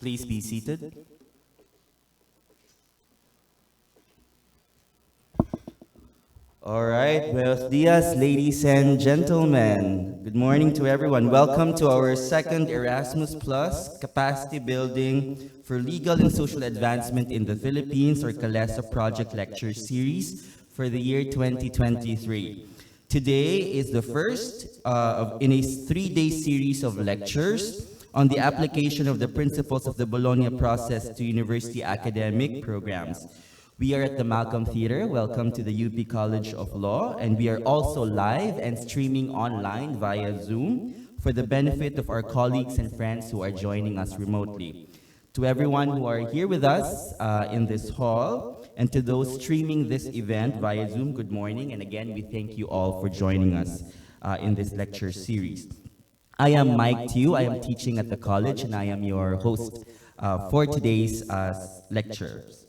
Please be seated. All right, buenos dias, ladies and gentlemen. Good morning to everyone. Welcome to our second Erasmus Plus Capacity Building for Legal and Social Advancement in the Philippines, or CALESA Project Lecture Series for the year 2023. Today is the first in a three-day series of lectures on the application of the principles of the Bologna process to university academic programs. We are at the Malcolm Theater. Welcome to the UP College of Law, and we are also live and streaming online via Zoom for the benefit of our colleagues and friends who are joining us remotely. To everyone who are here with us in this hall, and to those streaming this event via Zoom, good morning, and again, we thank you all for joining us in this lecture series. I am Mike Tew. I am teaching at the college, and I am your host for today's lectures.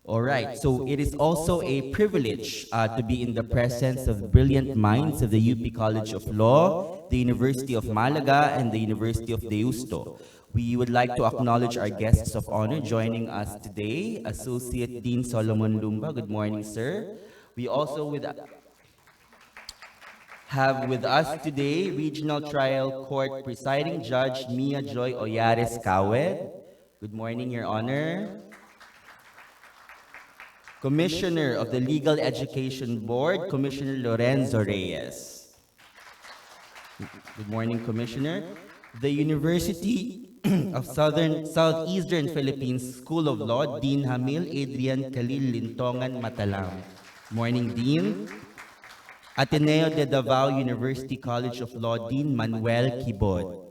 All right, so it is also a privilege to be in the presence of brilliant minds of the UP College of Law, the University of Malaga, and the University of Deusto. We would like to acknowledge our guests of honor joining us today, Associate Dean Solomon Lumba. Good morning, sir. We also have with us today Regional Trial Court Presiding Judge Mia Joy Oyares Cawed. Good morning, Your Honor. Commissioner of the Legal Education Board, Commissioner Lorenzo Reyes. Good morning, Commissioner. The University of Southeastern Philippines School of Law, Dean Hamil Adrian Khalil Lintongan Matalam. Morning, Dean. Ateneo de Davao University College of Law, Dean Manuel Kibod.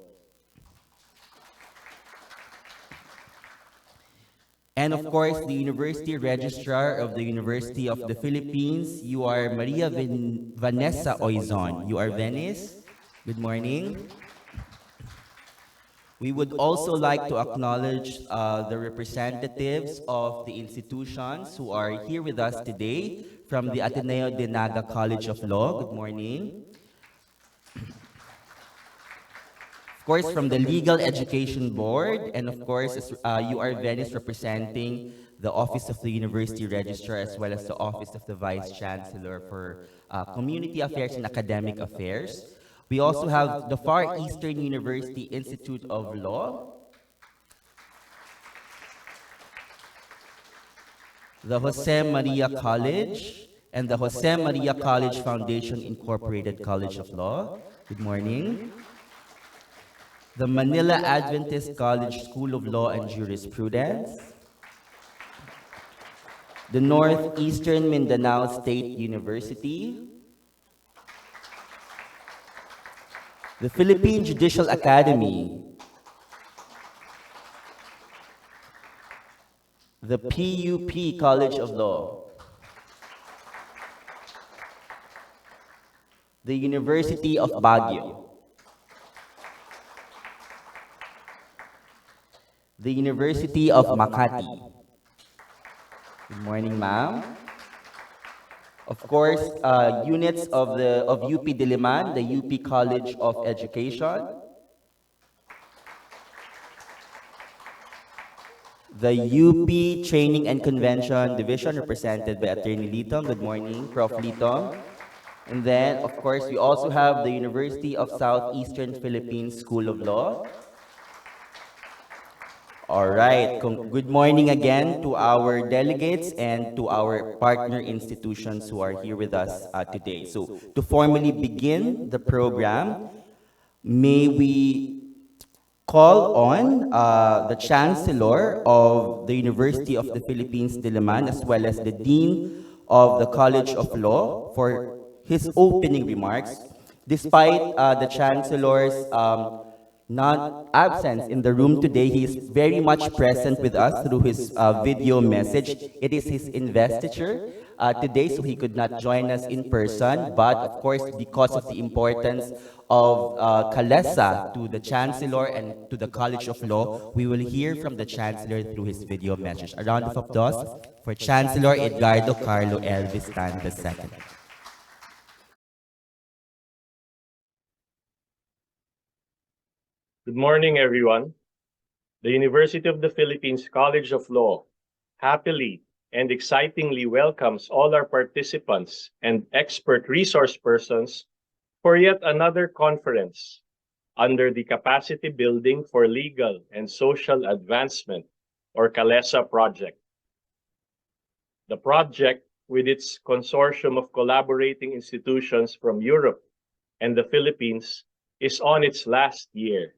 And of course, the University Registrar of the University of the Philippines, you are Maria Vanessa Oizon. You are Venice. Good morning. We would also like to acknowledge the representatives of the institutions who are here with us today from the Ateneo de Naga College of Law. Good morning. Of course, from the Legal Education Board, and of course, you are Venice representing the Office of the University Registrar as well as the Office of the Vice Chancellor for Community Affairs and Academic Affairs. We also have the Far Eastern University Institute of Law, the Jose Maria College, and the Jose Maria College Foundation Incorporated College of Law. Good morning. The Manila Adventist College School of Law and Jurisprudence, the Northeastern Mindanao State University, the Philippine Judicial Academy, the PUP College of Law, the University of Baguio, the University of Makati. Good morning, ma'am. Of course, units of UP Diliman, the UP College of Education, the UP Training and Convention Division represented by Attorney Litong. Good morning, Prof. Litong. And then, of course, we also have the University of Southeastern Philippines School of Law. All right. Good morning again to our delegates and to our partner institutions who are here with us today. So, to formally begin the program, may we call on the Chancellor of the University of the Philippines, Diliman, as well as the Dean of the College of Law for his opening remarks. Despite the Chancellor's absence in the room today, he is very much present with us through his video message. It is his investiture today, so he could not join us in person. But of course, because of the importance of CALESA to the Chancellor and to the College of Law, we will hear from the Chancellor through his video message. A round of applause for Chancellor Edgardo Carlo Elvis Tan II. Good morning, everyone. The University of the Philippines College of Law happily and excitingly welcomes all our participants and expert resource persons for yet another conference under the Capacity Building for Legal and Social Advancement, or CALESA project. The project, with its consortium of collaborating institutions from Europe and the Philippines, is on its last year.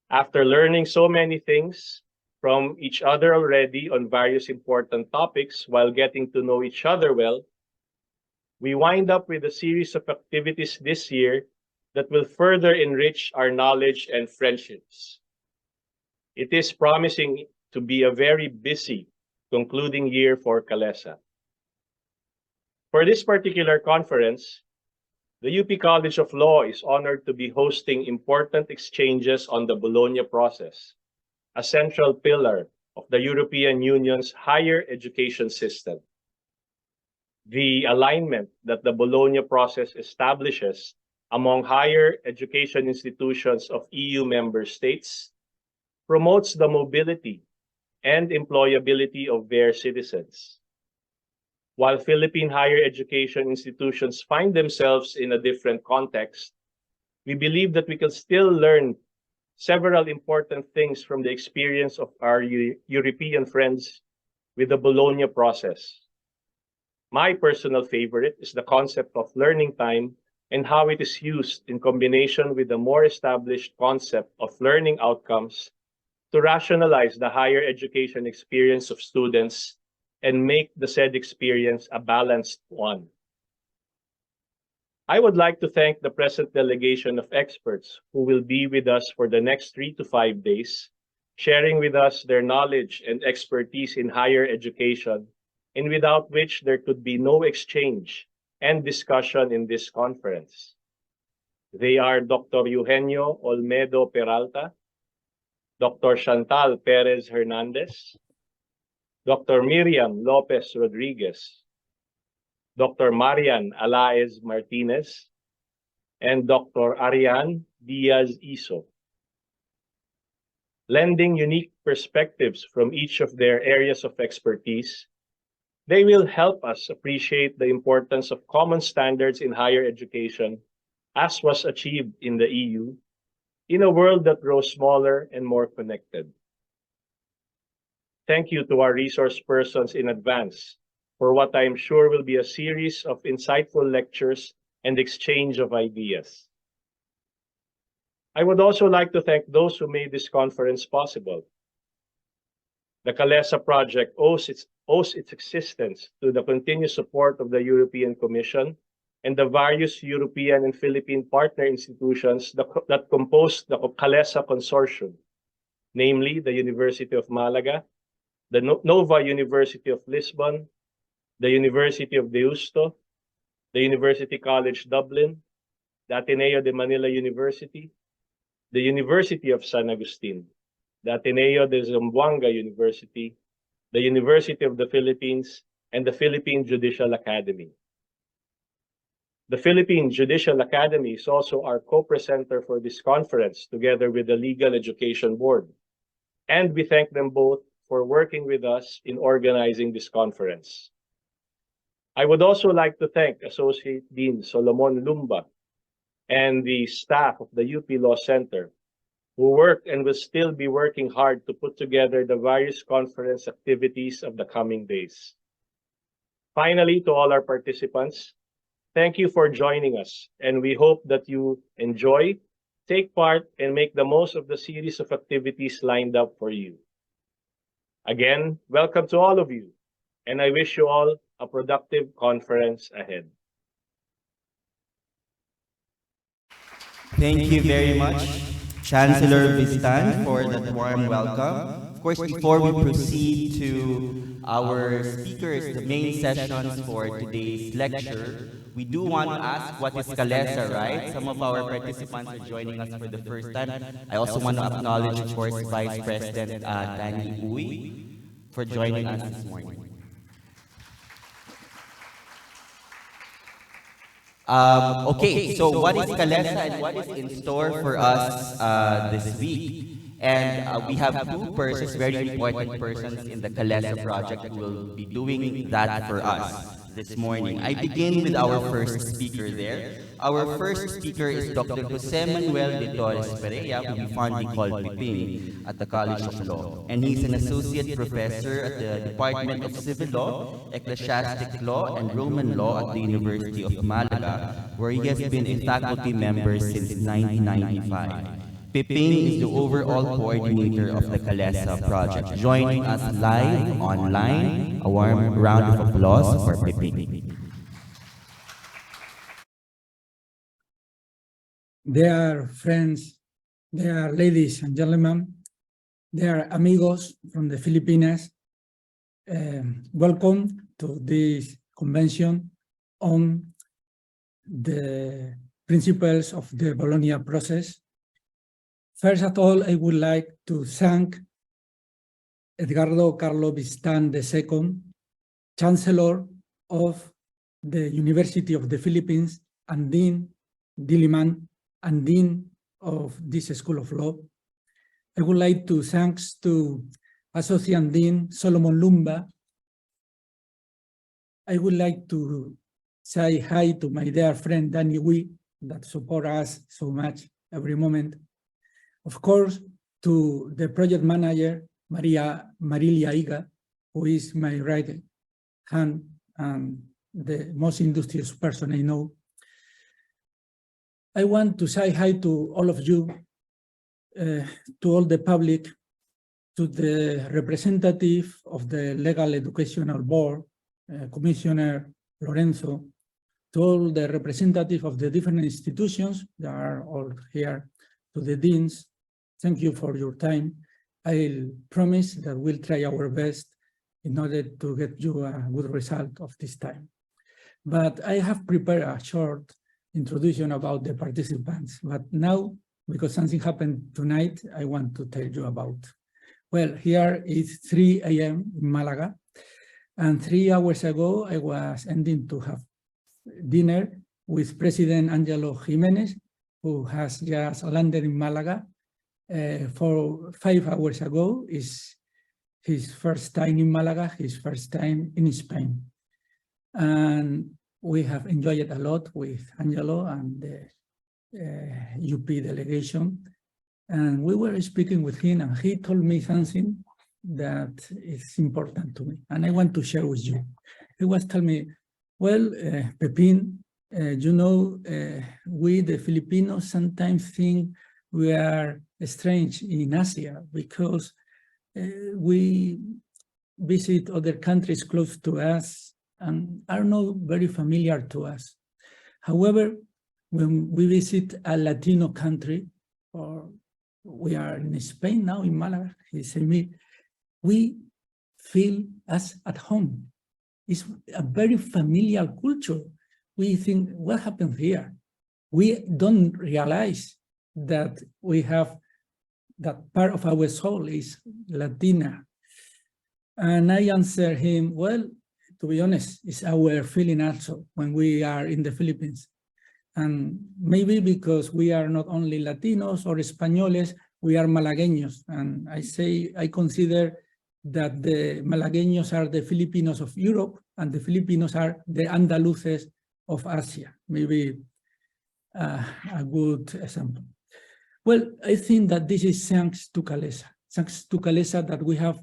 After learning so many things from each other already on various important topics while getting to know each other well, we wind up with a series of activities this year that will further enrich our knowledge and friendships. It is promising to be a very busy concluding year for CALESA. For this particular conference, the UP College of Law is honored to be hosting important exchanges on the Bologna process, a central pillar of the European Union's higher education system. The alignment that the Bologna process establishes among higher education institutions of EU member states promotes the mobility and employability of their citizens. While Philippine higher education institutions find themselves in a different context, we believe that we can still learn several important things from the experience of our European friends with the Bologna process. My personal favorite is the concept of learning time and how it is used in combination with the more established concept of learning outcomes to rationalize the higher education experience of students and make the said experience a balanced one. I would like to thank the present delegation of experts who will be with us for the next 3 to 5 days, sharing with us their knowledge and expertise in higher education, and without which there could be no exchange and discussion in this conference. They are Dr. Eugenio Olmedo Peralta, Dr. Chantal Perez Hernandez, Dr. Miriam Lopez Rodriguez, Dr. Marian Alaez Martinez, and Dr. Ariane Diaz Iso. Lending unique perspectives from each of their areas of expertise, they will help us appreciate the importance of common standards in higher education, as was achieved in the EU, in a world that grows smaller and more connected. Thank you to our resource persons in advance for what I am sure will be a series of insightful lectures and exchange of ideas. I would also like to thank those who made this conference possible. The CALESA project owes its existence to the continuous support of the European Commission and the various European and Philippine partner institutions that compose the CALESA consortium, namely the University of Malaga, the Nova University of Lisbon, the University of Deusto, the University College Dublin, the Ateneo de Manila University, the University of San Agustin, the Ateneo de Zamboanga University, the University of the Philippines, and the Philippine Judicial Academy. The Philippine Judicial Academy is also our co-presenter for this conference together with the Legal Education Board, and we thank them both for working with us in organizing this conference. I would also like to thank Associate Dean Solomon Lumba and the staff of the UP Law Center, who worked and will still be working hard to put together the various conference activities of the coming days. Finally, to all our participants, thank you for joining us, and we hope that you enjoy, take part, and make the most of the series of activities lined up for you. Again, welcome to all of you, and I wish you all a productive conference ahead. Thank you very much, Chancellor Vistan, for that warm welcome. Of course, before we proceed to our speakers, the main sessions for today's lecture, we do want to ask what is CALESA, right? Some of our participants are joining us for the first time. I also want to acknowledge, of course, Vice President Danny Uy for joining us this morning. Okay, so what is CALESA and what is in store for us this week? And we have two persons, very important persons in the CALESA project who will be doing that for us this morning. I begin with our first speaker there. Our first speaker is Dr. Jose Manuel de Torres Perea, who we fondly call Piping, at the College of Law. And he's an associate professor at the Department of Civil Law, Ecclesiastic Law, and Roman Law at the University of Malaga, where he has been a faculty member since 1995. Piping is the overall coordinator of the CALESA project. Joining us live online, a warm round of applause for Piping. Dear friends, dear ladies and gentlemen, dear amigos from the Philippines, welcome to this convention on the principles of the Bologna process. First of all, I would like to thank Edgardo Carlo Bistan II, Chancellor of the University of the Philippines and Dean Diliman and Dean of this School of Law. I would like to thank to Associate Dean Solomon Lumba. I would like to say hi to my dear friend Danny Wee that support us so much every moment. Of course, to the project manager, Marilia Iga, who is my right hand and the most industrious person I know. I want to say hi to all of you, to all the public, to the representative of the Legal Educational Board, Commissioner Lorenzo, to all the representative of the different institutions that are all here, to the deans. Thank you for your time. I'll promise that we'll try our best in order to get you a good result of this time. But I have prepared a short introduction about the participants. But now, because something happened tonight, I want to tell you about. Well, here is 3 a.m. in Malaga. And 3 hours ago, I was ending to have dinner with President Angelo Jimenez, who has just landed in Malaga. For 5 hours ago is his first time in Malaga, his first time in Spain. And we have enjoyed it a lot with Angelo and the UP delegation. And we were speaking with him and he told me something that is important to me. And I want to share with you. He was telling me, well, Pepin, you know, we the Filipinos sometimes think we are strange in Asia because we visit other countries close to us and are not very familiar to us. However, when we visit a Latino country, or we are in Spain now, in Malaga, he said to me, we feel us at home. It's a very familiar culture. We think, what happened here? We don't realize that we have that part of our soul is Latina. And I answered him, well, to be honest, it's our feeling also when we are in the Philippines. And maybe because we are not only Latinos or Españoles, we are Malagueños. And I consider that the Malagueños are the Filipinos of Europe and the Filipinos are the Andaluces of Asia. Maybe a good example. Well, I think that this is thanks to CALESA that we have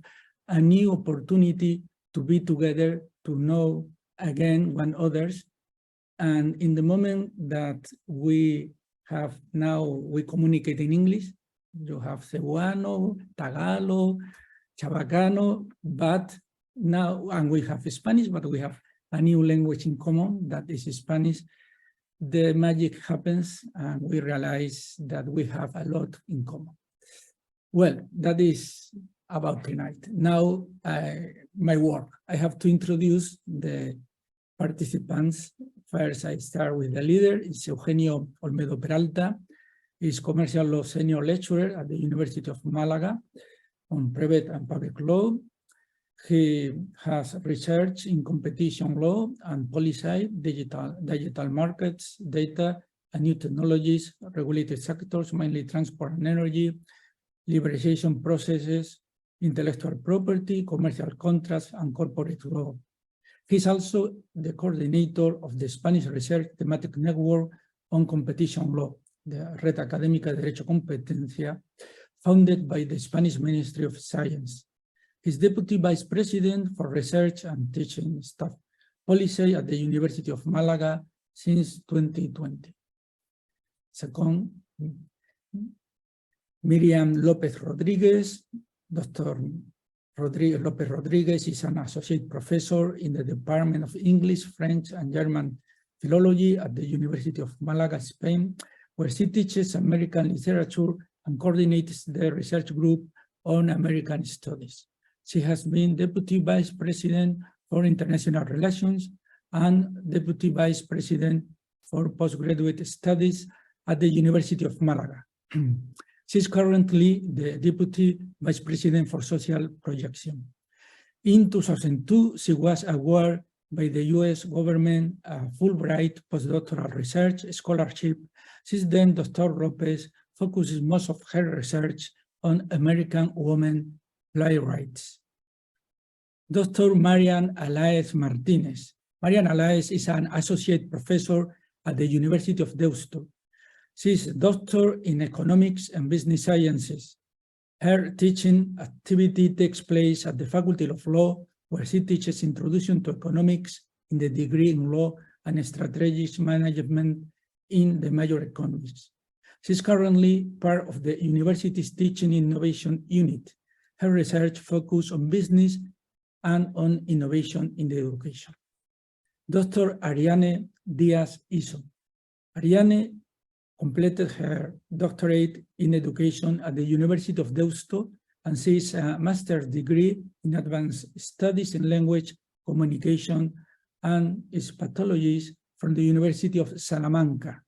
a new opportunity to be together, to know again one others. And in the moment that we have now, we communicate in English, you have Cebuano, Tagalog, Chabacano, but now, and we have Spanish, but we have a new language in common, that is Spanish. The magic happens and we realize that we have a lot in common. Well, that is about tonight. Now, my work. I have to introduce the participants. First, I start with the leader. It's Eugenio Olmedo Peralta. He's commercial law senior lecturer at the University of Malaga on private and public law. He has research in competition law and policy, digital markets, data, and new technologies, regulated sectors, mainly transport and energy, liberalization processes, intellectual property, commercial contracts, and corporate law. He's also the coordinator of the Spanish Research Thematic Network on Competition Law, the Red Académica de Derecho Competencia, founded by the Spanish Ministry of Science. He's Deputy Vice President for Research and Teaching Staff Policy at the University of Malaga since 2020. Second, Miriam Lopez Rodriguez. Dr. Lopez Rodriguez is an associate professor in the Department of English, French, and German Philology at the University of Malaga, Spain, where she teaches American literature and coordinates the research group on American studies. She has been Deputy Vice President for International Relations and Deputy Vice President for Postgraduate Studies at the University of Malaga. She's currently the Deputy Vice President for Social Projection. In 2002, she was awarded by the US government a Fulbright postdoctoral research scholarship. Since then, Dr. Lopez focuses most of her research on American women playwrights. Dr. Marian Alaez Martinez. Marian Alaez is an associate professor at the University of Deusto. She is a doctor in economics and business sciences. Her teaching activity takes place at the Faculty of Law, where she teaches Introduction to Economics in the degree in Law and Strategic Management in the major economics. She's currently part of the university's Teaching Innovation Unit. Her research focuses on business and on innovation in the education. Dr. Ariane Diaz Iso. Ariane completed her doctorate in education at the University of Deusto, and she is a master's degree in advanced studies in language, communication, and pathologies from the University of Salamanca.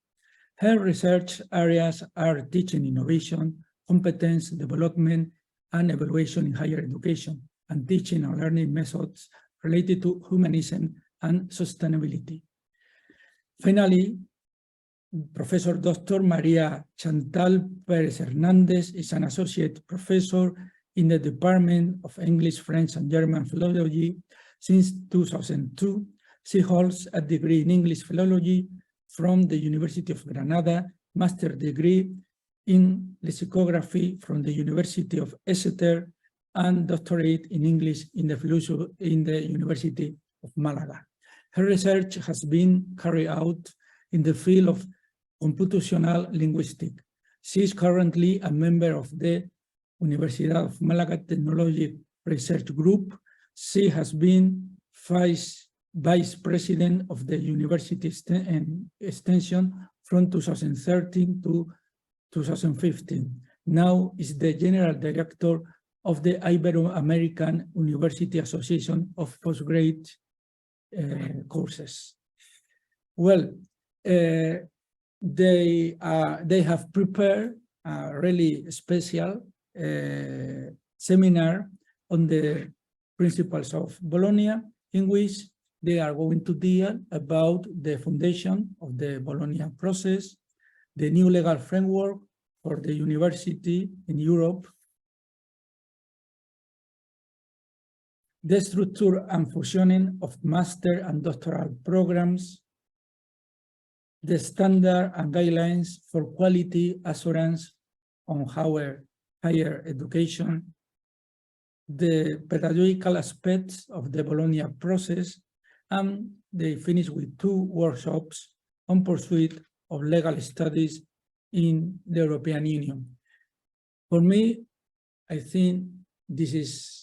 Her research areas are teaching innovation, competence development, and evaluation in higher education, and teaching and learning methods related to humanism and sustainability. Finally, Professor Dr. Maria Chantal Perez Hernandez is an associate professor in the Department of English, French, and German Philology since 2002. She holds a degree in English Philology from the University of Granada, master's degree in lexicography from the University of Exeter, and doctorate in English in the University of Malaga. Her research has been carried out in the field of computational linguistics. She is currently a member of the Universidad of Malaga Technology Research Group. She has been Vice President of the University Extension from 2013 to 2015. Now is the General Director of the Ibero-American University Association of Postgraduate Courses. Well, they have prepared a really special seminar on the principles of Bologna, in which they are going to deal about the foundation of the Bologna process, the new legal framework for the university in Europe, the structure and functioning of master and doctoral programs, the standard and guidelines for quality assurance on higher education, the pedagogical aspects of the Bologna process, and they finish with 2 workshops on pursuit of legal studies in the European Union. For me, I think this is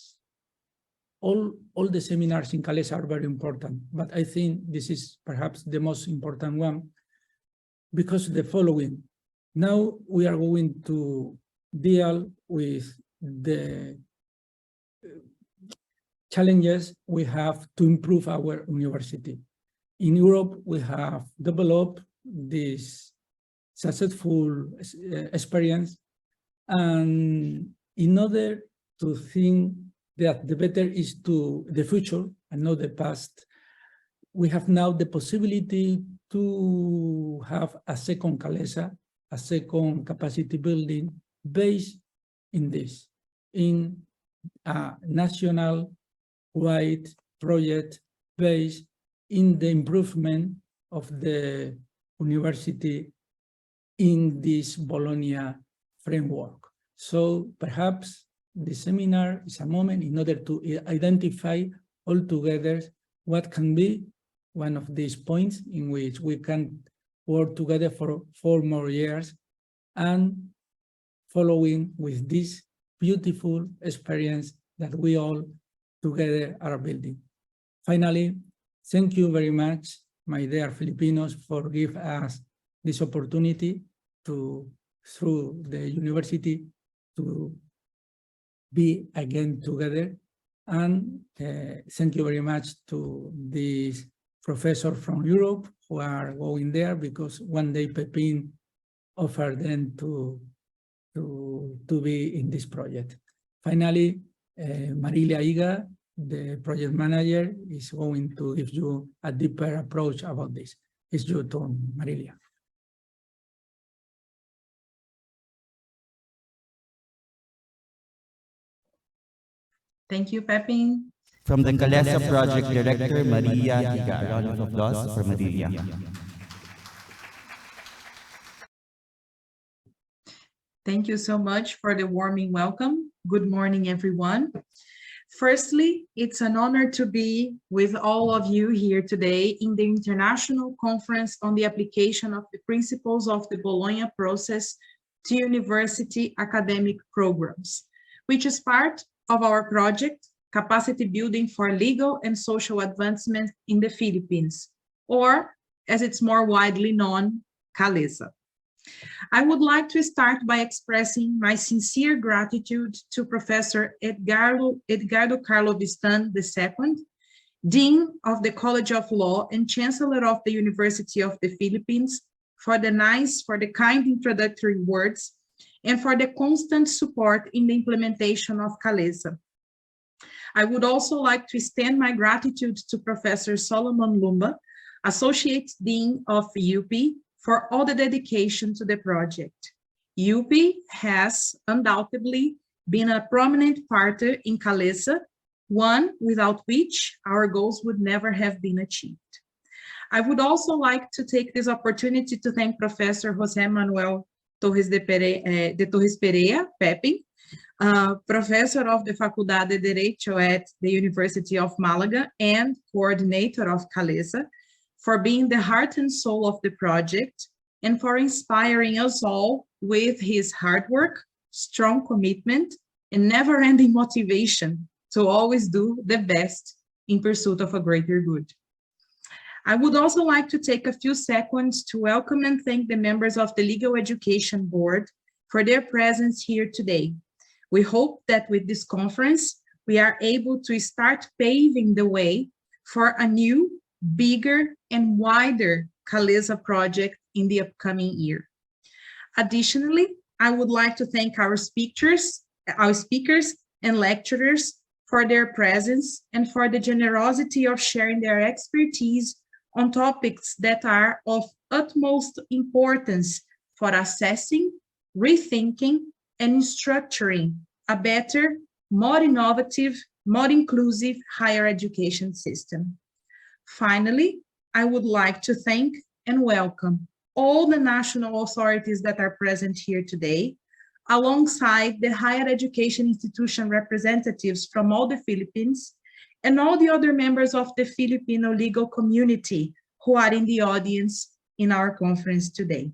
all the seminars in CALESA are very important, but I think this is perhaps the most important one, because the following. Now we are going to deal with the challenges we have to improve our university. In Europe, we have developed this successful experience, and in order to think that the better is to the future and not the past, we have now the possibility to have a second CALESA, a second capacity building based in this, in a national-wide project based in the improvement of the university in this Bologna framework. So perhaps the seminar is a moment in order to identify altogether what can be one of these points in which we can work together for 4 more years and following with this beautiful experience that we all together are building. Finally, thank you very much, my dear Filipinos, for giving us this opportunity to, through the university, to be again together. And thank you very much to these professors from Europe who are going there, because one day Pepin offered them to be in this project. Finally, Marilia Iga, the project manager, is going to give you a deeper approach about this. It's your turn, Marilia. Thank you, Pepin. From the CALESA Project Director, Maria Higa. A round of applause for Maria. Thank you so much for the warming welcome. Good morning, everyone. Firstly, it's an honor to be with all of you here today in the International Conference on the Application of the Principles of the Bologna Process to University Academic Programs, which is part of our project, Capacity Building for Legal and Social Advancement in the Philippines, or as it's more widely known, CALESA. I would like to start by expressing my sincere gratitude to Professor Edgardo Carlo Vistan II, Dean of the College of Law and Chancellor of the University of the Philippines, for the kind introductory words and for the constant support in the implementation of CALESA. I would also like to extend my gratitude to Professor Solomon Lumba, Associate Dean of UP, for all the dedication to the project. UP has undoubtedly been a prominent partner in CALESA, one without which our goals would never have been achieved. I would also like to take this opportunity to thank Professor José Manuel Torres de Torres Pereira, Pepin, professor of the Faculdade de Derecho at the University of Malaga and coordinator of CALESA, for being the heart and soul of the project and for inspiring us all with his hard work, strong commitment, and never-ending motivation to always do the best in pursuit of a greater good. I would also like to take a few seconds to welcome and thank the members of the Legal Education Board for their presence here today. We hope that with this conference, we are able to start paving the way for a new, bigger, and wider CALESA project in the upcoming year. Additionally, I would like to thank our speakers and lecturers for their presence and for the generosity of sharing their expertise on topics that are of utmost importance for assessing, rethinking, and structuring a better, more innovative, more inclusive higher education system. Finally, I would like to thank and welcome all the national authorities that are present here today, alongside the higher education institution representatives from all the Philippines and all the other members of the Filipino legal community who are in the audience in our conference today.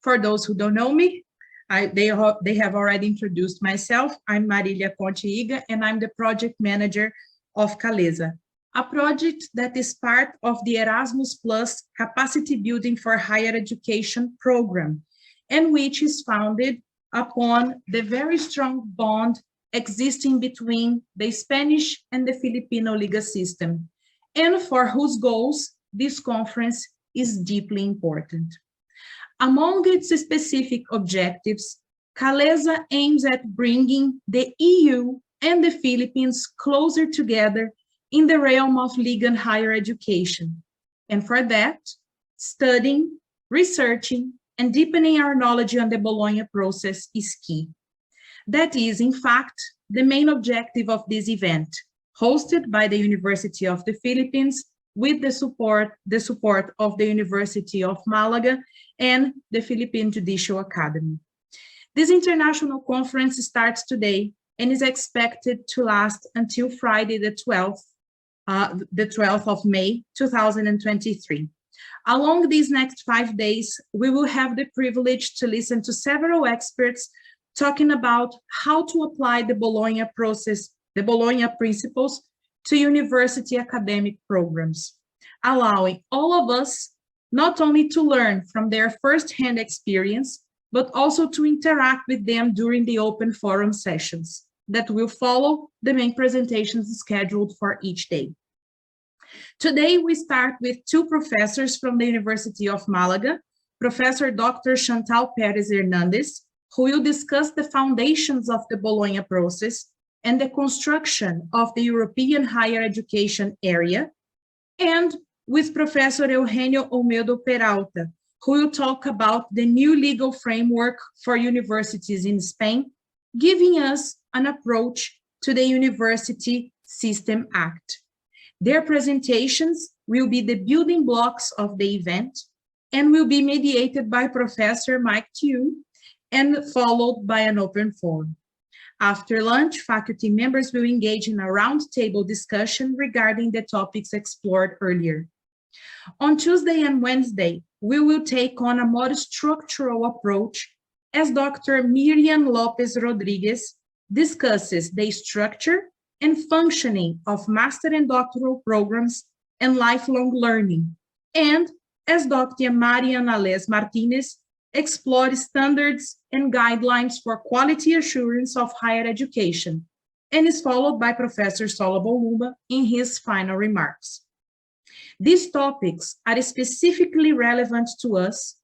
For those who don't know me, they have already introduced myself. I'm Marilia Iga, and I'm the project manager of CALESA, a project that is part of the Erasmus Plus Capacity Building for Higher Education program, and which is founded upon the very strong bond existing between the Spanish and the Filipino legal system, and for whose goals this conference is deeply important. Among its specific objectives, CALESA aims at bringing the EU and the Philippines closer together in the realm of legal and higher education. And for that, studying, researching, and deepening our knowledge on the Bologna process is key. That is, in fact, the main objective of this event, hosted by the University of the Philippines with the support of the University of Malaga and the Philippine Judicial Academy. This international conference starts today and is expected to last until Friday, the 12th of May, 2023. Along these next 5 days, we will have the privilege to listen to several experts talking about how to apply the Bologna process, the Bologna principles to university academic programs, allowing all of us not only to learn from their first-hand experience, but also to interact with them during the open forum sessions that will follow the main presentations scheduled for each day. Today, we start with two professors from the University of Malaga, Professor Dr. Chantal Perez Hernandez, who will discuss the foundations of the Bologna process and the construction of the European higher education area, and with Professor Eugenio Olmedo Peralta, who will talk about the new legal framework for universities in Spain, giving us an approach to the University System Act. Their presentations will be the building blocks of the event and will be mediated by Professor Mike Tew and followed by an open forum. After lunch, faculty members will engage in a roundtable discussion regarding the topics explored earlier. On Tuesday and Wednesday, we will take on a more structural approach as Dr. Miriam Lopez Rodriguez discusses the structure and functioning of master and doctoral programs and lifelong learning, and as Dr. Mariana Les Martinez explores standards and guidelines for quality assurance of higher education, and is followed by Professor Solomon Lumba in his final remarks. These topics are specifically relevant to us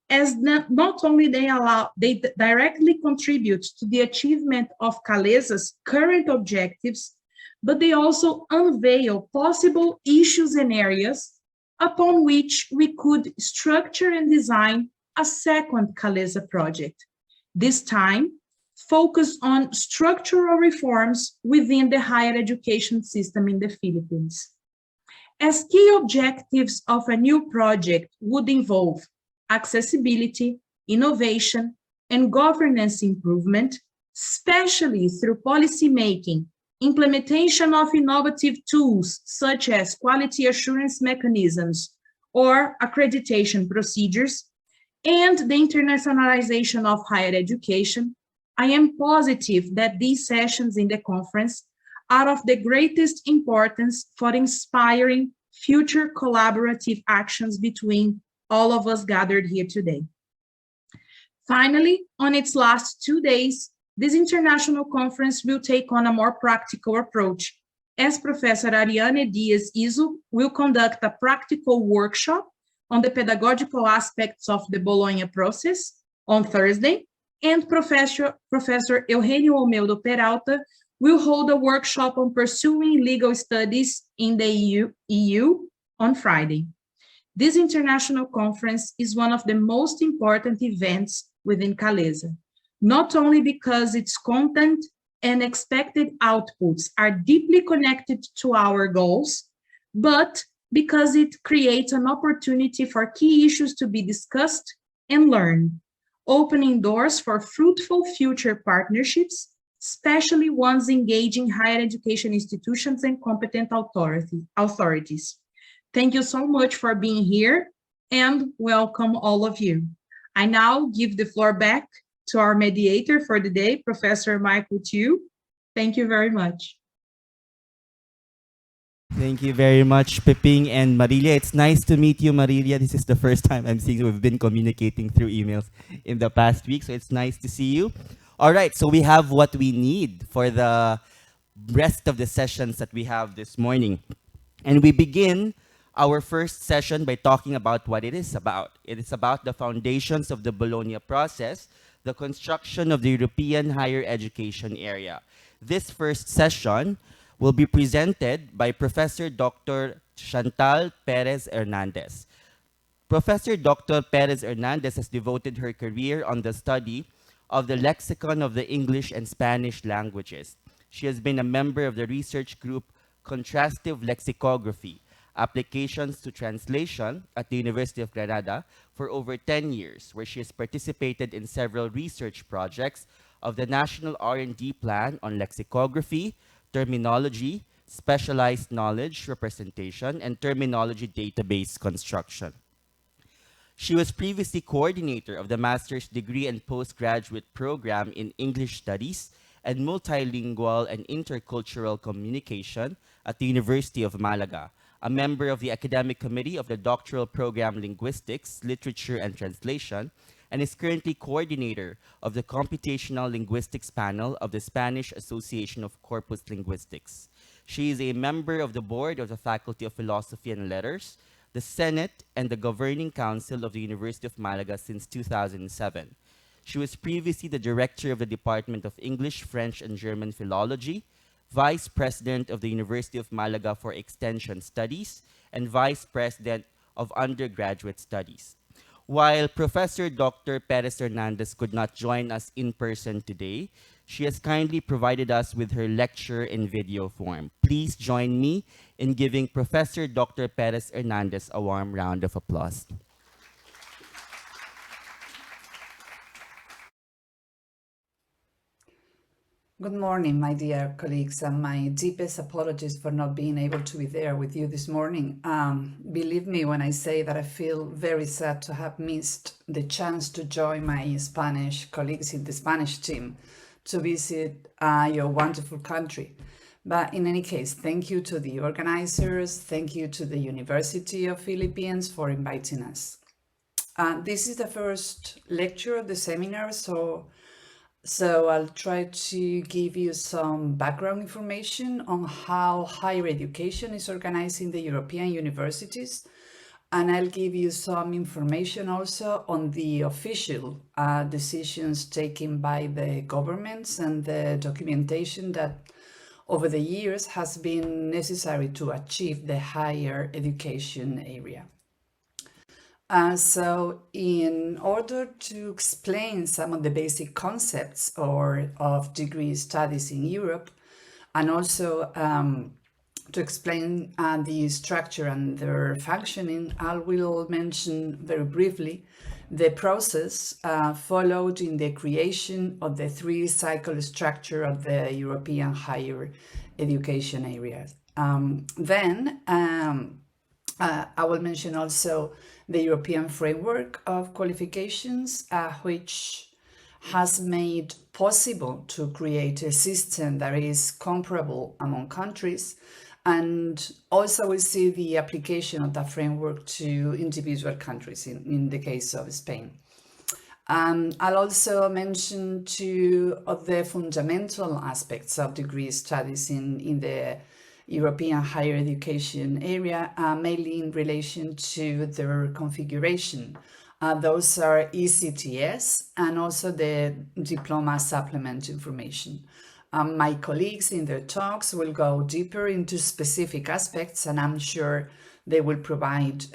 as not only they directly contribute to the achievement of CALESA's current objectives, but they also unveil possible issues and areas upon which we could structure and design a second CALESA project, this time focused on structural reforms within the higher education system in the Philippines. As key objectives of a new project would involve accessibility, innovation, and governance improvement, especially through policymaking, implementation of innovative tools such as quality assurance mechanisms or accreditation procedures, and the internationalization of higher education, I am positive that these sessions in the conference are of the greatest importance for inspiring future collaborative actions between all of us gathered here today. Finally, on its last 2 days, this international conference will take on a more practical approach, as Professor Ariane Diaz Iso will conduct a practical workshop on the pedagogical aspects of the Bologna process on Thursday, and Professor Eugenio Olmedo Peralta will hold a workshop on pursuing legal studies in the EU on Friday. This international conference is one of the most important events within CALESA, not only because its content and expected outputs are deeply connected to our goals, but because it creates an opportunity for key issues to be discussed and learned, opening doors for fruitful future partnerships, especially ones engaging higher education institutions and competent authorities. Thank you so much for being here and welcome all of you. I now give the floor back to our mediator for the day, Professor Michael Tew. Thank you very much. Thank you very much, Piping and Marilia. It's nice to meet you, Marilia. This is the first time I'm seeing you. We've been communicating through emails in the past week, so it's nice to see you. All right, so we have what we need for the rest of the sessions that we have this morning. And we begin our first session by talking about what it is about. It is about the foundations of the Bologna process, the construction of the European higher education area. This first session will be presented by Professor Dr. Chantal Perez Hernandez. Professor Dr. Perez Hernandez has devoted her career on the study of the Lexicon of the English and Spanish Languages. She has been a member of the research group Contrastive Lexicography, Applications to Translation at the University of Granada for over 10 years, where she has participated in several research projects of the National R&D Plan on Lexicography, Terminology, Specialized Knowledge Representation, and Terminology Database Construction. She was previously coordinator of the master's degree and postgraduate program in English Studies and Multilingual and Intercultural Communication at the University of Malaga, a member of the academic committee of the doctoral program Linguistics, Literature, and Translation, and is currently coordinator of the Computational Linguistics panel of the Spanish Association of Corpus Linguistics. She is a member of the board of the Faculty of Philosophy and Letters, the Senate, and the Governing Council of the University of Malaga since 2007. She was previously the director of the Department of English, French, and German Philology, vice president of the University of Malaga for Extension Studies, and vice president of undergraduate studies. While Professor Dr. Perez Hernandez could not join us in person today, she has kindly provided us with her lecture in video form. Please join me in giving Professor Dr. Perez Hernandez a warm round of applause. Good morning, my dear colleagues, and my deepest apologies for not being able to be there with you this morning. Believe me when I say that I feel very sad to have missed the chance to join my Spanish colleagues in the Spanish team to visit your wonderful country. But in any case, thank you to the organizers, thank you to the University of Philippines for inviting us. This is the first lecture of the seminar, so I'll try to give you some background information on how higher education is organized in the European universities. And I'll give you some information also on the official decisions taken by the governments and the documentation that over the years has been necessary to achieve the higher education area. So in order to explain some of the basic concepts of degree studies in Europe, and also to explain the structure and their functioning, I will mention very briefly the process followed in the creation of the three-cycle structure of the European higher education area. Then I will mention also the European framework of qualifications, which has made possible to create a system that is comparable among countries. And also we see the application of that framework to individual countries in the case of Spain. I'll also mention two of the fundamental aspects of degree studies in the European higher education area, mainly in relation to their configuration. Those are ECTS and also the diploma supplement information. My colleagues in their talks will go deeper into specific aspects, and I'm sure they will provide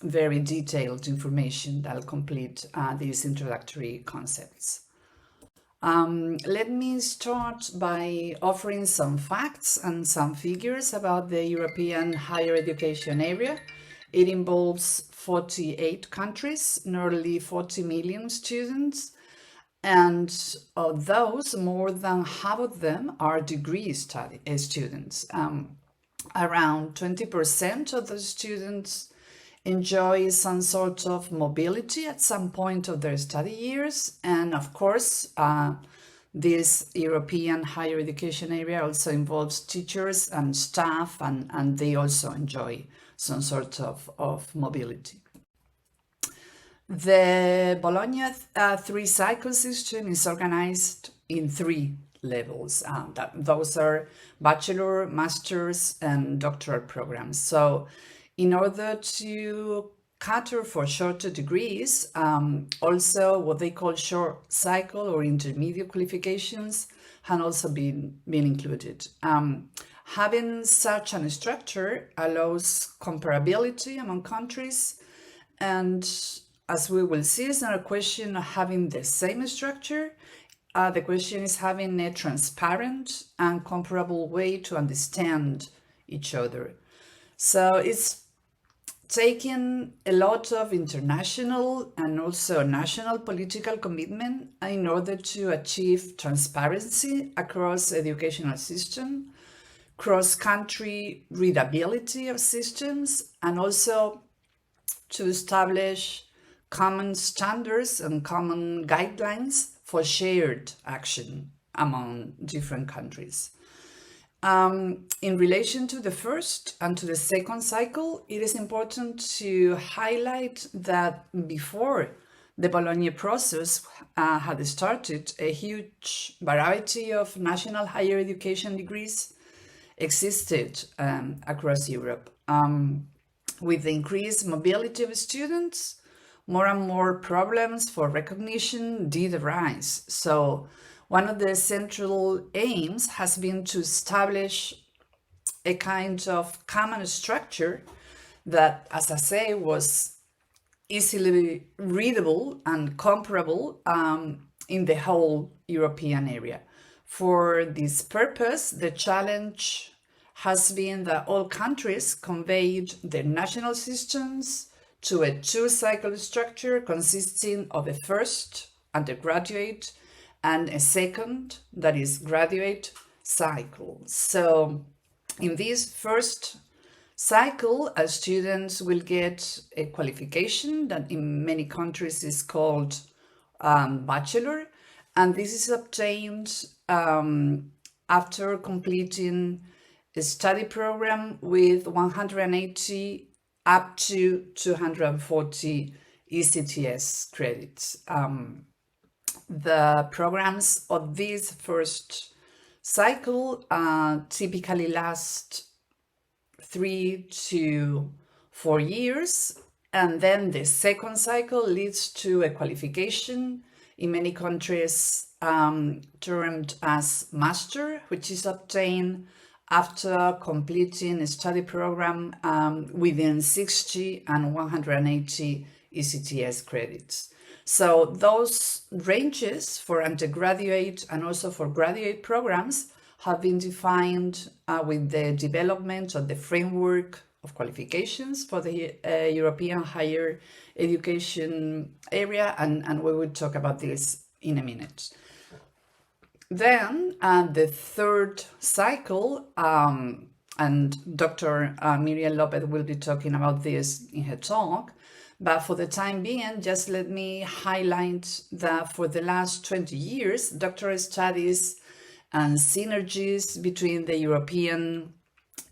very detailed information that will complete these introductory concepts. Let me start by offering some facts and some figures about the European higher education area. It involves 48 countries, nearly 40 million students, and of those, more than half of them are degree students. Around 20% of the students enjoy some sort of mobility at some point of their study years. And of course, this European higher education area also involves teachers and staff, and they also enjoy some sort of mobility. The Bologna three-cycle system is organized in three levels. Those are bachelor, master's, and doctoral programs. So in order to cater for shorter degrees, also what they call short cycle or intermediate qualifications have also been included. Having such a structure allows comparability among countries and as we will see, it's not a question of having the same structure. The question is having a transparent and comparable way to understand each other. So it's taking a lot of international and also national political commitment in order to achieve transparency across educational system, cross-country readability of systems, and also to establish common standards and common guidelines for shared action among different countries. In relation to the first and to the second cycle, it is important to highlight that before the Bologna process had started, a huge variety of national higher education degrees existed across Europe. With the increased mobility of students, more and more problems for recognition did arise. So one of the central aims has been to establish a kind of common structure that, as I say, was easily readable and comparable in the whole European area. For this purpose, the challenge has been that all countries conveyed their national systems to a two-cycle structure consisting of a first, undergraduate, and a second, that is graduate cycle. So in this first cycle, students will get a qualification that in many countries is called bachelor, and this is obtained after completing a study program with 180 up to 240 ECTS credits. The programs of this first cycle typically last 3 to 4 years, and then the second cycle leads to a qualification in many countries termed as master, which is obtained after completing a study program within 60 and 180 ECTS credits. So those ranges for undergraduate and also for graduate programs have been defined with the development of the framework of qualifications for the European higher education area, and we will talk about this in a minute. Then the third cycle, and Dr. Miriam Lopez will be talking about this in her talk, but for the time being, just let me highlight that for the last 20 years, doctoral studies and synergies between the European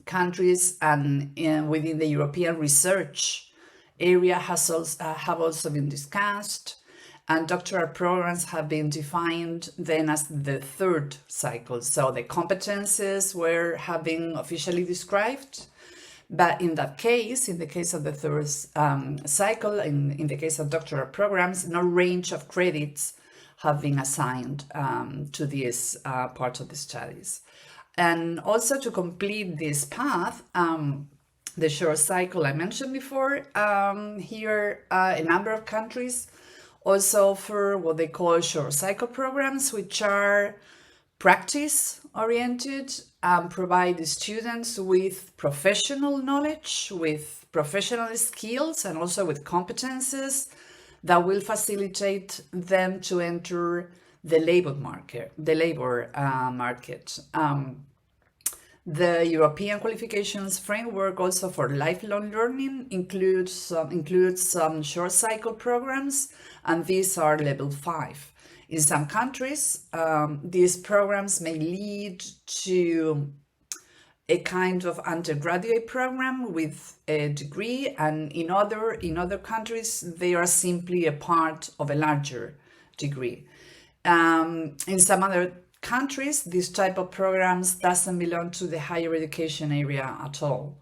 countries and within the European research area have also been discussed, and doctoral programs have been defined then as the third cycle. So the competences have been officially described, but in that case, in the case of the third cycle, in the case of doctoral programs, no range of credits have been assigned to this part of the studies. And also to complete this path, the short cycle I mentioned before, here a number of countries also offer what they call short cycle programs, which are practice oriented and provide the students with professional knowledge, with professional skills, and also with competences that will facilitate them to enter the labor market. The European qualifications framework also for lifelong learning includes some short cycle programs, and these are level 5. In some countries, these programs may lead to a kind of undergraduate program with a degree, and in other countries, they are simply a part of a larger degree. In some other countries, this type of programs doesn't belong to the higher education area at all.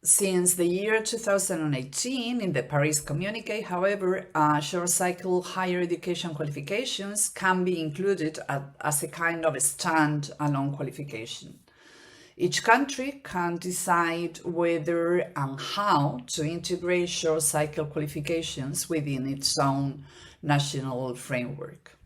Since the year 2018, in the Paris Communiqué, however, short cycle higher education qualifications can be included as a kind of a stand-alone qualification. Each country can decide whether and how to integrate short cycle qualifications within its own national framework.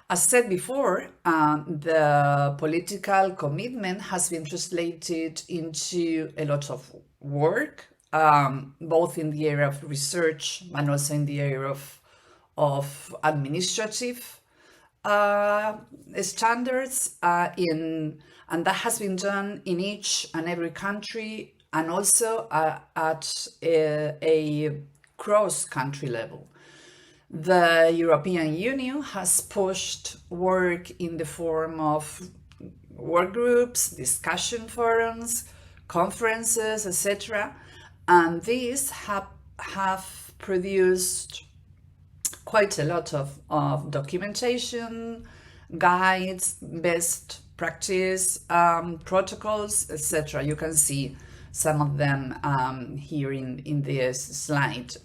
As said before, the political commitment has been translated into a lot of work, both in the area of research and also in the area of administrative standards, and that has been done in each and every country, and also at a cross-country level. The European Union has pushed work in the form of work groups, discussion forums, conferences, etc. And these have produced quite a lot of documentation, guides, best practice, protocols, etc. You can see some of them here in this slide.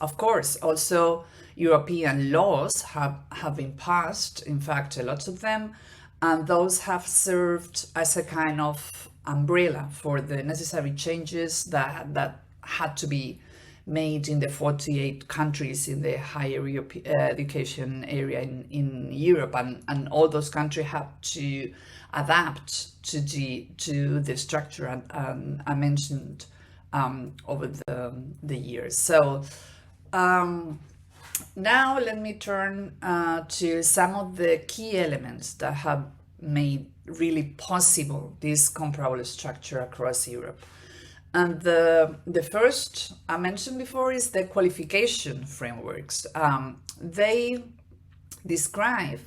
Of course, also European laws have been passed, in fact, a lot of them, and those have served as a kind of umbrella for the necessary changes that had to be made in the 48 countries in the higher education area in Europe, and all those countries have to adapt to the structure I mentioned over the years. So now let me turn to some of the key elements that have made really possible this comparable structure across Europe. And the first I mentioned before is the qualification frameworks. They describe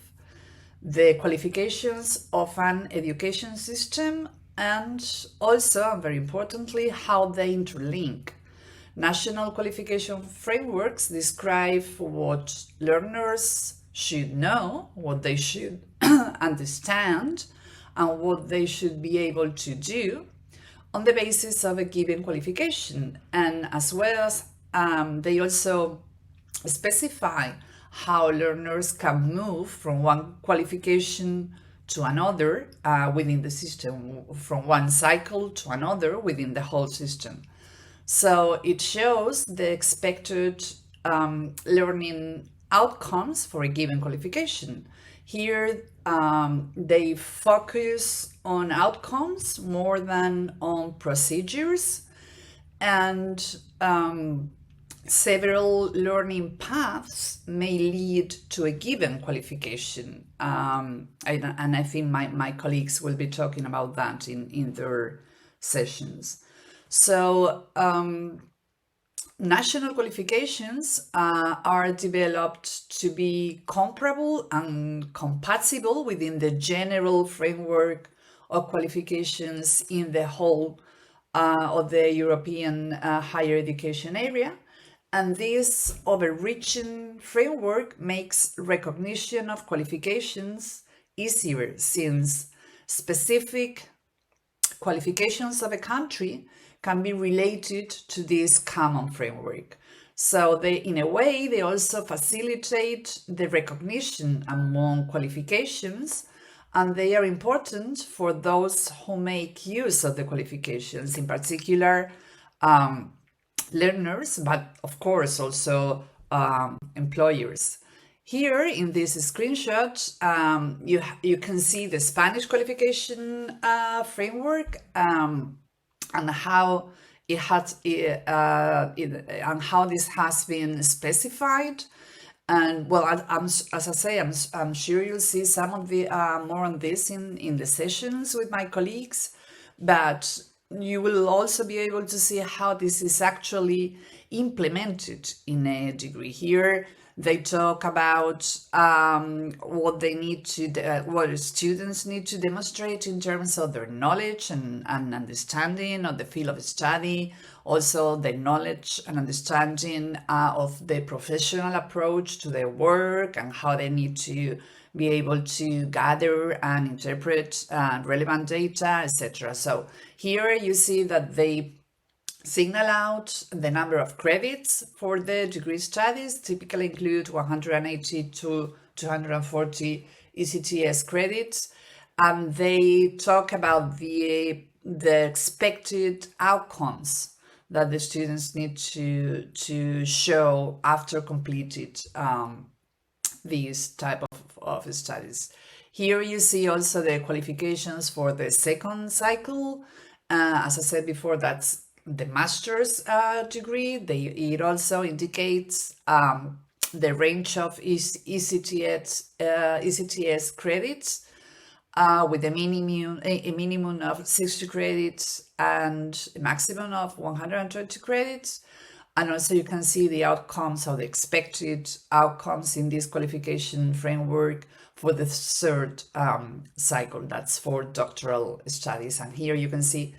the qualifications of an education system and also, very importantly, how they interlink. National qualification frameworks describe what learners should know, what they should understand, and what they should be able to do on the basis of a given qualification. And as well as they also specify how learners can move from one qualification to another within the system, from one cycle to another within the whole system. So it shows the expected learning outcomes for a given qualification. Here, they focus on outcomes more than on procedures, and several learning paths may lead to a given qualification. And I think my colleagues will be talking about that in their sessions. So national qualifications are developed to be comparable and compatible within the general framework of qualifications in the whole of the European higher education area. And this overreaching framework makes recognition of qualifications easier, since specific qualifications of a country can be related to this common framework. So in a way, they also facilitate the recognition among qualifications, and they are important for those who make use of the qualifications, in particular learners, but of course also employers. Here in this screenshot, you can see the Spanish qualification framework and how it has and how this has been specified. And well, as I say, I'm sure you'll see some of the more on this in the sessions with my colleagues, but you will also be able to see how this is actually implemented in a degree. Here they talk about what they need to, what students need to demonstrate in terms of their knowledge and understanding of the field of study, also the knowledge and understanding of the professional approach to their work, and how they need to be able to gather and interpret relevant data, etc. So here you see that they signal out the number of credits for the degree studies, typically include 180 to 240 ECTS credits. and they talk about the expected outcomes that the students need to show after completed these type of studies. Here you see also the qualifications for the second cycle. As I said before, that's the master's degree. It also indicates the range of ECTS credits with a minimum of 60 credits and a maximum of 120 credits. And also you can see the outcomes or the expected outcomes in this qualification framework for the third cycle. That's for doctoral studies. And here you can see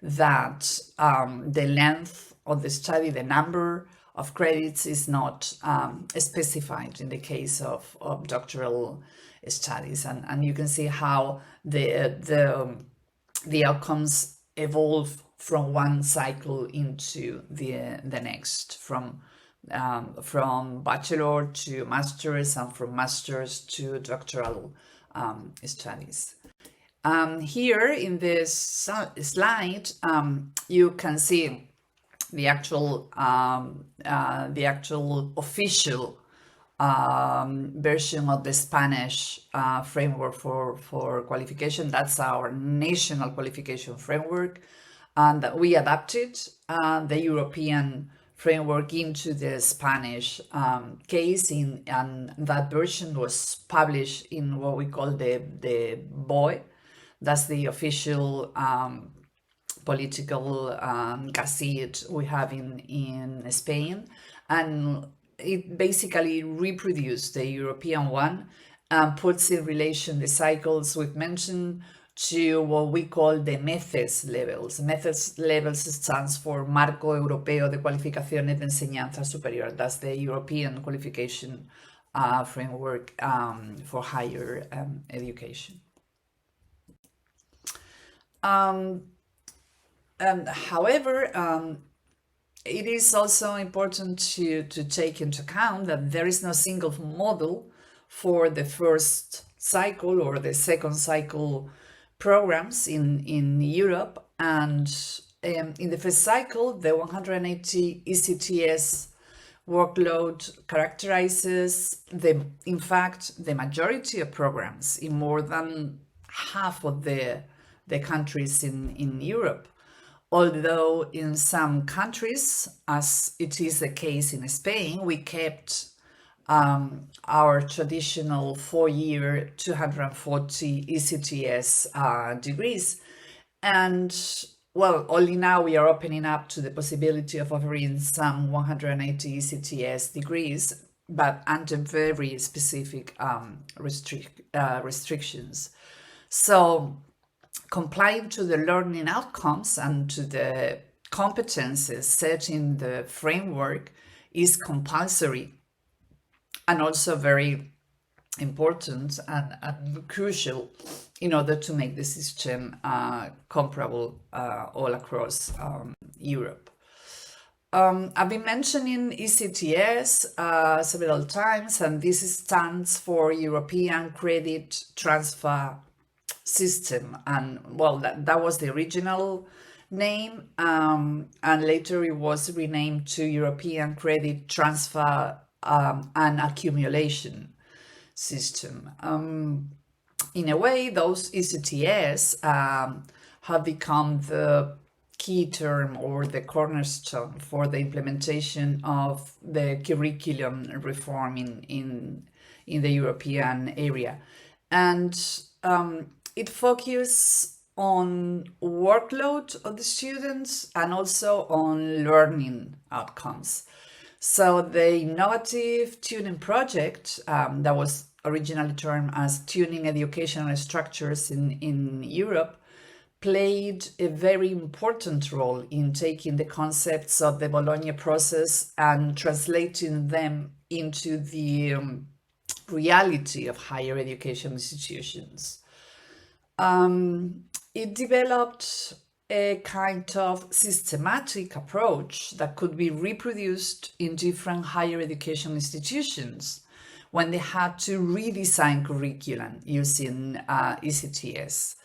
that the length of the study, the number of credits is not specified in the case of doctoral studies. And you can see how the outcomes evolve from one cycle into the next, from bachelor to master's and from master's to doctoral studies. Here in this slide, you can see the actual official version of the Spanish framework for qualification. That's our national qualification framework, and we adapted the European framework into the Spanish case, and that version was published in what we call the BOE. That's the official political gazette we have in Spain, and it basically reproduced the European one and puts in relation the cycles we've mentioned to what we call the MECES levels. MECES levels stands for Marco Europeo de Cualificaciones de Enseñanza Superior. That's the European qualification framework for higher education. However, it is also important to take into account that there is no single model for the first cycle or the second cycle programs in Europe. And in the first cycle, the 180 ECTS workload characterizes in fact, the majority of programs in more than half of the countries in Europe. Although in some countries, as it is the case in Spain, we kept our traditional 4-year 240 ECTS degrees. And well, only now we are opening up to the possibility of offering some 180 ECTS degrees, but under very specific restrictions. So complying to the learning outcomes and to the competences set in the framework is compulsory and also very important and crucial in order to make the system comparable all across Europe. I've been mentioning ECTS several times, and this stands for European Credit Transfer System, and well, that was the original name, and later it was renamed to European Credit Transfer and Accumulation System. In a way, those ECTS have become the key term or the cornerstone for the implementation of the curriculum reform in the European area, and it focuses on workload of the students and also on learning outcomes. So the innovative tuning project that was originally termed as Tuning Educational Structures in Europe played a very important role in taking the concepts of the Bologna process and translating them into the reality of higher education institutions. It developed a kind of systematic approach that could be reproduced in different higher education institutions when they had to redesign curriculum using ECTS.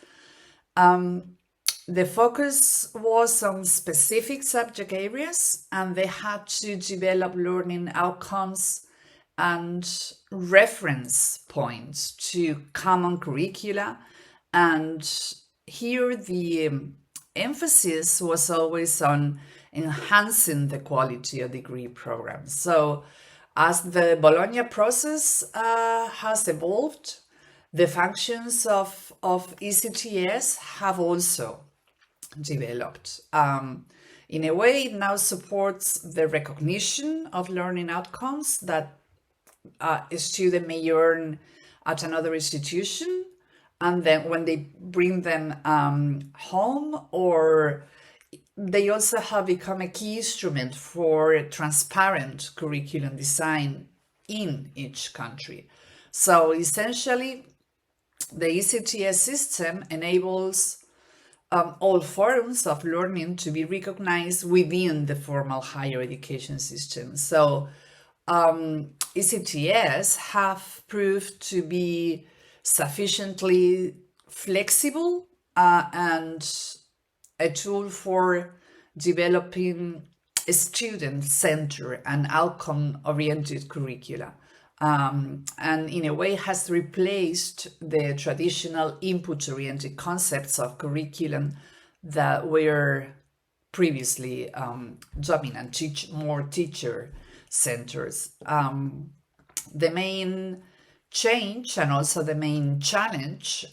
The focus was on specific subject areas, and they had to develop learning outcomes and reference points to common curricula. And here the emphasis was always on enhancing the quality of degree programs. So as the Bologna process has evolved, the functions of ECTS have also developed. In a way, it now supports the recognition of learning outcomes that a student may earn at another institution, and then when they bring them home, or they also have become a key instrument for transparent curriculum design in each country. So essentially, the ECTS system enables all forms of learning to be recognized within the formal higher education system. So ECTS have proved to be sufficiently flexible and a tool for developing a student-centered and outcome-oriented curricula. And in a way has replaced the traditional input-oriented concepts of curriculum that were previously dominant, more teacher-centered. The main change and also the main challenge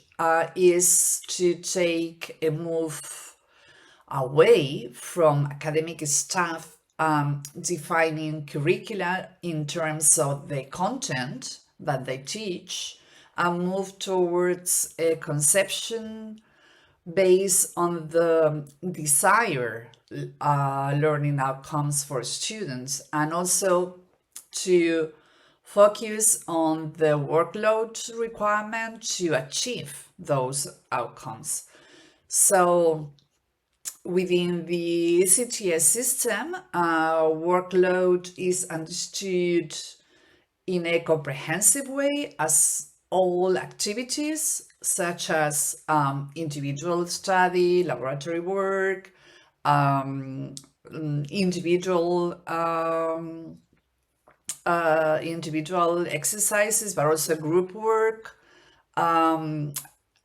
is to take a move away from academic staff defining curricula in terms of the content that they teach, and move towards a conception based on the desired learning outcomes for students, and also to focus on the workload requirement to achieve those outcomes. So within the ECTS system, workload is understood in a comprehensive way as all activities such as individual study, laboratory work, individual exercises, but also group work.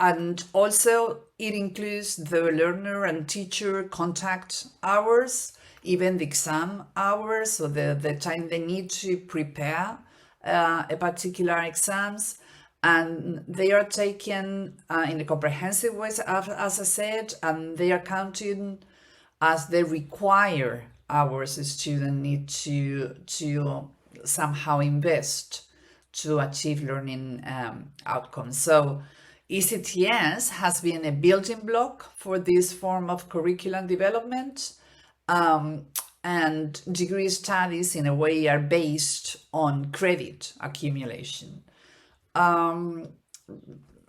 And also it includes the learner and teacher contact hours, even the exam hours, so the time they need to prepare a particular exams. And they are taken in a comprehensive way, as I said, and they are counted as the required hours a student need to somehow invest to achieve learning outcomes. So ECTS has been a building block for this form of curriculum development, and degree studies in a way are based on credit accumulation.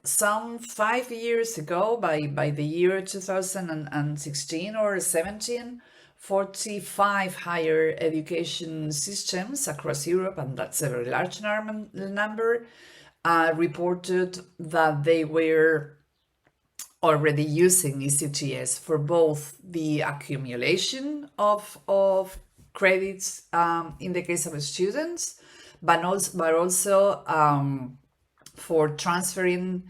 Some 5 years ago, by the year 2016 or 17, 45 higher education systems across Europe, and that's a very large number, reported that they were already using ECTS for both the accumulation of credits in the case of students, but also for transferring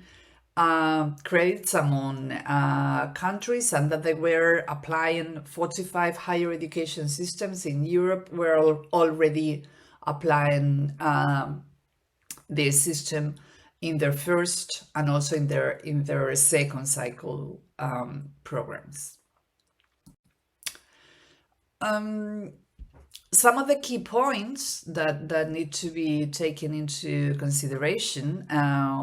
credits among countries, and that they were applying 45 higher education systems in Europe were already applying this system in their first and also in their second cycle programs. Some of the key points that need to be taken into consideration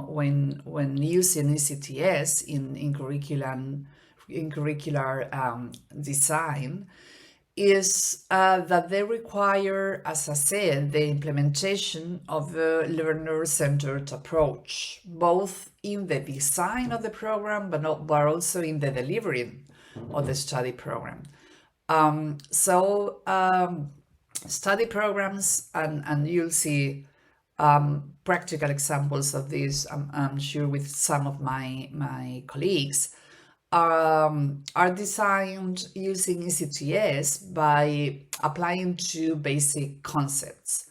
when using ECTS in curricular design is that they require, as I said, the implementation of a learner-centered approach, both in the design of the program, but also in the delivery of the study program. Study programs, and you'll see practical examples of this, I'm sure with some of my colleagues, are designed using ECTS by applying two basic concepts.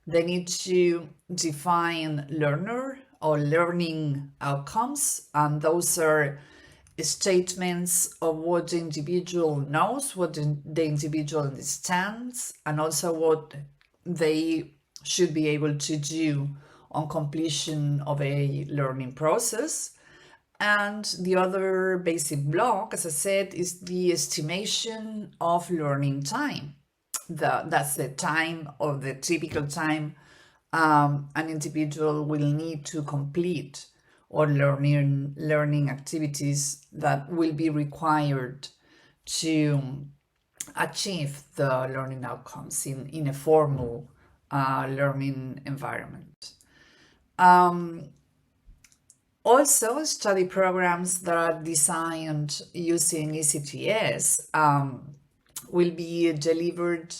They need to define learner or learning outcomes, and those are statements of what the individual knows, what the individual understands, and also what they should be able to do on completion of a learning process. And the other basic block, as I said, is the estimation of learning time. That's the time, or the typical time an individual will need to complete or learning activities that will be required to achieve the learning outcomes in a formal learning environment. Also, study programs that are designed using ECTS will be delivered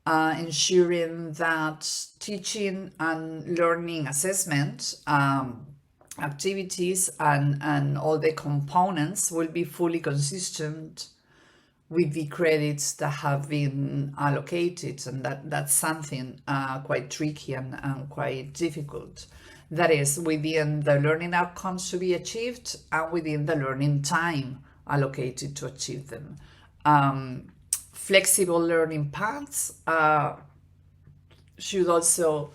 ensuring that teaching and learning assessment activities and all the components will be fully consistent with the credits that have been allocated, and that's something quite tricky and quite difficult. That is, within the learning outcomes to be achieved and within the learning time allocated to achieve them. Flexible learning paths should also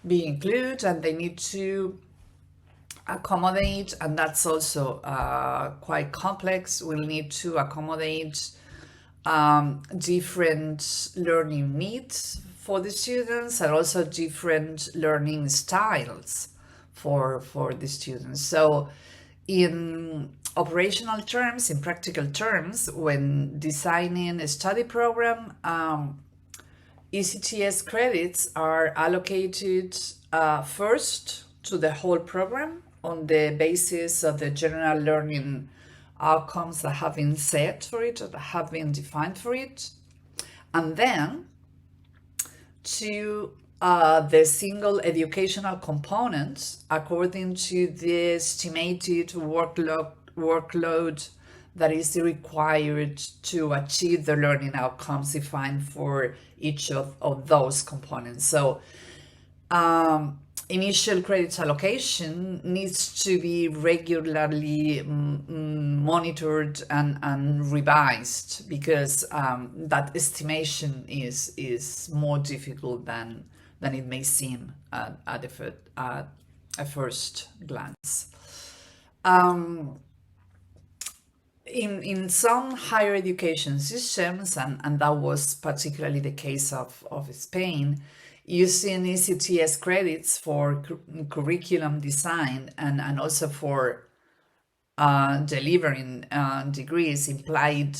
be included, and they need to accommodate, and that's also quite complex. We'll need to accommodate different learning needs for the students and also different learning styles for the students. So in operational terms, in practical terms, when designing a study program, ECTS credits are allocated first to the whole program on the basis of the general learning outcomes that have been set for it or that have been defined for it, and then to the single educational components according to the estimated workload that is required to achieve the learning outcomes defined for each of those components. So initial credits allocation needs to be regularly monitored and revised, because that estimation is more difficult than it may seem at a first glance. In some higher education systems, and that was particularly the case of Spain, using ECTS credits for curriculum design and also for delivering degrees implied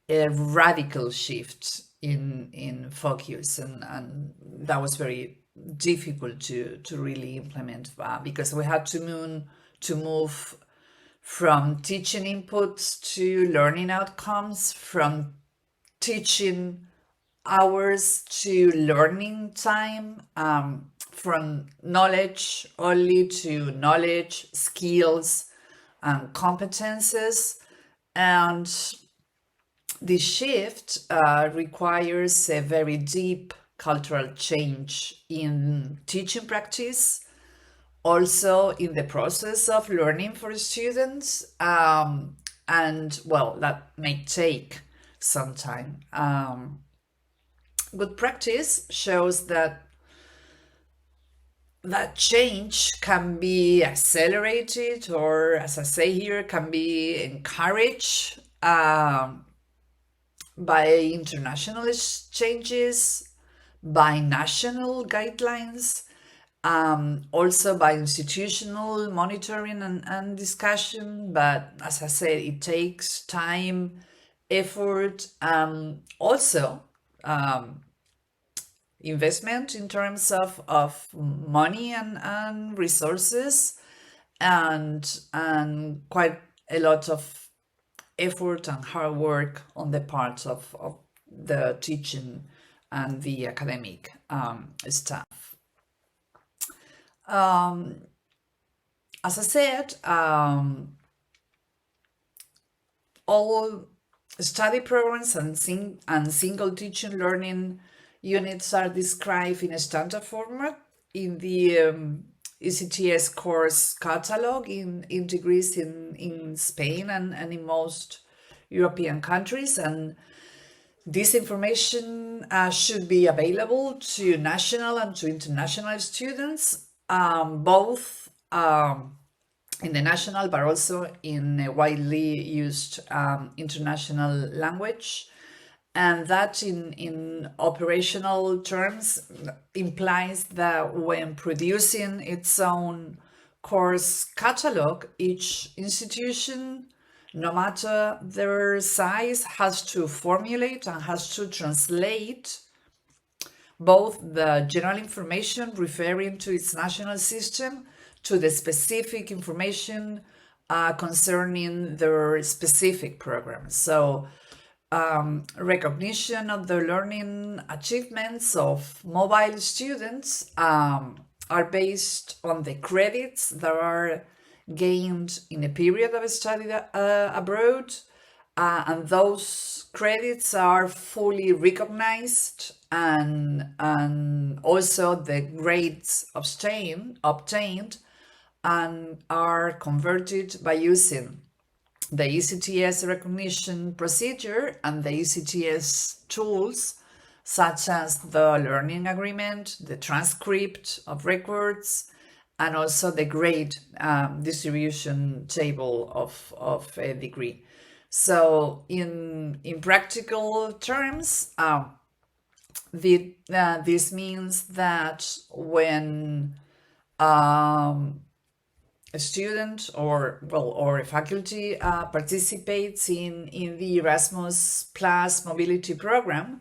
a radical shift in focus, and that was very difficult to really implement because we had to move from teaching inputs to learning outcomes, from teaching hours to learning time, from knowledge only to knowledge, skills, and competences. And the shift requires a very deep cultural change in teaching practice, also in the process of learning for students, and well, that may take some time. Good practice shows that change can be accelerated, or as I say here, can be encouraged by international exchanges, by national guidelines, also by institutional monitoring and discussion. But as I said, it takes time, effort, also investment in terms of money and resources, and quite a lot of effort and hard work on the part of the teaching and the academic staff. As I said, all study programs and single teaching learning units are described in a standard format in the ECTS course catalog in degrees in Spain and in most European countries. And this information should be available to national and to international students, both in the national but also in a widely used international language. And that in operational terms implies that when producing its own course catalog, each institution, no matter their size, has to formulate and has to translate both the general information referring to its national system to the specific information concerning their specific programs. So recognition of the learning achievements of mobile students are based on the credits that are gained in a period of study abroad, and those credits are fully recognized, and also the grades obtained and are converted by using the ECTS recognition procedure and the ECTS tools, such as the learning agreement, the transcript of records, and also the grade distribution table of a degree. So in practical terms, this means that when a student or a faculty participates in the Erasmus Plus mobility program,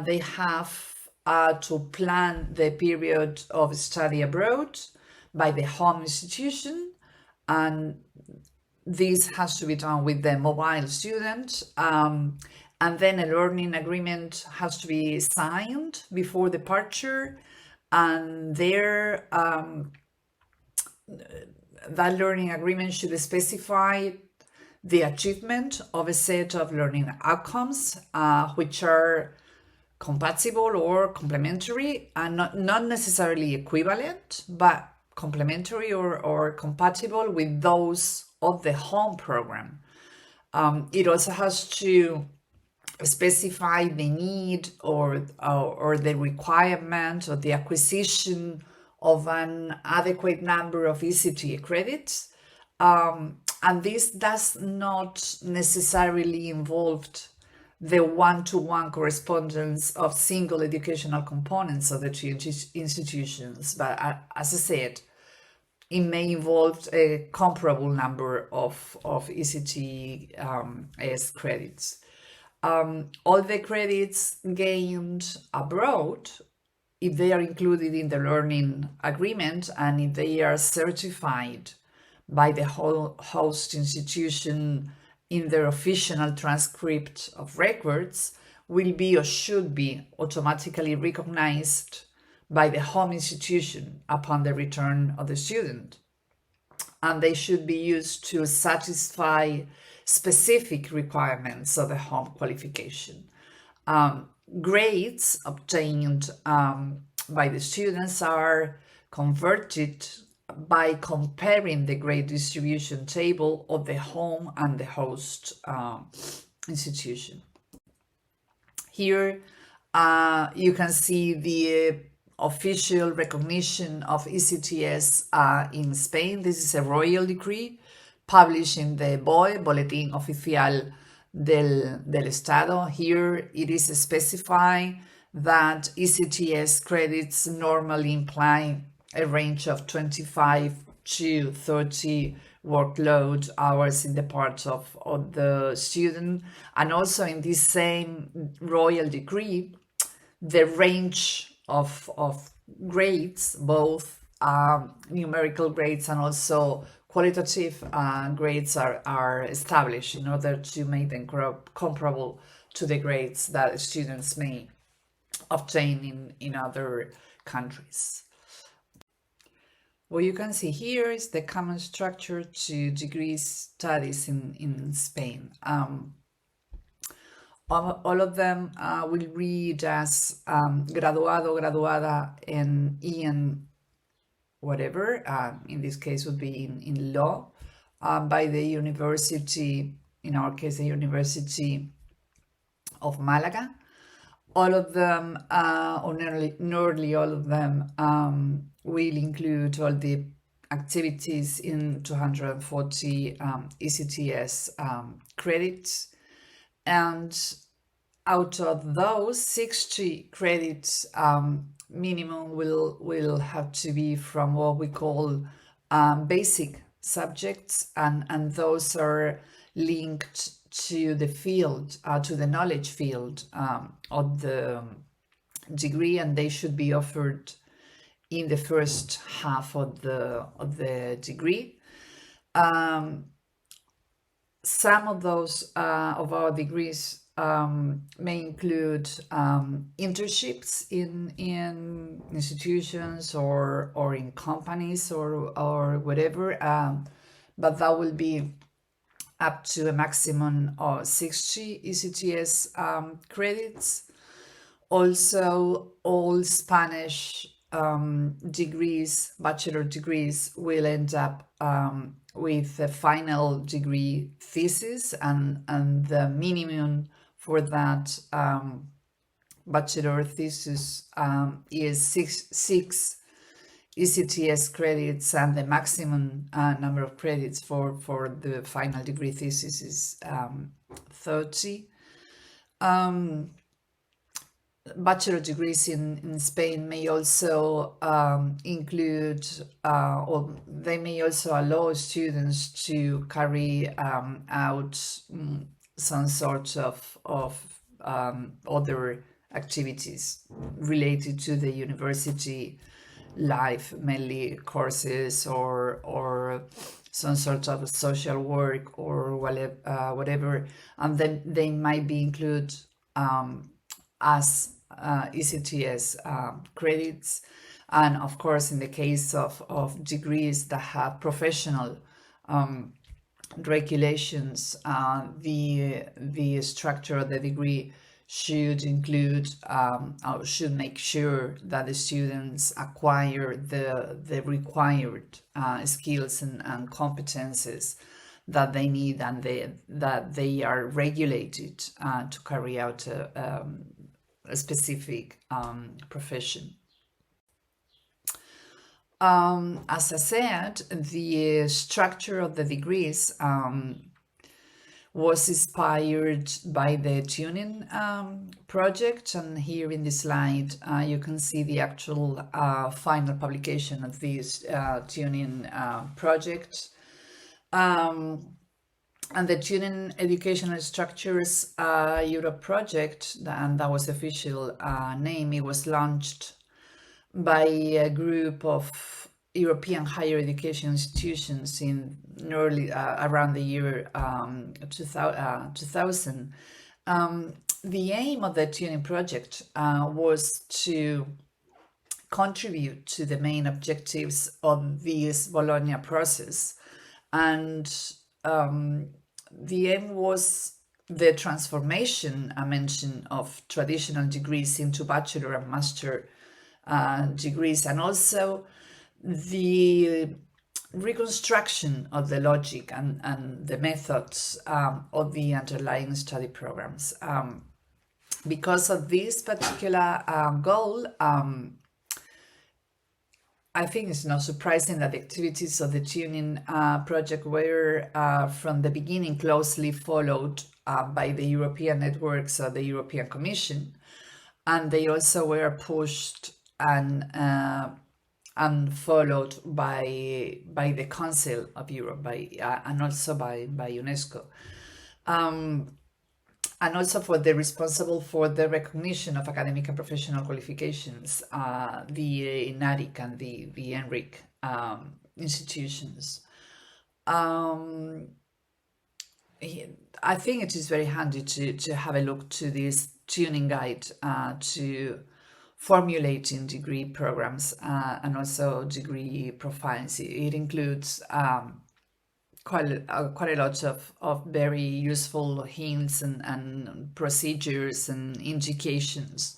they have to plan the period of study abroad by the home institution, and this has to be done with the mobile student, and then a learning agreement has to be signed before departure, and there that learning agreement should specify the achievement of a set of learning outcomes, which are compatible or complementary, and not necessarily equivalent, but complementary or compatible with those of the home program. It also has to specify the need or the requirement or the acquisition of an adequate number of ECTA credits. And this does not necessarily involve the one-to-one correspondence of single educational components of the two institutions. But as I said, it may involve a comparable number of ECTS credits. All the credits gained abroad, if they are included in the learning agreement and if they are certified by the host institution in their official transcript of records, will be or should be automatically recognized by the home institution upon the return of the student. And they should be used to satisfy specific requirements of the home qualification. Grades obtained by the students are converted by comparing the grade distribution table of the home and the host institution. Here you can see the official recognition of ECTS in Spain. This is a royal decree published in the BOE, Boletín Oficial del Estado. Here it is specified that ECTS credits normally imply a range of 25 to 30 workload hours in the part of the student. And also in this same royal decree, the range of grades, both numerical grades and also qualitative grades are established in order to make them comparable to the grades that students may obtain in other countries. What you can see here is the common structure to degree studies in Spain. All of them will read as graduado, graduada, and whatever. In this case would be in law by the university, in our case, the University of Malaga. All of them, or nearly all of them, will include all the activities in 240 ECTS credits. And out of those, 60 credits minimum will have to be from what we call basic subjects, and those are linked to the field, to the knowledge field of the degree, and they should be offered in the first half of the degree. Some of those of our degrees may include internships in institutions or in companies or whatever, but that will be up to a maximum of 60 ECTS credits. Also, all Spanish degrees, bachelor degrees, will end up with a final degree thesis, and the minimum for that bachelor thesis is six ECTS credits, and the maximum number of credits for the final degree thesis is 30. Bachelor degrees in Spain may also include, or they may also allow students to carry out some sort of other activities related to the university life, mainly courses or some sort of social work or whatever, and then they might be included as ECTS credits. And of course, in the case of degrees that have professional regulations, the structure of the degree should include or should make sure that the students acquire the required skills and competences that they need, and that they are regulated to carry out a specific profession. As I said, the structure of the degrees was inspired by the tuning project, and here in this slide you can see the actual final publication of this tuning project. And the Tuning Educational Structures Europe project, and that was the official name, it was launched by a group of European higher education institutions in early around the year 2000. The aim of the tuning project was to contribute to the main objectives of this Bologna process, and the aim was the transformation I mentioned of traditional degrees into bachelor and master degrees, and also the reconstruction of the logic and the methods of the underlying study programs. Because of this particular goal, I think it's not surprising that the activities of the tuning project were from the beginning closely followed by the European networks of the European Commission, and they also were pushed and followed by the Council of Europe, and also by UNESCO. And also for the responsible for the recognition of academic and professional qualifications, the INARIC and the ENRIC institutions. I think it is very handy to have a look to this tuning guide formulating degree programs and also degree profiles. It includes quite a lot of very useful hints and procedures and indications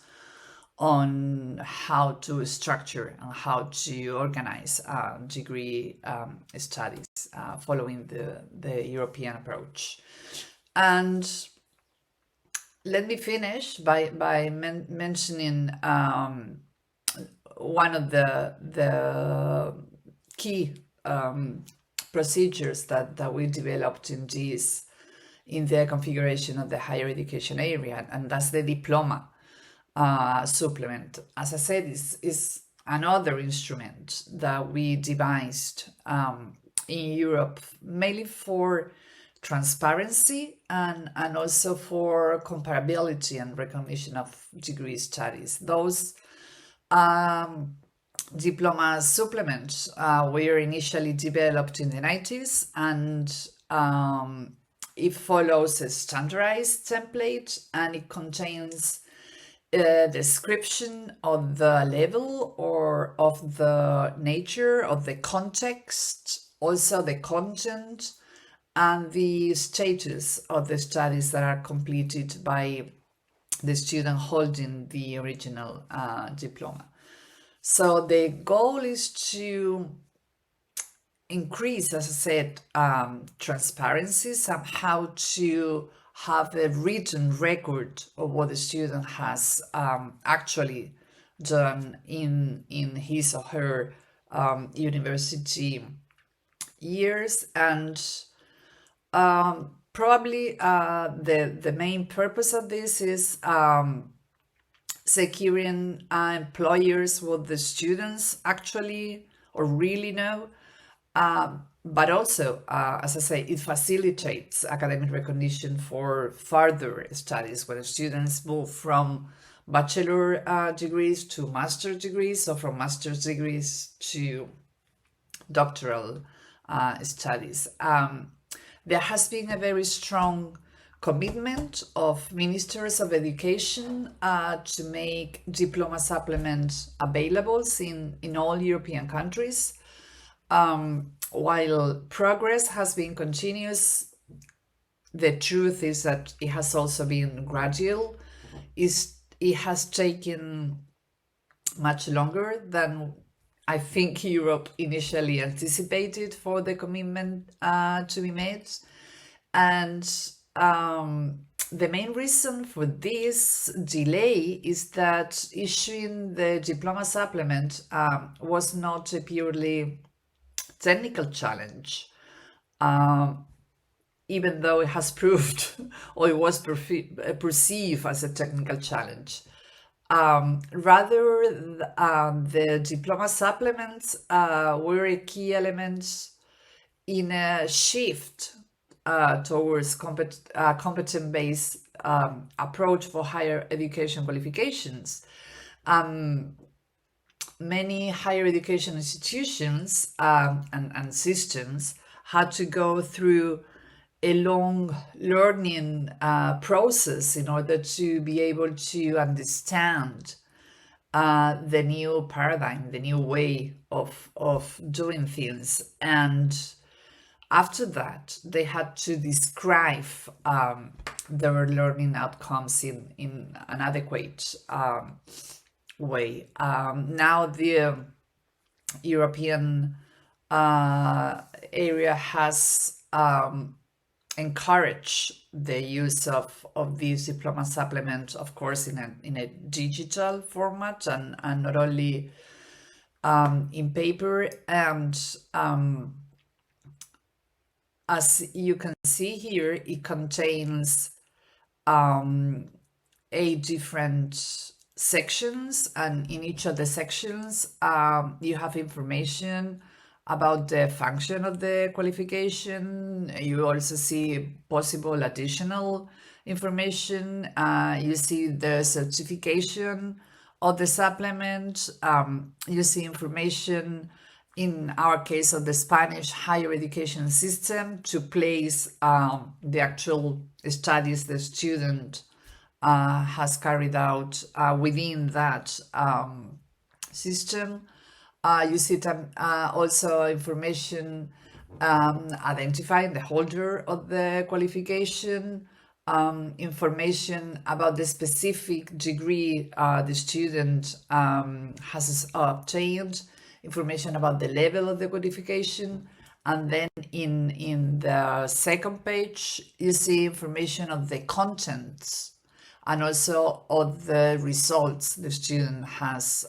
on how to structure and how to organize degree studies following the European approach. And let me finish by mentioning one of the key procedures that we developed in the configuration of the higher education area, and that's the diploma supplement. As I said, is another instrument that we devised in Europe, mainly for transparency and also for comparability and recognition of degree studies. Those diploma supplements were initially developed in the 90s, and it follows a standardized template, and it contains a description of the level or of the nature of the context, also the content, and the status of the studies that are completed by the student holding the original diploma. So the goal is to increase, as I said, transparency, somehow to have a written record of what the student has actually done in his or her university years. And probably the main purpose of this is securing employers what the students actually or really know, but also, as I say, it facilitates academic recognition for further studies when students move from bachelor degrees to master's degrees, or from master's degrees to doctoral studies. There has been a very strong commitment of ministers of education to make diploma supplements available in all European countries. While progress has been continuous, the truth is that it has also been gradual. It has taken much longer than I think Europe initially anticipated for the commitment to be made. And the main reason for this delay is that issuing the diploma supplement was not a purely technical challenge, even though it has proved or it was perceived as a technical challenge. Rather, the diploma supplements were a key element in a shift towards competence-based approach for higher education qualifications. Many higher education institutions and systems had to go through a long learning process in order to be able to understand the new paradigm, the new way of doing things. And after that, they had to describe their learning outcomes in an adequate way. Now the European area has encouraged the use of these diploma supplements, of course, in a digital format and not only in paper. And as you can see here, it contains 8 different sections, and in each of the sections you have information about the function of the qualification. You also see possible additional information. You see the certification of the supplement. You see information, in our case, of the Spanish higher education system to place the actual studies the student has carried out within that system. You see also information identifying the holder of the qualification, information about the specific degree the student has obtained, information about the level of the qualification, and then in the second page you see information of the contents and also of the results the student has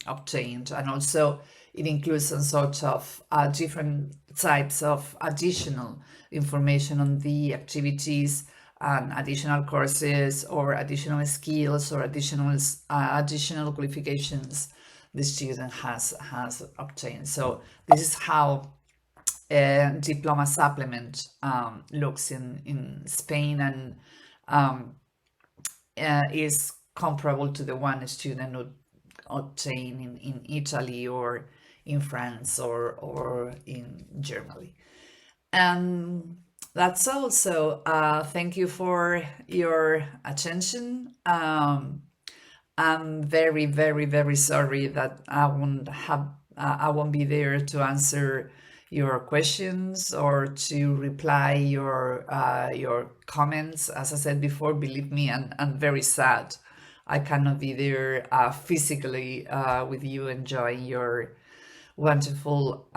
obtained, and also it includes some sort of different types of additional information on the activities and additional courses or additional skills or additional qualifications the student has obtained. So this is how a diploma supplement looks in Spain, and is comparable to the one a student would obtain in Italy or in France or in Germany. And that's all. So thank you for your attention. I'm very, very, very sorry that I won't be there to answer your questions or to reply your comments. As I said before, believe me, I'm very sad. I cannot be there physically with you enjoying your wonderful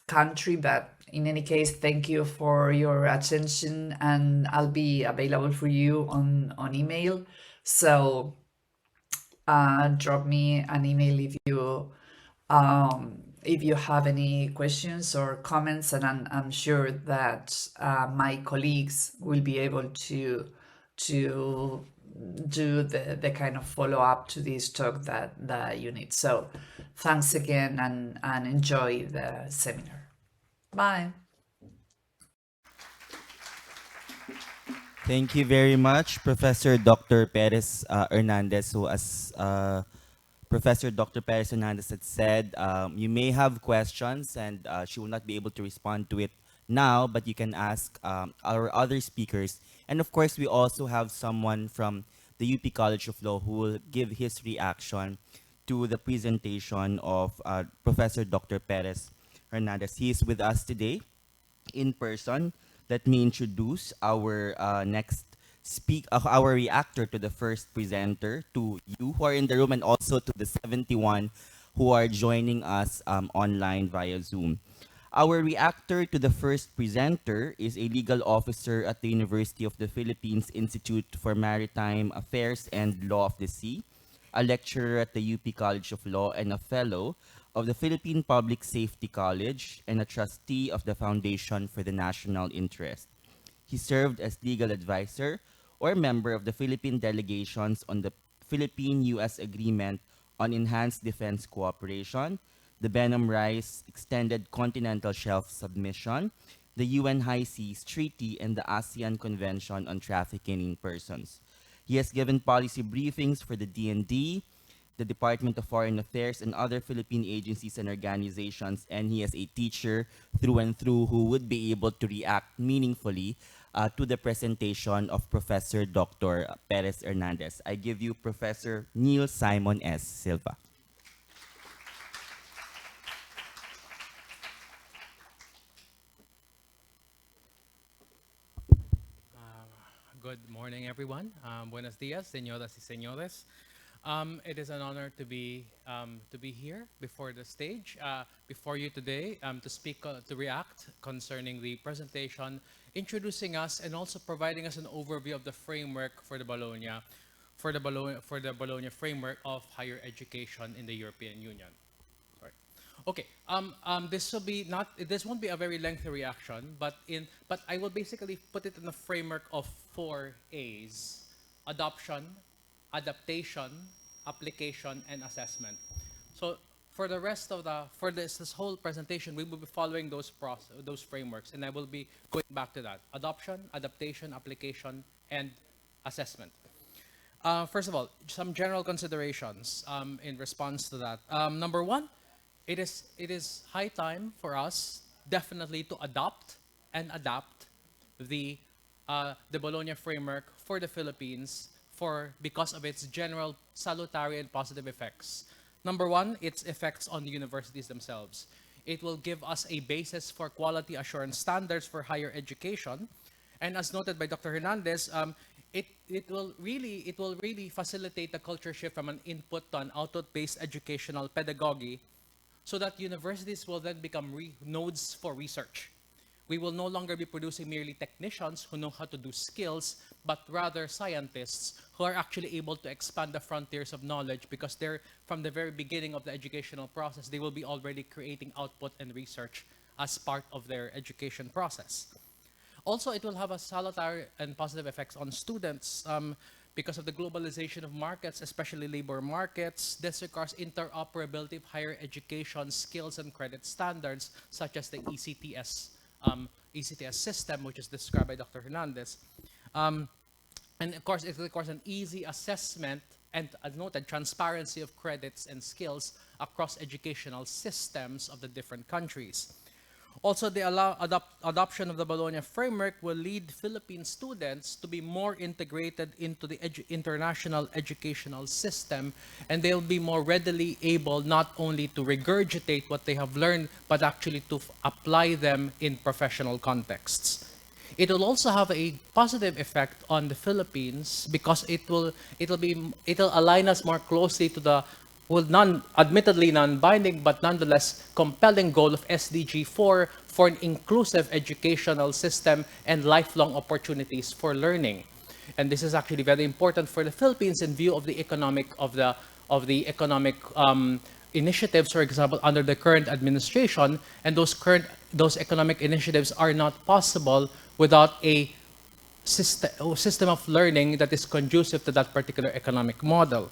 country. But in any case, thank you for your attention, and I'll be available for you on email. So drop me an email if you have any questions or comments, and I'm sure that my colleagues will be able to do the kind of follow-up to this talk that you need. So thanks again, and enjoy the seminar. Bye. Thank you very much, Professor Dr. Perez Hernandez. So as Professor Dr. Perez Hernandez had said, you may have questions, and she will not be able to respond to it now, but you can ask our other speakers. And of course, we also have someone from the UP College of Law who will give his reaction to the presentation of Professor Dr. Perez Hernandez. He is with us today in person. Let me introduce our our reactor to the first presenter, to you who are in the room, and also to the 71 who are joining us online via Zoom. Our reactor to the first presenter is a legal officer at the University of the Philippines Institute for Maritime Affairs and Law of the Sea, a lecturer at the UP College of Law, and a fellow of the Philippine Public Safety College, and a trustee of the Foundation for the National Interest. He served as legal advisor or member of the Philippine delegations on the Philippine-U.S. Agreement on Enhanced Defense Cooperation, the Benham-Rice Extended Continental Shelf Submission, the UN High Seas Treaty, and the ASEAN Convention on Trafficking in Persons. He has given policy briefings for the DND, the Department of Foreign Affairs, and other Philippine agencies and organizations, and he is a teacher through and through who would be able to react meaningfully to the presentation of Professor Dr. Perez Hernandez. I give you Professor Neil Simon S. Silva. Good morning, everyone. Buenos dias, señoras y señores. It is an honor to be here before the stage, before you today, to speak, to react concerning the presentation, introducing us, and also providing us an overview of the framework for the Bologna framework of higher education in the European Union. Sorry. Okay. This won't be a very lengthy reaction, but I will basically put it in the framework of 4 A's: adoption, adaptation, application, and assessment. So for the rest of this whole presentation, we will be following those frameworks, and I will be going back to that: adoption, adaptation, application, and assessment. First of all, some general considerations in response to that. Number one, it is high time for us definitely to adopt and adapt the the Bologna framework for the Philippines because of its general salutary and positive effects. Number one, its effects on the universities themselves. It will give us a basis for quality assurance standards for higher education. And as noted by Dr. Hernandez, it will really facilitate the culture shift from an input to an output-based educational pedagogy, so that universities will then become nodes for research. We will no longer be producing merely technicians who know how to do skills, but rather scientists who are actually able to expand the frontiers of knowledge, because they're, from the very beginning of the educational process, they will be already creating output and research as part of their education process. Also, it will have a salutary and positive effects on students because of the globalization of markets, especially labor markets. This requires interoperability of higher education skills and credit standards, such as the ECTS system, which is described by Dr. Hernandez. And of course, it requires an easy assessment and, as noted, transparency of credits and skills across educational systems of the different countries. Also, the adoption of the Bologna framework will lead Philippine students to be more integrated into the international educational system, and they'll be more readily able not only to regurgitate what they have learned, but actually to apply them in professional contexts. It will also have a positive effect on the Philippines because it'll align us more closely to the admittedly non-binding, but nonetheless compelling goal of SDG 4 for an inclusive educational system and lifelong opportunities for learning. And this is actually very important for the Philippines in view of the economic initiatives, for example, under the current administration. And those economic initiatives are not possible without a system of learning that is conducive to that particular economic model.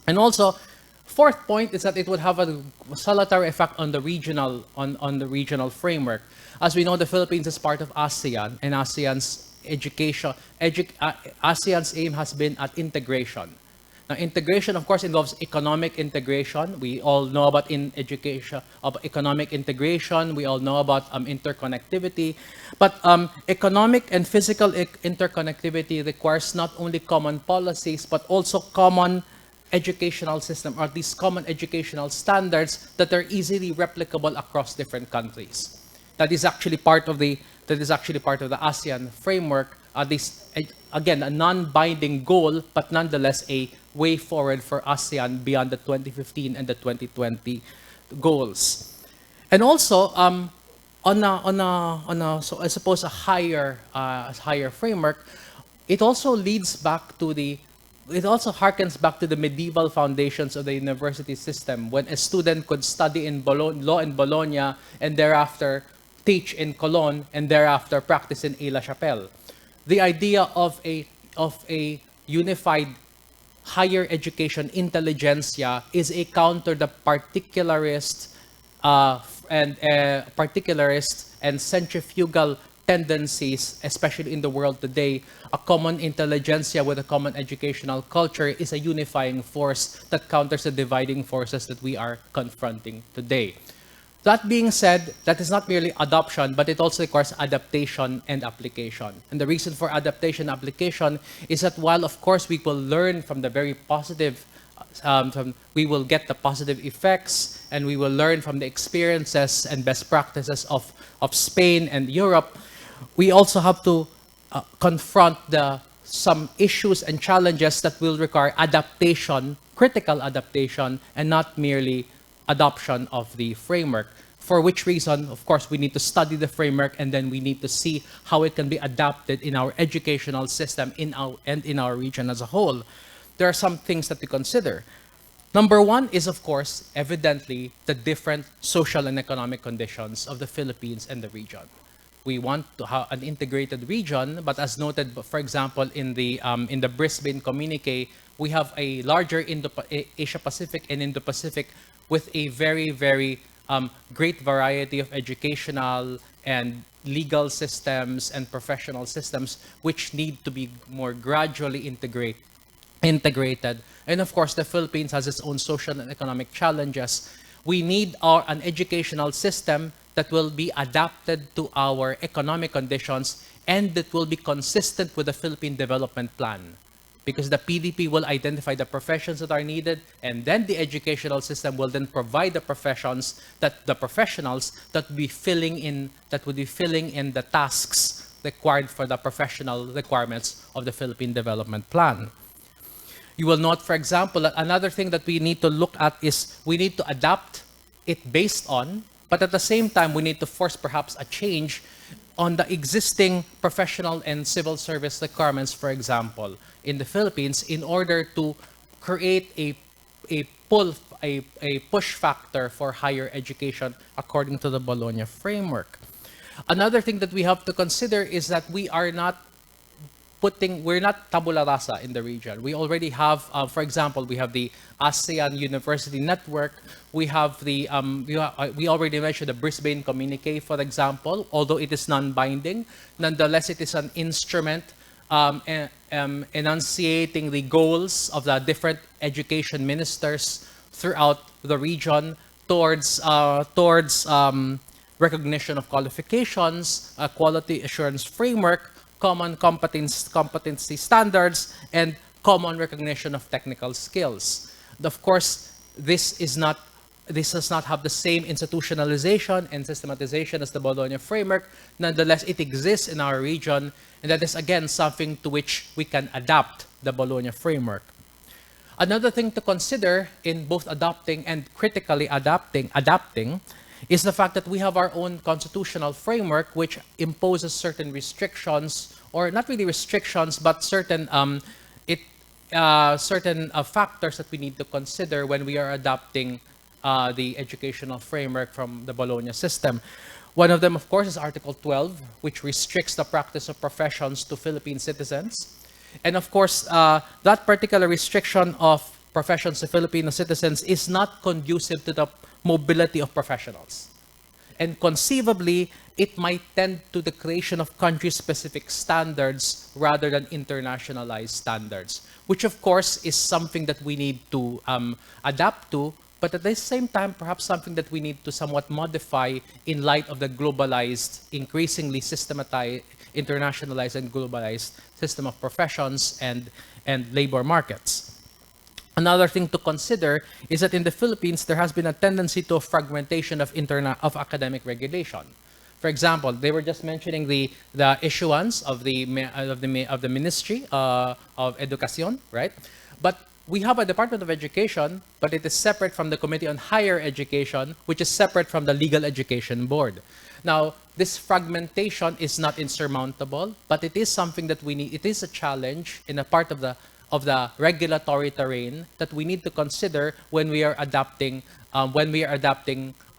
And also, fourth point is that it would have a salutary effect on the regional framework. As we know, the Philippines is part of ASEAN, and ASEAN's ASEAN's aim has been at integration. Now, integration, of course, involves economic integration. We all know about economic integration. We all know about interconnectivity. But economic and physical interconnectivity requires not only common policies, but also common educational system, or at least common educational standards that are easily replicable across different countries. That is actually part of the ASEAN framework. This, again, a non-binding goal, but nonetheless a way forward for ASEAN beyond the 2015 and the 2020 goals. And also, so I suppose a higher framework, it also harkens back to the medieval foundations of the university system, when a student could study in law in Bologna and thereafter teach in Cologne and thereafter practice in Aix-la-Chapelle. The idea of a unified higher education intelligentsia is a counter the particularist and centrifugal tendencies, especially in the world today. A common intelligentsia with a common educational culture is a unifying force that counters the dividing forces that we are confronting today. That being said, that is not merely adoption, but it also requires adaptation and application. And the reason for adaptation and application is that while, of course, we will learn from the very positive, we will get the positive effects, and we will learn from the experiences and best practices of Spain and Europe, we also have to confront some issues and challenges that will require adaptation, critical adaptation, and not merely adoption of the framework. For which reason, of course, we need to study the framework, and then we need to see how it can be adapted in our educational system in our region as a whole. There are some things that to consider. Number one is, of course, evidently the different social and economic conditions of the Philippines and the region. We want to have an integrated region, but as noted, for example, in the Brisbane communique, we have a larger Asia-Pacific and Indo-Pacific with a very, very great variety of educational and legal systems and professional systems, which need to be more gradually integrated. And of course, the Philippines has its own social and economic challenges. We need an educational system that will be adapted to our economic conditions and that will be consistent with the Philippine Development Plan. Because the PDP will identify the professions that are needed, and then the educational system will then provide the professionals that would be filling in the tasks required for the professional requirements of the Philippine Development Plan. You will note, for example, that another thing that we need to look at is we need to adapt it based on, but at the same time, we need to force perhaps a change on the existing professional and civil service requirements, for example, in the Philippines, in order to create a push factor for higher education according to the Bologna framework. Another thing that we have to consider is that we're not tabula rasa in the region. We already have, for example, we have the ASEAN University Network. We have we already mentioned the Brisbane Communique, for example. Although it is non-binding, nonetheless, it is an instrument enunciating the goals of the different education ministers throughout the region towards recognition of qualifications, a quality assurance framework, common competency standards, and common recognition of technical skills. Of course, this does not have the same institutionalization and systematization as the Bologna framework. Nonetheless, it exists in our region, and that is again something to which we can adapt the Bologna framework. Another thing to consider in both adopting and critically adapting is the fact that we have our own constitutional framework which imposes certain restrictions, or not really restrictions, but certain factors that we need to consider when we are adopting the educational framework from the Bologna system. One of them, of course, is Article 12, which restricts the practice of professions to Philippine citizens. And of course, that particular restriction of professions to Filipino citizens is not conducive to the mobility of professionals. And conceivably, it might tend to the creation of country-specific standards rather than internationalized standards, which of course is something that we need to adapt to, but at the same time, perhaps something that we need to somewhat modify in light of the globalized, increasingly systematized, internationalized and globalized system of professions and labor markets. Another thing to consider is that in the Philippines, there has been a tendency to a fragmentation of academic regulation. For example, they were just mentioning the issuance of the Ministry of Education, right? But we have a Department of Education, but it is separate from the Committee on Higher Education, which is separate from the Legal Education Board. Now, this fragmentation is not insurmountable, but it is something that we need. It is a challenge in a part of the regulatory terrain that we need to consider when we are adapting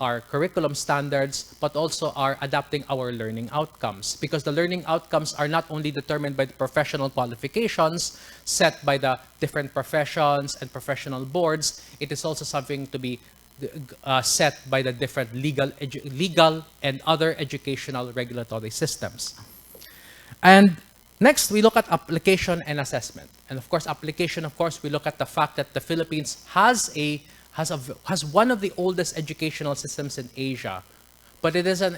our curriculum standards, but also are adapting our learning outcomes. Because the learning outcomes are not only determined by the professional qualifications set by the different professions and professional boards, it is also something to be set by the different legal and other educational regulatory systems. And next, we look at application and assessment. And of course, application, we look at the fact that the Philippines has one of the oldest educational systems in Asia. But it is an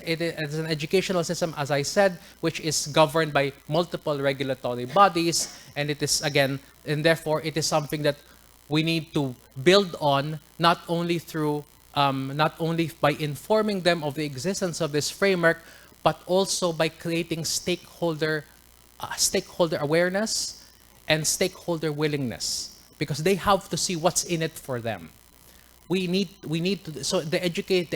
educational system, as I said, which is governed by multiple regulatory bodies, and it is, again, and therefore it is something that we need to build on, not only by informing them of the existence of this framework, but also by creating stakeholder awareness and stakeholder willingness, because they have to see what's in it for them. We need to educate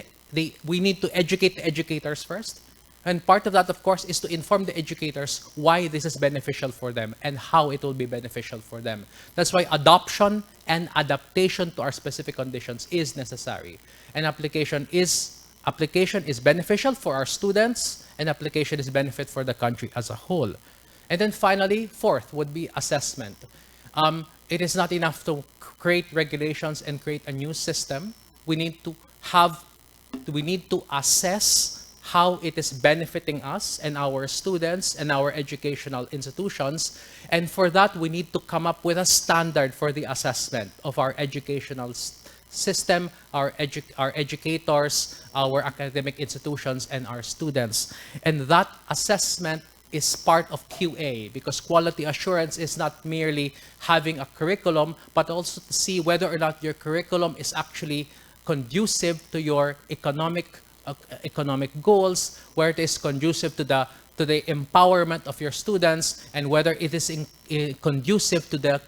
the educators first, and part of that, of course, is to inform the educators why this is beneficial for them and how it will be beneficial for them. That's why adoption and adaptation to our specific conditions is necessary, and application is beneficial for our students, and application is benefit for the country as a whole. And then finally, fourth would be assessment. It is not enough to create regulations and create a new system. We need to assess how it is benefiting us and our students and our educational institutions. And for that, we need to come up with a standard for the assessment of our educational system, our educators, our academic institutions, and our students. And that assessment is part of QA, because quality assurance is not merely having a curriculum, but also to see whether or not your curriculum is actually conducive to your economic goals, where it is conducive to the empowerment of your students, and whether it is conducive to the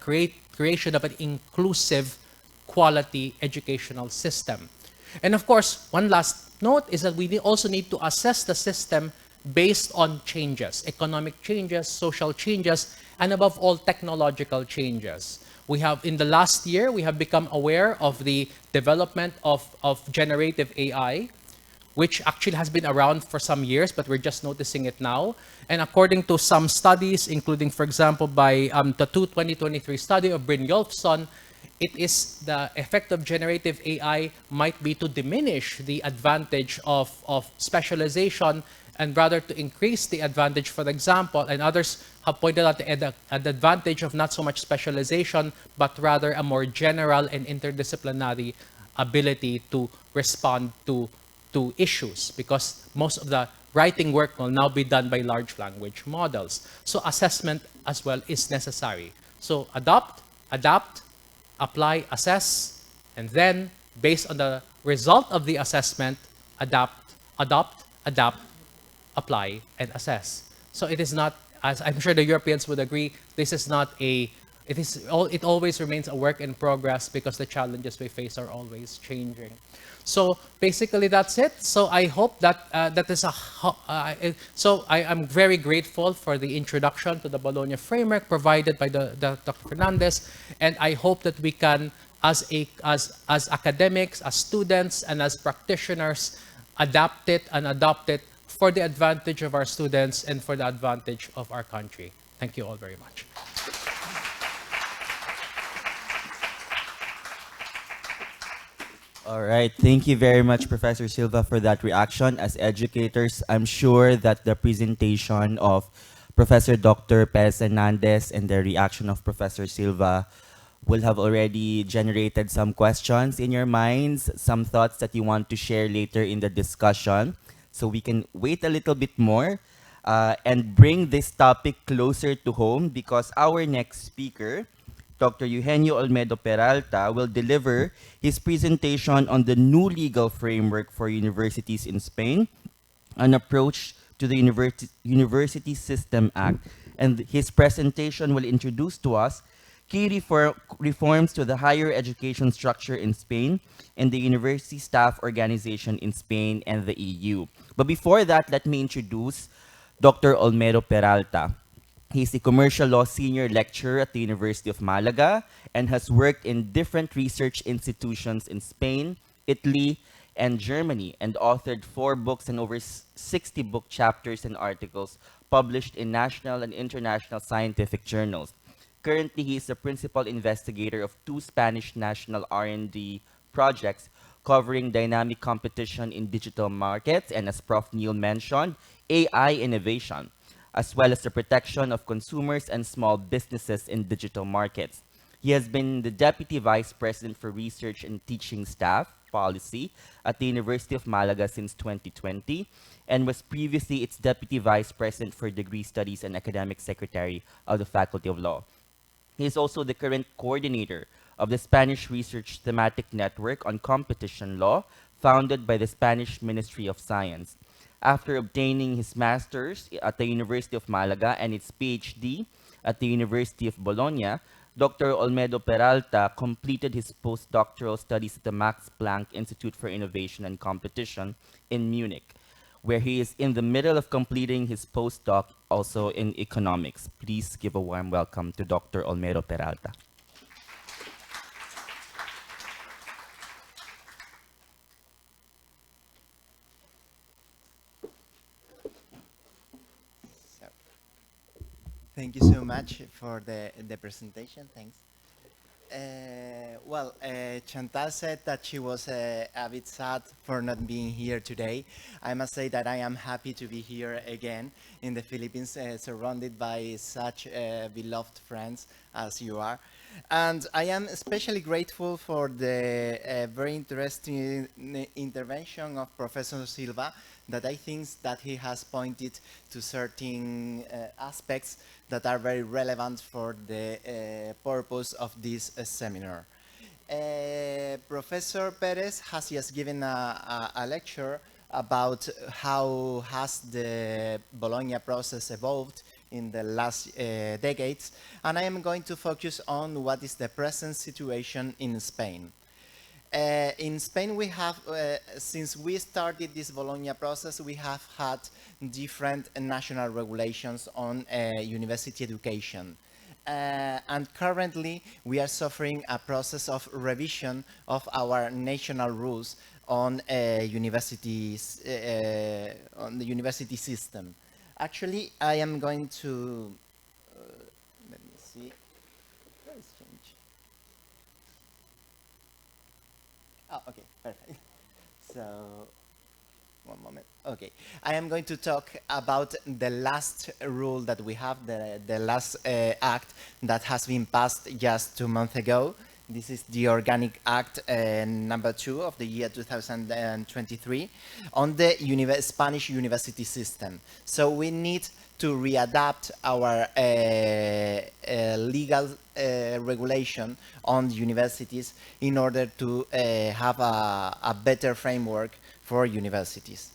creation of an inclusive quality educational system. And of course, one last note is that we also need to assess the system based on changes, economic changes, social changes, and above all, technological changes. We have, in the last year, we have become aware of the development of generative AI, which actually has been around for some years, but we're just noticing it now. And according to some studies, including, for example, by the 2023 study of Brynjolfsson, it is the effect of generative AI might be to diminish the advantage of specialization and rather to increase the advantage, for example, and others have pointed out the advantage of not so much specialization, but rather a more general and interdisciplinary ability to respond to issues, because most of the writing work will now be done by large language models. So assessment as well is necessary. So adapt, apply, assess, and then based on the result of the assessment, adopt, adapt, apply, and assess. So it is not, as I'm sure the Europeans would agree, this is not it always remains a work in progress, because the challenges we face are always changing. So basically that's it. So I hope that so I am very grateful for the introduction to the Bologna framework provided by the Dr. Fernandez, and I hope that we can, as academics, as students, and as practitioners, adapt it and adopt it for the advantage of our students and for the advantage of our country. Thank you all very much. All right. Thank you very much, Professor Silva, for that reaction. As educators, I'm sure that the presentation of Professor Dr. Perez Hernandez and the reaction of Professor Silva will have already generated some questions in your minds, some thoughts that you want to share later in the discussion. So we can wait a little bit more and bring this topic closer to home, because our next speaker, Dr. Eugenio Olmedo Peralta, will deliver his presentation on the new legal framework for universities in Spain, an approach to the University System Act. And his presentation will introduce to us key reforms to the higher education structure in Spain and the university staff organization in Spain and the EU. But before that, let me introduce Dr. Olmedo Peralta. He's a commercial law senior lecturer at the University of Malaga and has worked in different research institutions in Spain, Italy, and Germany, and authored 4 books and over 60 book chapters and articles published in national and international scientific journals. Currently, he is the principal investigator of 2 Spanish national R&D projects covering dynamic competition in digital markets and, as Prof. Neil mentioned, AI innovation, as well as the protection of consumers and small businesses in digital markets. He has been the Deputy Vice President for Research and Teaching Staff Policy at the University of Malaga since 2020, and was previously its Deputy Vice President for Degree Studies and Academic Secretary of the Faculty of Law. He is also the current coordinator of the Spanish Research Thematic Network on Competition Law, founded by the Spanish Ministry of Science. After obtaining his master's at the University of Malaga and its PhD at the University of Bologna, Dr. Olmedo Peralta completed his postdoctoral studies at the Max Planck Institute for Innovation and Competition in Munich, where he is in the middle of completing his postdoc also in economics. Please give a warm welcome to Dr. Olmedo Peralta. Thank you so much for the presentation. Thanks. Chantal said that she was a bit sad for not being here today. I must say that I am happy to be here again in the Philippines, surrounded by such beloved friends as you are. And I am especially grateful for the very interesting intervention of Professor Silva, that I think that he has pointed to certain aspects that are very relevant for the purpose of this seminar. Professor Perez has just given a lecture about how has the Bologna process evolved in the last decades, and I am going to focus on what is the present situation in Spain. In Spain, we have, since we started this Bologna process, we have had different national regulations on university education. And currently, we are suffering a process of revision of our national rules on universities, on the university system. Actually, I am going to, let me see, where is change? Oh, okay, perfect. So, one moment. Okay, I am going to talk about the last rule that we have, the last act that has been passed just 2 months ago. This is the Organic Act number 2 of the year 2023 on the Spanish university system. So we need to readapt our legal regulation on universities in order to have a better framework for universities.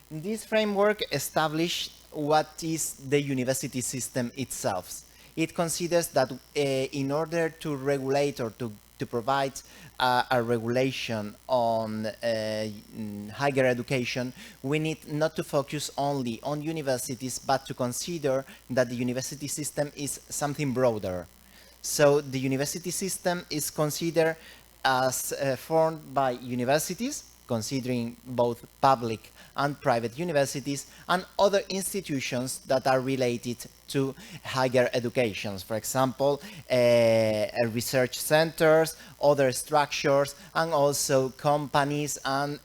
This framework established what is the university system itself. It considers that in order to regulate or to provide a regulation on higher education, we need not to focus only on universities, but to consider that the university system is something broader. So the university system is considered as formed by universities, considering both public and private universities, and other institutions that are related to higher education. For example, research centers, other structures, and also companies and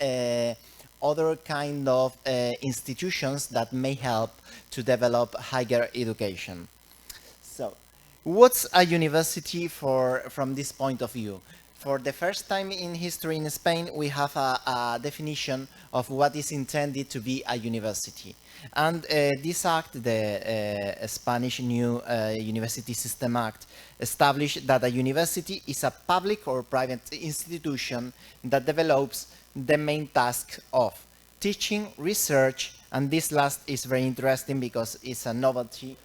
other kind of institutions that may help to develop higher education. So, what's a university from this point of view? For the first time in history in Spain, we have a definition of what is intended to be a university. And this act, the Spanish New University System Act, established that a university is a public or private institution that develops the main task of teaching, research, and this last is very interesting because it's a novelty,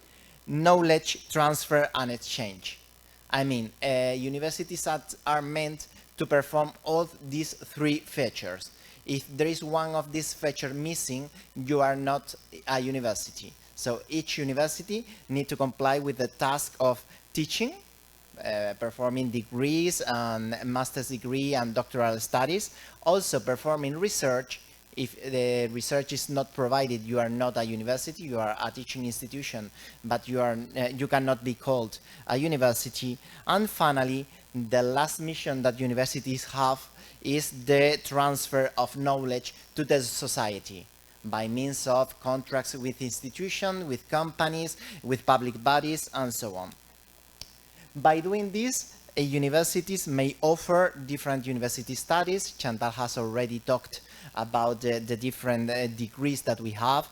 knowledge transfer and exchange. I mean, universities are meant to perform all these 3 features. If there is one of these features missing, you are not a university. So each university needs to comply with the task of teaching, performing degrees and master's degree and doctoral studies, also performing research. If the research is not provided, you are not a university, you are a teaching institution, but you cannot be called a university. And finally, the last mission that universities have is the transfer of knowledge to the society by means of contracts with institutions, with companies, with public bodies, and so on. By doing this, universities may offer different university studies. Chantal has already talked about the different degrees that we have,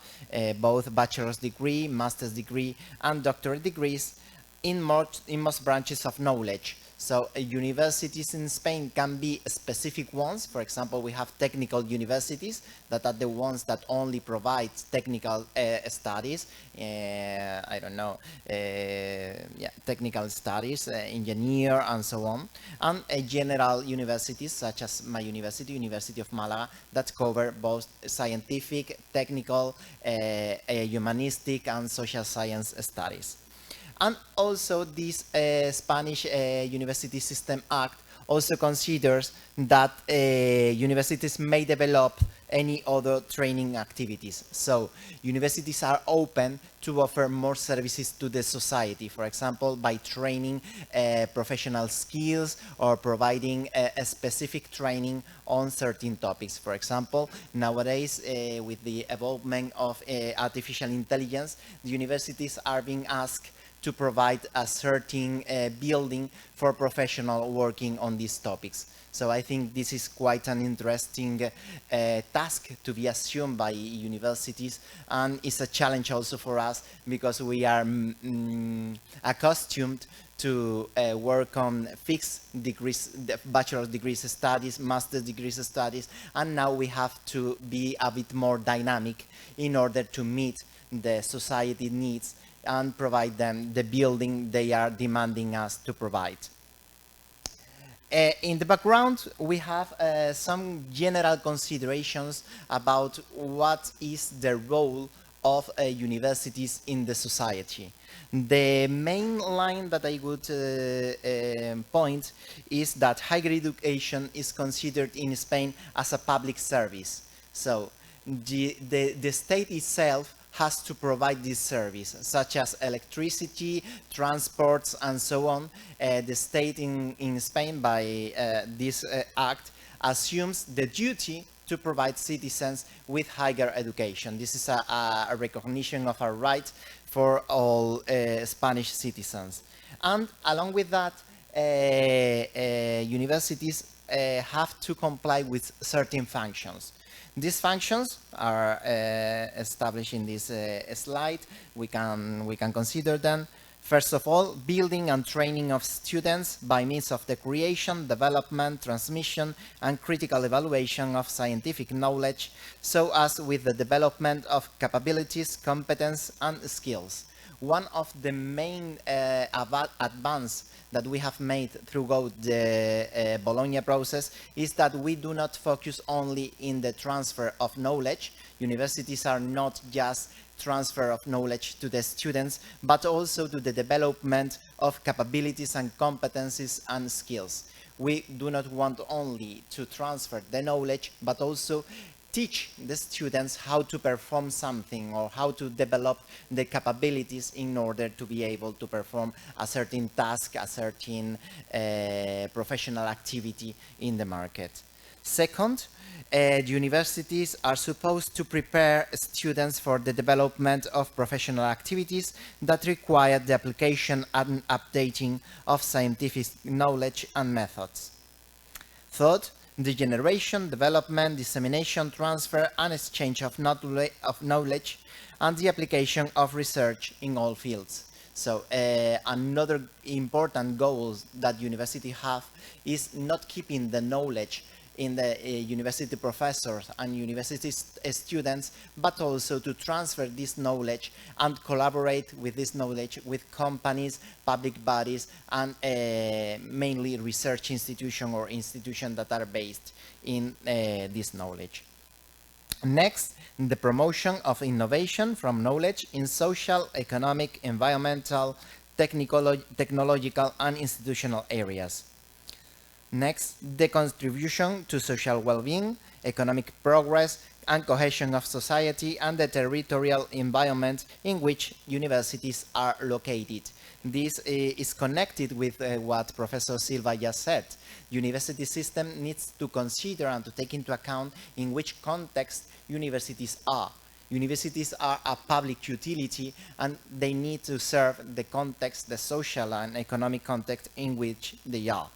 both bachelor's degree, master's degree, and doctorate degrees in most branches of knowledge. So universities in Spain can be specific ones. For example, we have technical universities that are the ones that only provide technical studies. I don't know, technical studies, engineer, and so on. And general universities such as my university, University of Malaga, that cover both scientific, technical, humanistic, and social science studies. And also this Spanish University System Act also considers that universities may develop any other training activities. So universities are open to offer more services to the society, for example, by training professional skills or providing a specific training on certain topics. For example, nowadays, with the evolvement of artificial intelligence, the universities are being asked to provide a certain building for professional working on these topics. So I think this is quite an interesting task to be assumed by universities, and it's a challenge also for us because we are accustomed to work on fixed degrees, bachelor's degrees studies, master's degrees studies, and now we have to be a bit more dynamic in order to meet the society needs and provide them the building they are demanding us to provide. In the background, we have some general considerations about what is the role of universities in the society. The main line that I would point is that higher education is considered in Spain as a public service. So the state itself has to provide this service, such as electricity, transports, and so on. The state in Spain, by this act, assumes the duty to provide citizens with higher education. This is a recognition of a right for all Spanish citizens. And along with that, universities have to comply with certain functions. These functions are established in this slide. We can consider them. First of all, building and training of students by means of the creation, development, transmission, and critical evaluation of scientific knowledge, so as with the development of capabilities, competence, and skills. One of the main advances that we have made throughout the Bologna process is that we do not focus only in the transfer of knowledge. Universities are not just transfer of knowledge to the students, but also to the development of capabilities and competencies and skills. We do not want only to transfer the knowledge, but also teach the students how to perform something or how to develop the capabilities in order to be able to perform a certain task, a certain professional activity in the market. Second, the universities are supposed to prepare students for the development of professional activities that require the application and updating of scientific knowledge and methods. Third, the generation, development, dissemination, transfer, and exchange of knowledge, and the application of research in all fields. So another important goal that universities have is not keeping the knowledge in the university professors and university students, but also to transfer this knowledge and collaborate with this knowledge with companies, public bodies, and mainly research institutions or institutions that are based in this knowledge. Next, the promotion of innovation from knowledge in social, economic, environmental, technological, and institutional areas. Next, the contribution to social well-being, economic progress, and cohesion of society and the territorial environment in which universities are located. This is connected with what Professor Silva just said. University system needs to consider and to take into account in which context universities are. Universities are a public utility and they need to serve the context, the social and economic context in which they are.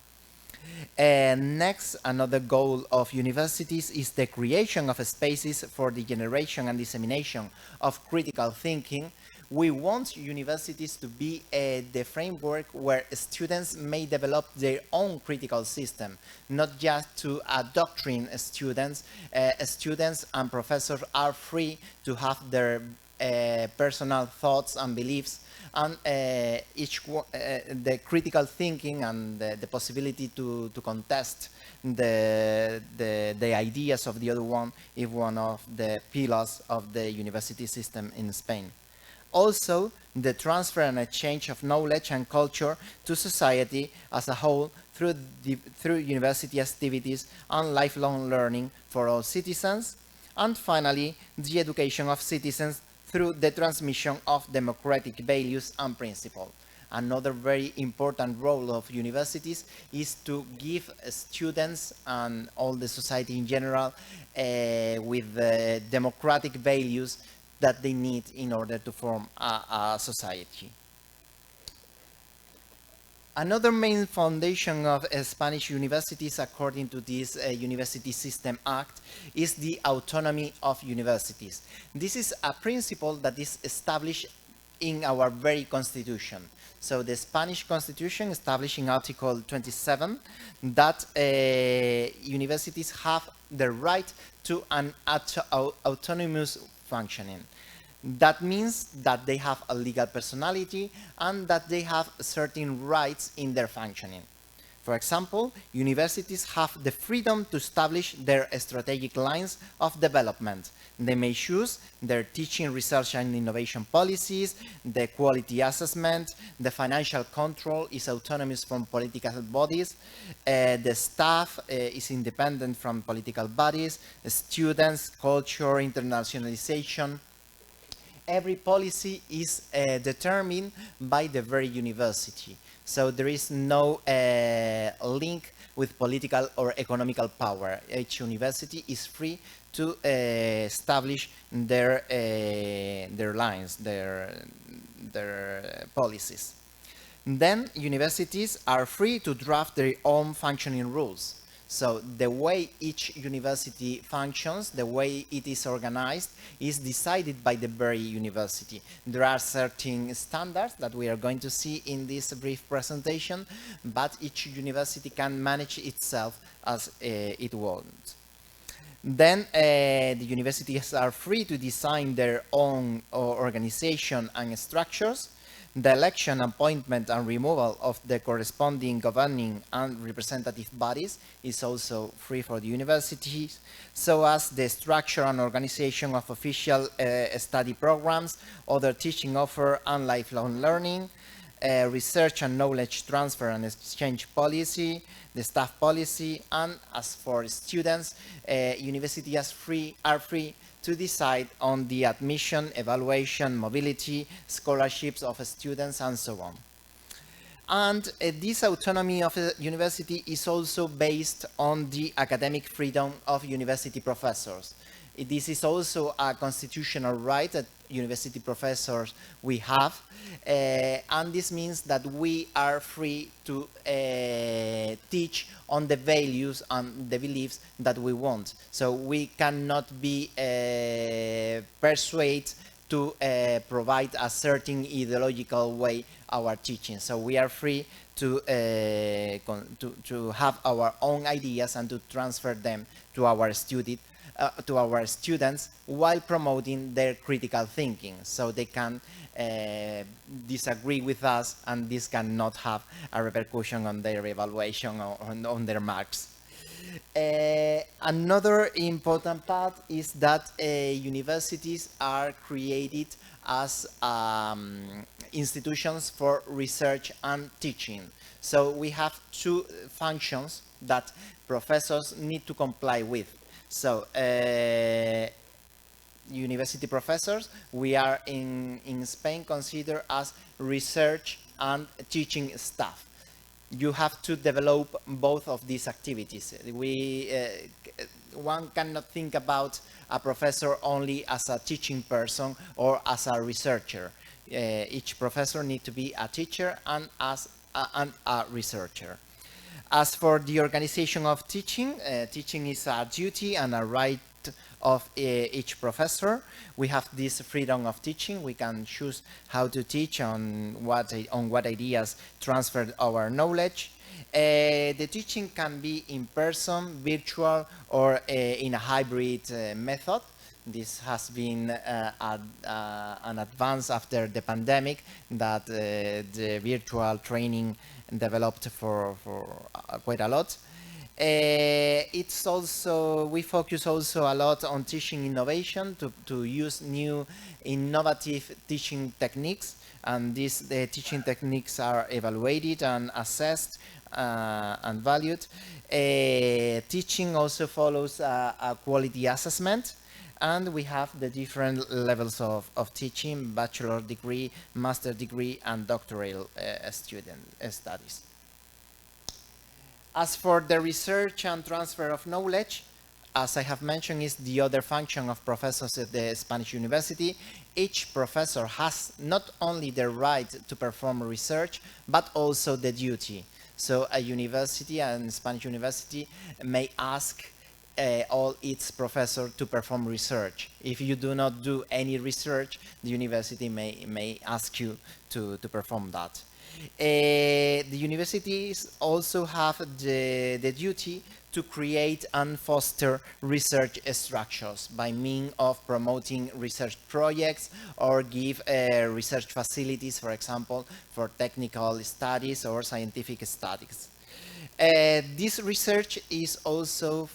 Next, another goal of universities is the creation of spaces for the generation and dissemination of critical thinking. We want universities to be the framework where students may develop their own critical system, not just to doctrine students. Students and professors are free to have their personal thoughts and beliefs, and the critical thinking and the possibility to contest the ideas of the other one is one of the pillars of the university system in Spain. Also, the transfer and exchange of knowledge and culture to society as a whole through university activities and lifelong learning for all citizens. And finally, the education of citizens through the transmission of democratic values and principles. Another very important role of universities is to give students and all the society in general with the democratic values that they need in order to form a society. Another main foundation of Spanish universities, according to this University System Act, is the autonomy of universities. This is a principle that is established in our very constitution. So the Spanish constitution established in Article 27 that universities have the right to an autonomous functioning. That means that they have a legal personality and that they have certain rights in their functioning. For example, universities have the freedom to establish their strategic lines of development. They may choose their teaching, research and innovation policies, the quality assessment, the financial control is autonomous from political bodies, the staff is independent from political bodies, students, culture, internationalization. Every policy is determined by the very university. So there is no link with political or economical power. Each university is free to establish their lines, their policies. Then universities are free to draft their own functioning rules. So the way each university functions, the way it is organized, is decided by the very university. There are certain standards that we are going to see in this brief presentation, but each university can manage itself as it wants. Then the universities are free to design their own organization and structures. The election, appointment, and removal of the corresponding governing and representative bodies is also free for the universities, so as the structure and organization of official study programs, other teaching offer and lifelong learning, research and knowledge transfer and exchange policy, the staff policy, and as for students, universities are free to decide on the admission, evaluation, mobility, scholarships of students, and so on. And this autonomy of a university is also based on the academic freedom of university professors. This is also a constitutional right that university professors we have, and this means that we are free to teach on the values and the beliefs that we want. So we cannot be persuaded to provide a certain ideological way our teaching. So we are free to have our own ideas and to transfer them to our students while promoting their critical thinking, so they can disagree with us and this cannot have a repercussion on their evaluation or on their marks. Another important part is that universities are created as institutions for research and teaching. So we have two functions that professors need to comply with. So university professors, we are in Spain considered as research and teaching staff. You have to develop both of these activities. One cannot think about a professor only as a teaching person or as a researcher. Each professor needs to be a teacher and a researcher. As for the organization of teaching, teaching is a duty and a right of each professor. We have this freedom of teaching. We can choose how to teach on what ideas transfer our knowledge. The teaching can be in person, virtual, or in a hybrid method. This has been an advance after the pandemic that the virtual training developed for quite a lot. It's also, we focus also a lot on teaching innovation to use new innovative teaching techniques, and the teaching techniques are evaluated and assessed and valued. Teaching also follows a quality assessment, and we have the different levels of teaching: bachelor degree, master degree, and doctoral student studies. As for the research and transfer of knowledge, as I have mentioned, is the other function of professors at the Spanish University. Each professor has not only the right to perform research, but also the duty. So a university, and Spanish University, may ask all its professors to perform research. If you do not do any research, the university may ask you to perform that. The universities also have the duty to create and foster research structures by means of promoting research projects or give research facilities, for example, for technical studies or scientific studies. This research is also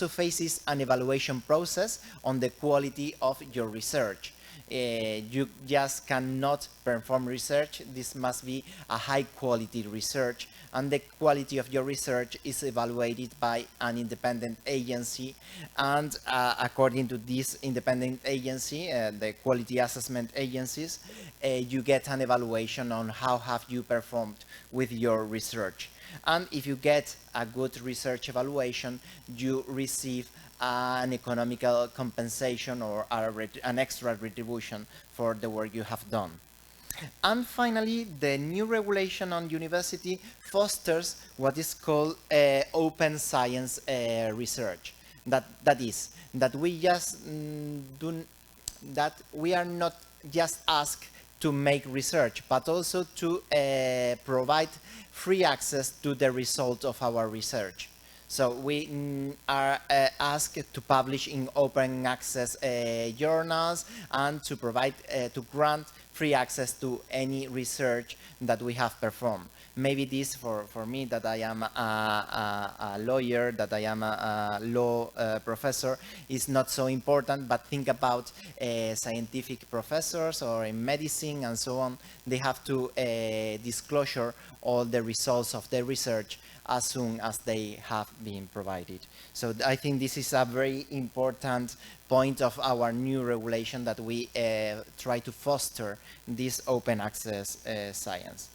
faces an evaluation process on the quality of your research. You just cannot perform research. This must be a high quality research, and the quality of your research is evaluated by an independent agency, and according to this independent agency, the quality assessment agencies, you get an evaluation on how have you performed with your research. And if you get a good research evaluation, you receive an economical compensation or an extra retribution for the work you have done. And finally, the new regulation on university fosters what is called open science research. That is, that we just that we are not just asked to make research, but also to provide free access to the result of our research. So we are asked to publish in open access journals and to provide, to grant free access to any research that we have performed. Maybe this, for me, that I am a lawyer, that I am a law professor, is not so important, but think about scientific professors or in medicine and so on. They have to disclosure all the results of their research as soon as they have been provided. So I think this is a very important point of our new regulation, that we try to foster this open access science.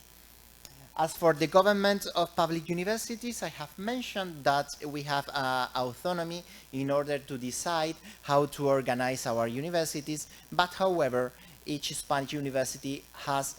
As for the government of public universities, I have mentioned that we have autonomy in order to decide how to organize our universities, but however, each Spanish university has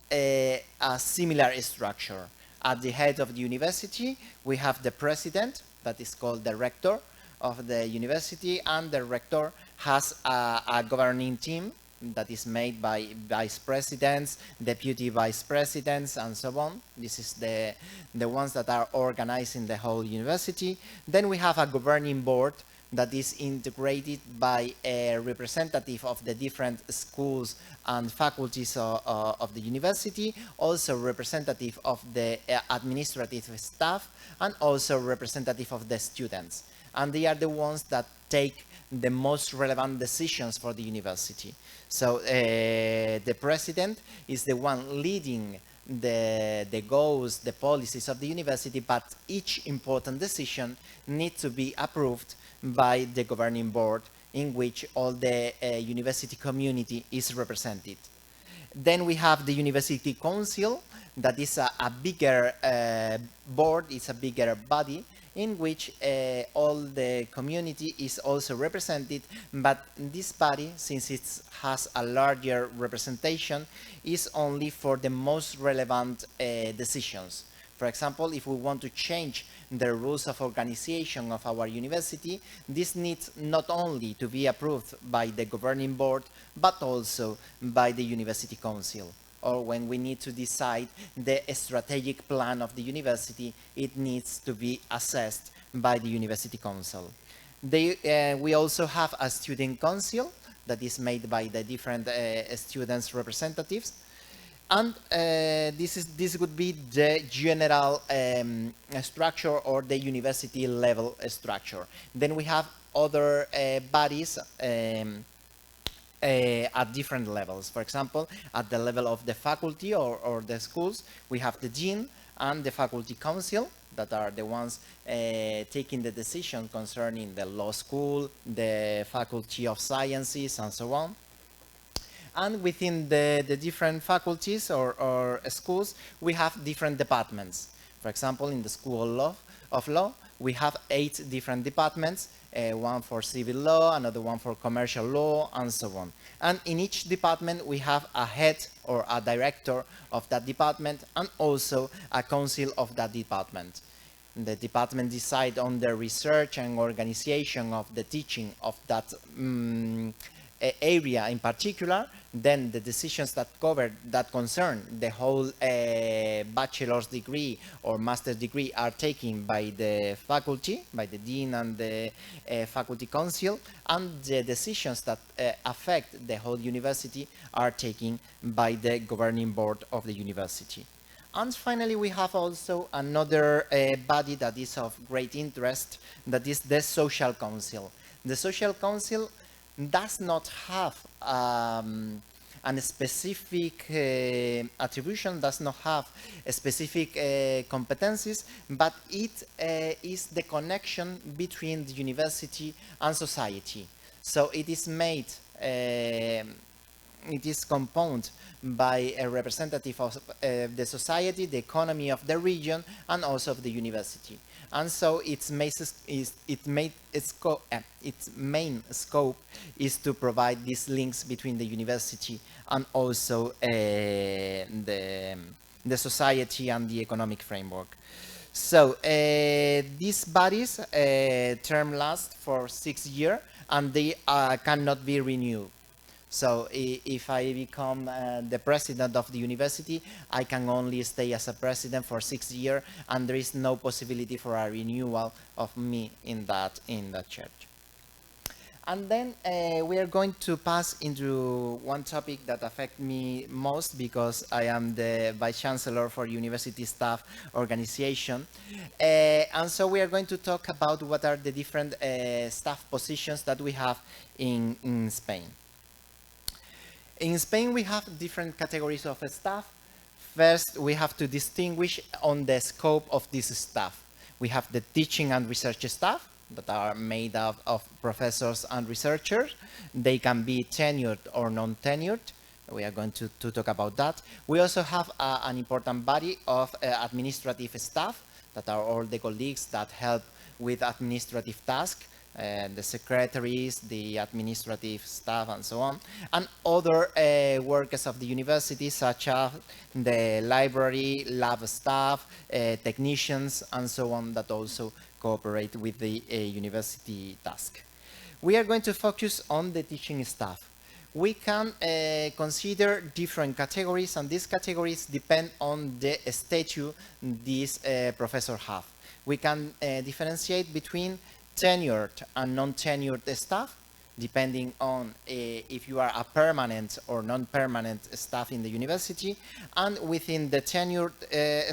a similar structure. At the head of the university, we have the president, that is called the rector of the university, and the rector has a governing team that is made by vice presidents, deputy vice presidents, and so on. This is the ones that are organizing the whole university. Then we have a governing board that is integrated by a representative of the different schools and faculties of the university, also representative of the administrative staff, and also representative of the students. And they are the ones that take the most relevant decisions for the university. So the president is the one leading the goals, the policies of the university, but each important decision needs to be approved by the governing board, in which all the university community is represented. Then we have the University Council, that is a bigger board, it's a bigger body, in which all the community is also represented, but this body, since it has a larger representation, is only for the most relevant decisions. For example, if we want to change the rules of organization of our university, this needs not only to be approved by the governing board, but also by the University Council. Or when we need to decide the strategic plan of the university, it needs to be assessed by the University Council. We also have a student council that is made by the different students' representatives. And this would be the general structure or the university level structure. Then we have other bodies at different levels. For example, at the level of the faculty or the schools, we have the dean and the faculty council that are the ones taking the decision concerning the law school, the faculty of sciences, and so on. And within the different faculties or schools, we have different departments. For example, in the School of Law, we have 8 different departments, one for civil law, another one for commercial law, and so on. And in each department, we have a head or a director of that department, and also a council of that department. The department decide on the research and organization of the teaching of that area in particular. Then the decisions that concern the whole bachelor's degree or master's degree are taken by the faculty, by the dean and the faculty council, and the decisions that affect the whole university are taken by the governing board of the university. And finally, we have also another body that is of great interest, that is the Social Council. The Social Council does not have a specific attribution, does not have specific competencies, but it is the connection between the university and society. So it is made, it is composed by a representative of the society, the economy of the region, and also of the university. And so its main scope is to provide these links between the university and also the society and the economic framework. So these bodies term last for 6 years, and they cannot be renewed. So if I become the president of the university, I can only stay as a president for 6 years, and there is no possibility for a renewal of me in that church. And then we are going to pass into one topic that affects me most, because I am the Vice Chancellor for University Staff Organization. And so we are going to talk about what are the different staff positions that we have in Spain. In Spain, we have different categories of staff. First, we have to distinguish on the scope of this staff. We have the teaching and research staff that are made up of professors and researchers. They can be tenured or non-tenured. We are going to talk about that. We also have an important body of administrative staff that are all the colleagues that help with administrative tasks. The secretaries, the administrative staff, and so on, and other workers of the university, such as the library, lab staff, technicians, and so on, that also cooperate with the university task. We are going to focus on the teaching staff. We can consider different categories, and these categories depend on the status these professors have. We can differentiate between tenured and non-tenured staff, depending on if you are a permanent or non-permanent staff in the university. And within the tenured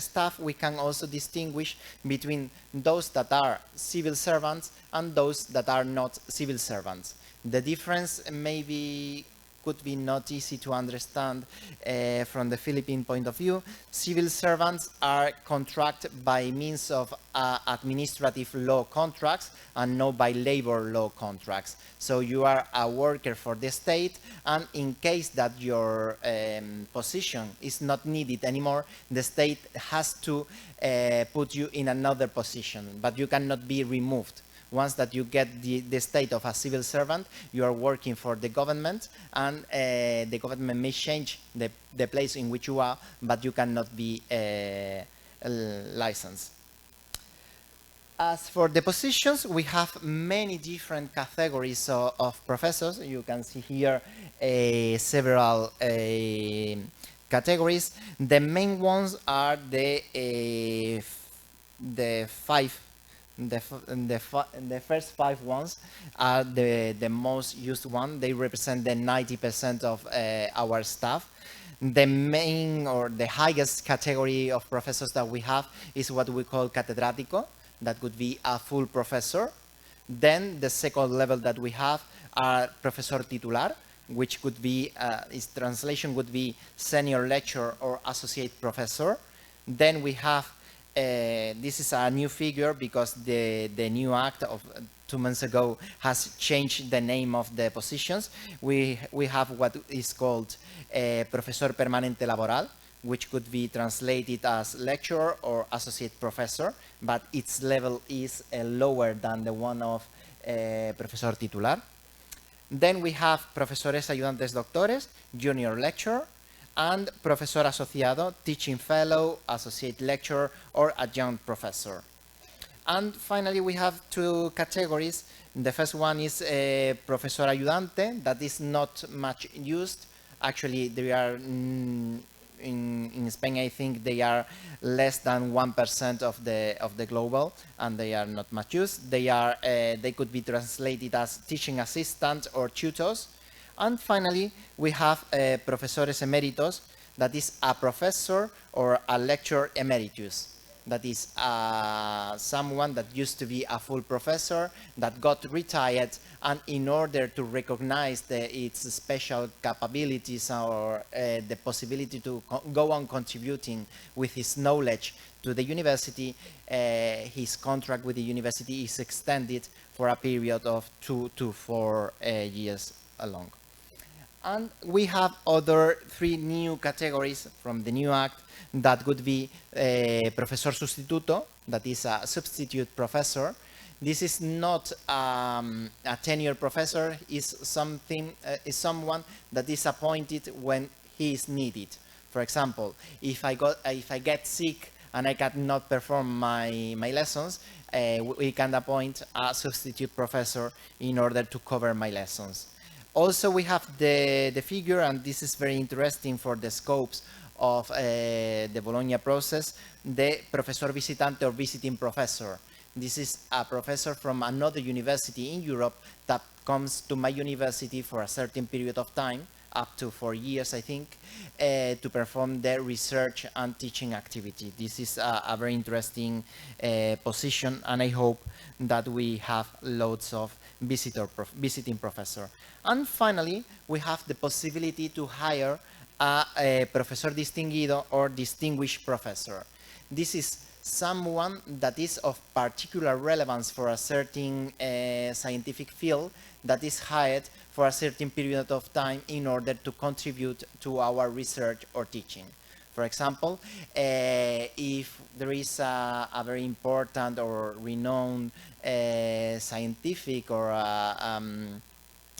staff, we can also distinguish between those that are civil servants and those that are not civil servants. The difference maybe could be not easy to understand from the Philippine point of view. Civil servants are contracted by means of administrative law contracts and not by labor law contracts. So you are a worker for the state, and in case that your position is not needed anymore, the state has to put you in another position, but you cannot be removed. Once that you get the state of a civil servant, you are working for the government, and the government may change the place in which you are, but you cannot be licensed. As for the positions, we have many different categories of professors. You can see here several categories. The main ones are the first 5 ones are the most used one. They represent the 90% of our staff. The main or the highest category of professors that we have is what we call catedrático, that could be a full professor. Then the second level that we have are profesor titular, which could be, its translation would be senior lecturer or associate professor. Then we have, this is a new figure because the new act of 2 months ago has changed the name of the positions. We have what is called profesor permanente laboral, which could be translated as lecturer or associate professor, but its level is lower than the one of profesor titular. Then we have profesores ayudantes doctores, junior lecturer, and profesor asociado, teaching fellow, associate lecturer, or adjunct professor. And finally, we have two categories. The first one is profesor ayudante, that is not much used. Actually, they are in Spain, I think they are less than 1% of the global, and they are not much used. They could be translated as teaching assistant or tutors. And finally, we have profesores emeritos, that is a professor or a lecturer emeritus. That is someone that used to be a full professor that got retired, and in order to recognize its special capabilities or the possibility to go on contributing with his knowledge to the university, his contract with the university is extended for a period of 2 to 4 years along. And we have other 3 new categories from the new act that would be profesor sustituto, that is a substitute professor. This is not a tenured professor, is someone that is appointed when he is needed. For example, if I get sick and I cannot perform my lessons, we can appoint a substitute professor in order to cover my lessons. Also, we have the figure, and this is very interesting for the scopes of the Bologna process, the profesor visitante or visiting professor. This is a professor from another university in Europe that comes to my university for a certain period of time, up to 4 years, I think, to perform their research and teaching activity. This is a very interesting position, and I hope that we have loads of visiting professor. And finally, we have the possibility to hire a profesor distinguido or distinguished professor. This is someone that is of particular relevance for a certain scientific field that is hired for a certain period of time in order to contribute to our research or teaching. For example, if there is a very important or renowned scientific or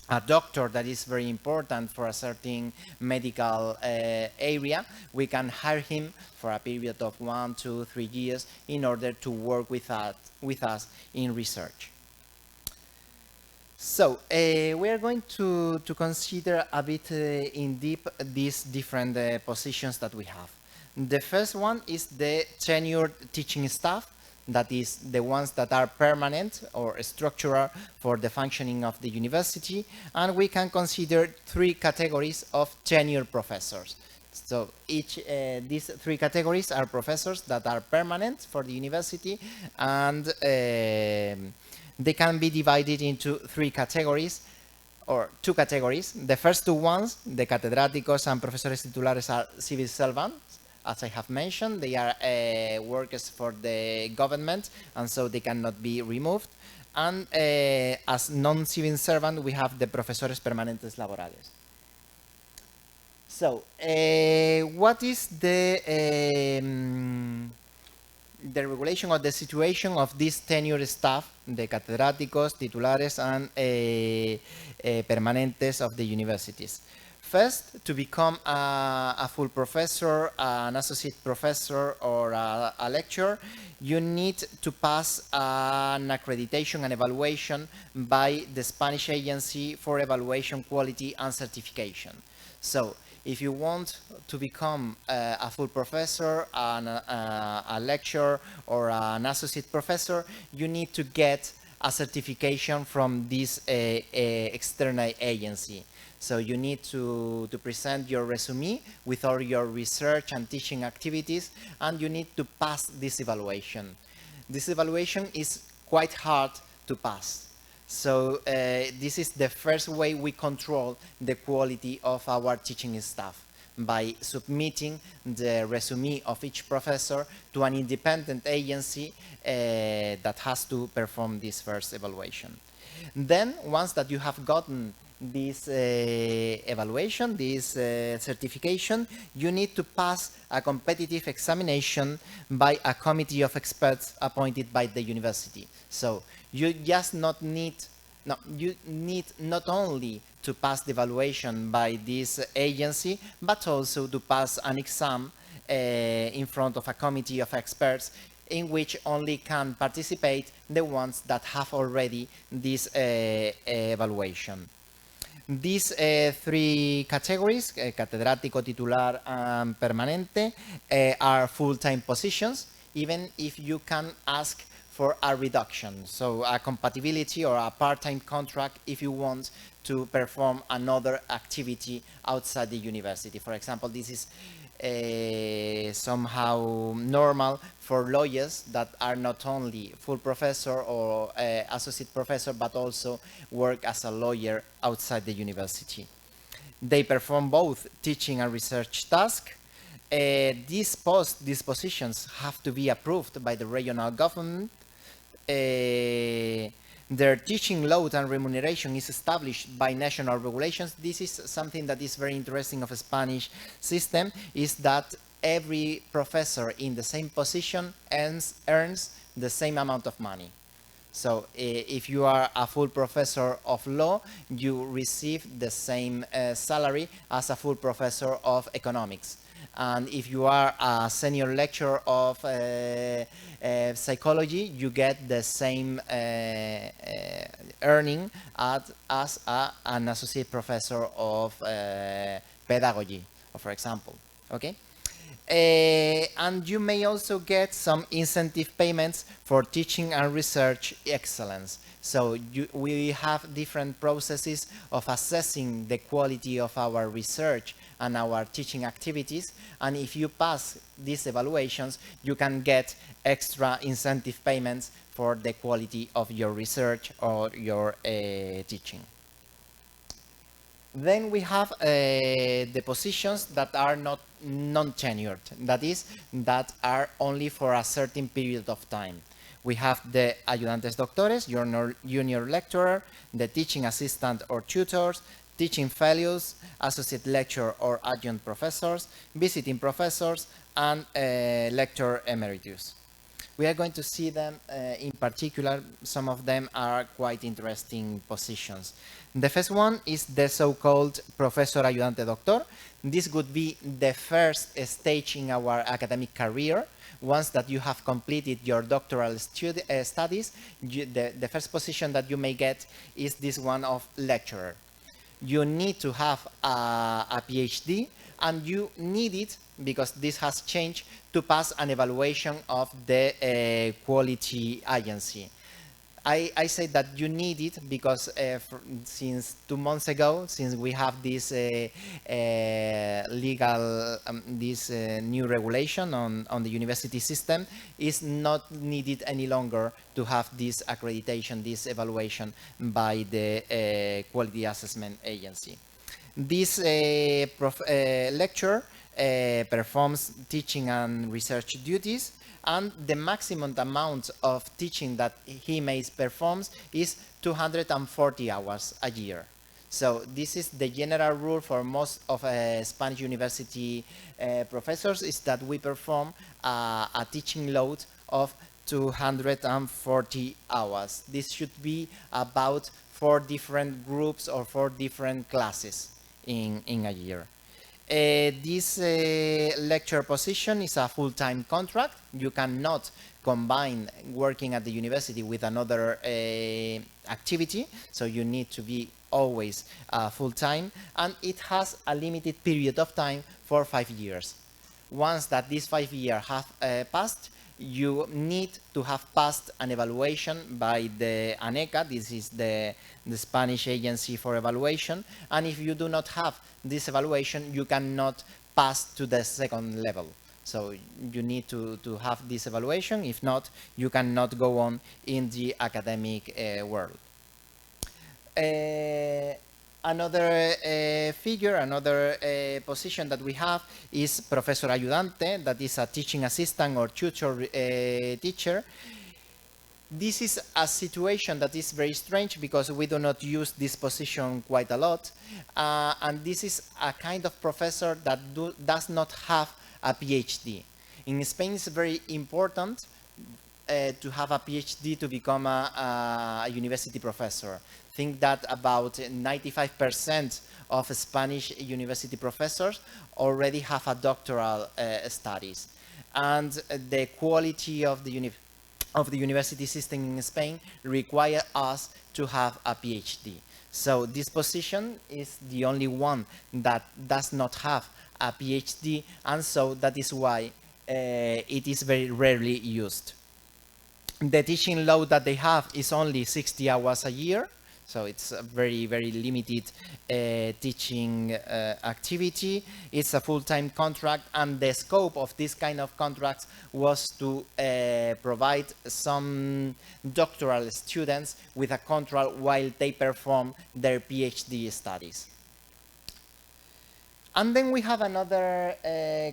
a doctor that is very important for a certain medical area, we can hire him for a period of 1, 2, 3 years in order to work with us in research. So we are going to consider a bit in deep these different positions that we have. The first one is the tenured teaching staff, that is the ones that are permanent or structural for the functioning of the university, and we can consider 3 categories of tenured professors. So these 3 categories are professors that are permanent for the university, and they can be divided into 3 categories, or 2 categories. The first 2 ones, the catedráticos and profesores titulares, are civil servants. As I have mentioned, they are workers for the government, and so they cannot be removed. And as non-civil servant, we have the profesores permanentes laborales. So, what is the regulation or the situation of this tenured staff, the catedráticos, titulares, and permanentes of the universities? First, to become a full professor, an associate professor, or a lecturer, you need to pass an accreditation and evaluation by the Spanish Agency for Evaluation, Quality and Certification. So, if you want to become a full professor, a lecturer, or an associate professor, you need to get a certification from this external agency. So you need to present your resume with all your research and teaching activities, and you need to pass this evaluation. This evaluation is quite hard to pass. So this is the first way we control the quality of our teaching staff, by submitting the resume of each professor to an independent agency that has to perform this first evaluation. Then, once that you have gotten this evaluation, this certification, you need to pass a competitive examination by a committee of experts appointed by the university. So you just you need not only to pass the evaluation by this agency, but also to pass an exam in front of a committee of experts, in which only can participate the ones that have already this evaluation. These three categories, catedrático, titular, and permanente, are full-time positions, even if you can ask for a reduction, so a compatibility or a part-time contract if you want to perform another activity outside the university. For example, this is somehow normal for lawyers that are not only full professor or associate professor, but also work as a lawyer outside the university. They perform both teaching and research tasks. These positions have to be approved by the regional government. Their teaching load and remuneration is established by national regulations. This is something that is very interesting of a Spanish system, is that every professor in the same position earns the same amount of money. So if you are a full professor of law, you receive the same salary as a full professor of economics. And if you are a senior lecturer of psychology, you get the same earning as an associate professor of pedagogy, for example. Okay? And you may also get some incentive payments for teaching and research excellence. So we have different processes of assessing the quality of our research and our teaching activities, and if you pass these evaluations, you can get extra incentive payments for the quality of your research or your teaching. Then we have the positions that are not non-tenured, that are only for a certain period of time. We have the ayudantes doctores, junior lecturer, the teaching assistant or tutors, teaching fellows, associate lecturer or adjunct professors, visiting professors, and lecturer emeritus. We are going to see them in particular. Some of them are quite interesting positions. The first one is the so-called professor ayudante doctor. This would be the first stage in our academic career. Once that you have completed your doctoral studies, the first position that you may get is this one of lecturer. You need to have a PhD, and you need it, because this has changed, to pass an evaluation of the quality agency. I say that you need it because since 2 months ago, since we have this new regulation on the university system, is not needed any longer to have this accreditation, this evaluation by the quality assessment agency. This lecturer performs teaching and research duties, and the maximum amount of teaching that he may perform is 240 hours a year. So this is the general rule for most of Spanish university professors, is that we perform a teaching load of 240 hours. This should be about 4 different groups or 4 different classes in a year. This lecture position is a full-time contract. You cannot combine working at the university with another activity, so you need to be always full-time, and it has a limited period of time for 5 years. Once that these 5 years have passed, you need to have passed an evaluation by the ANECA. This is the Spanish Agency for Evaluation. And if you do not have this evaluation, you cannot pass to the second level. So you need to have this evaluation. If not, you cannot go on in the academic world. Another figure, another position that we have is professor ayudante, that is a teaching assistant or tutor teacher. This is a situation that is very strange because we do not use this position quite a lot. And this is a kind of professor that does not have a PhD. In Spain, it's very important to have a PhD to become a university professor. Think that about 95% of Spanish university professors already have a doctoral studies. And the quality of the university system in Spain require us to have a PhD. So this position is the only one that does not have a PhD, and so that is why it is very rarely used. The teaching load that they have is only 60 hours a year, so it's a very, very limited teaching activity. It's a full-time contract, and the scope of this kind of contracts was to provide some doctoral students with a contract while they perform their PhD studies. And then we have another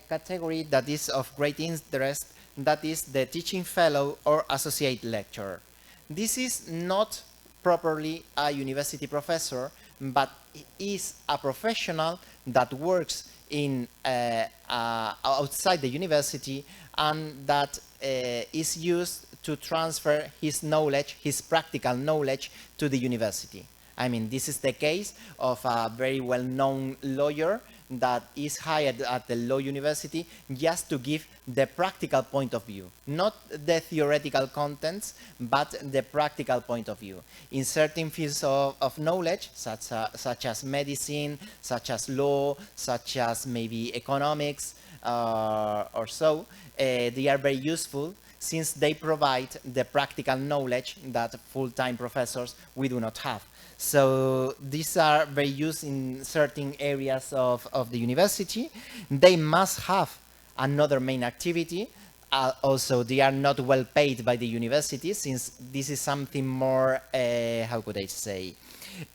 category that is of great interest, that is the teaching fellow or associate lecturer. This is not properly a university professor, but is a professional that works in outside the university and that is used to transfer his knowledge, his practical knowledge, to the university. I mean, this is the case of a very well-known lawyer that is hired at the law university just to give the practical point of view, not the theoretical contents, but the practical point of view. In certain fields of knowledge, such as medicine, such as law, such as maybe economics, or so, they are very useful since they provide the practical knowledge that full-time professors we do not have. So these are very used in certain areas of the university. They must have another main activity. Also, they are not well paid by the university, since this is something more, how could I say,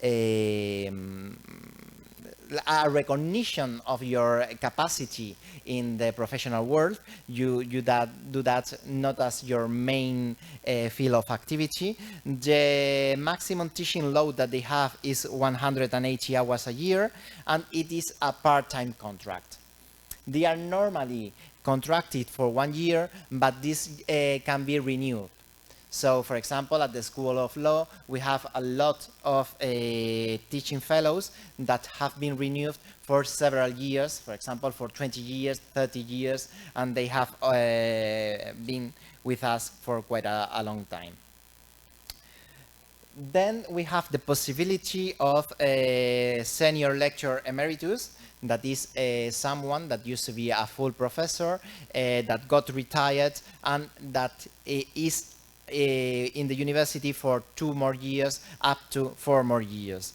a recognition of your capacity in the professional world. You do that not as your main field of activity. The maximum teaching load that they have is 180 hours a year, and it is a part-time contract. They are normally contracted for 1 year, but this can be renewed. So, for example, at the School of Law, we have a lot of teaching fellows that have been renewed for several years, for example, for 20 years, 30 years, and they have been with us for quite a long time. Then we have the possibility of a senior lecturer emeritus. That is someone that used to be a full professor, that got retired, and that is in the university for 2 more years, up to 4 more years.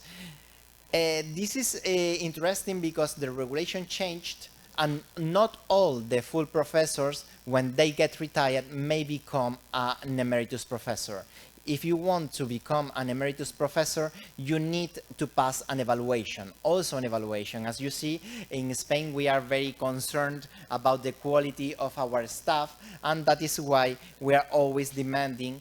This is interesting because the regulation changed, and not all the full professors, when they get retired, may become an emeritus professor. If you want to become an emeritus professor, you need to pass an evaluation, also an evaluation. As you see, in Spain, we are very concerned about the quality of our staff, and that is why we are always demanding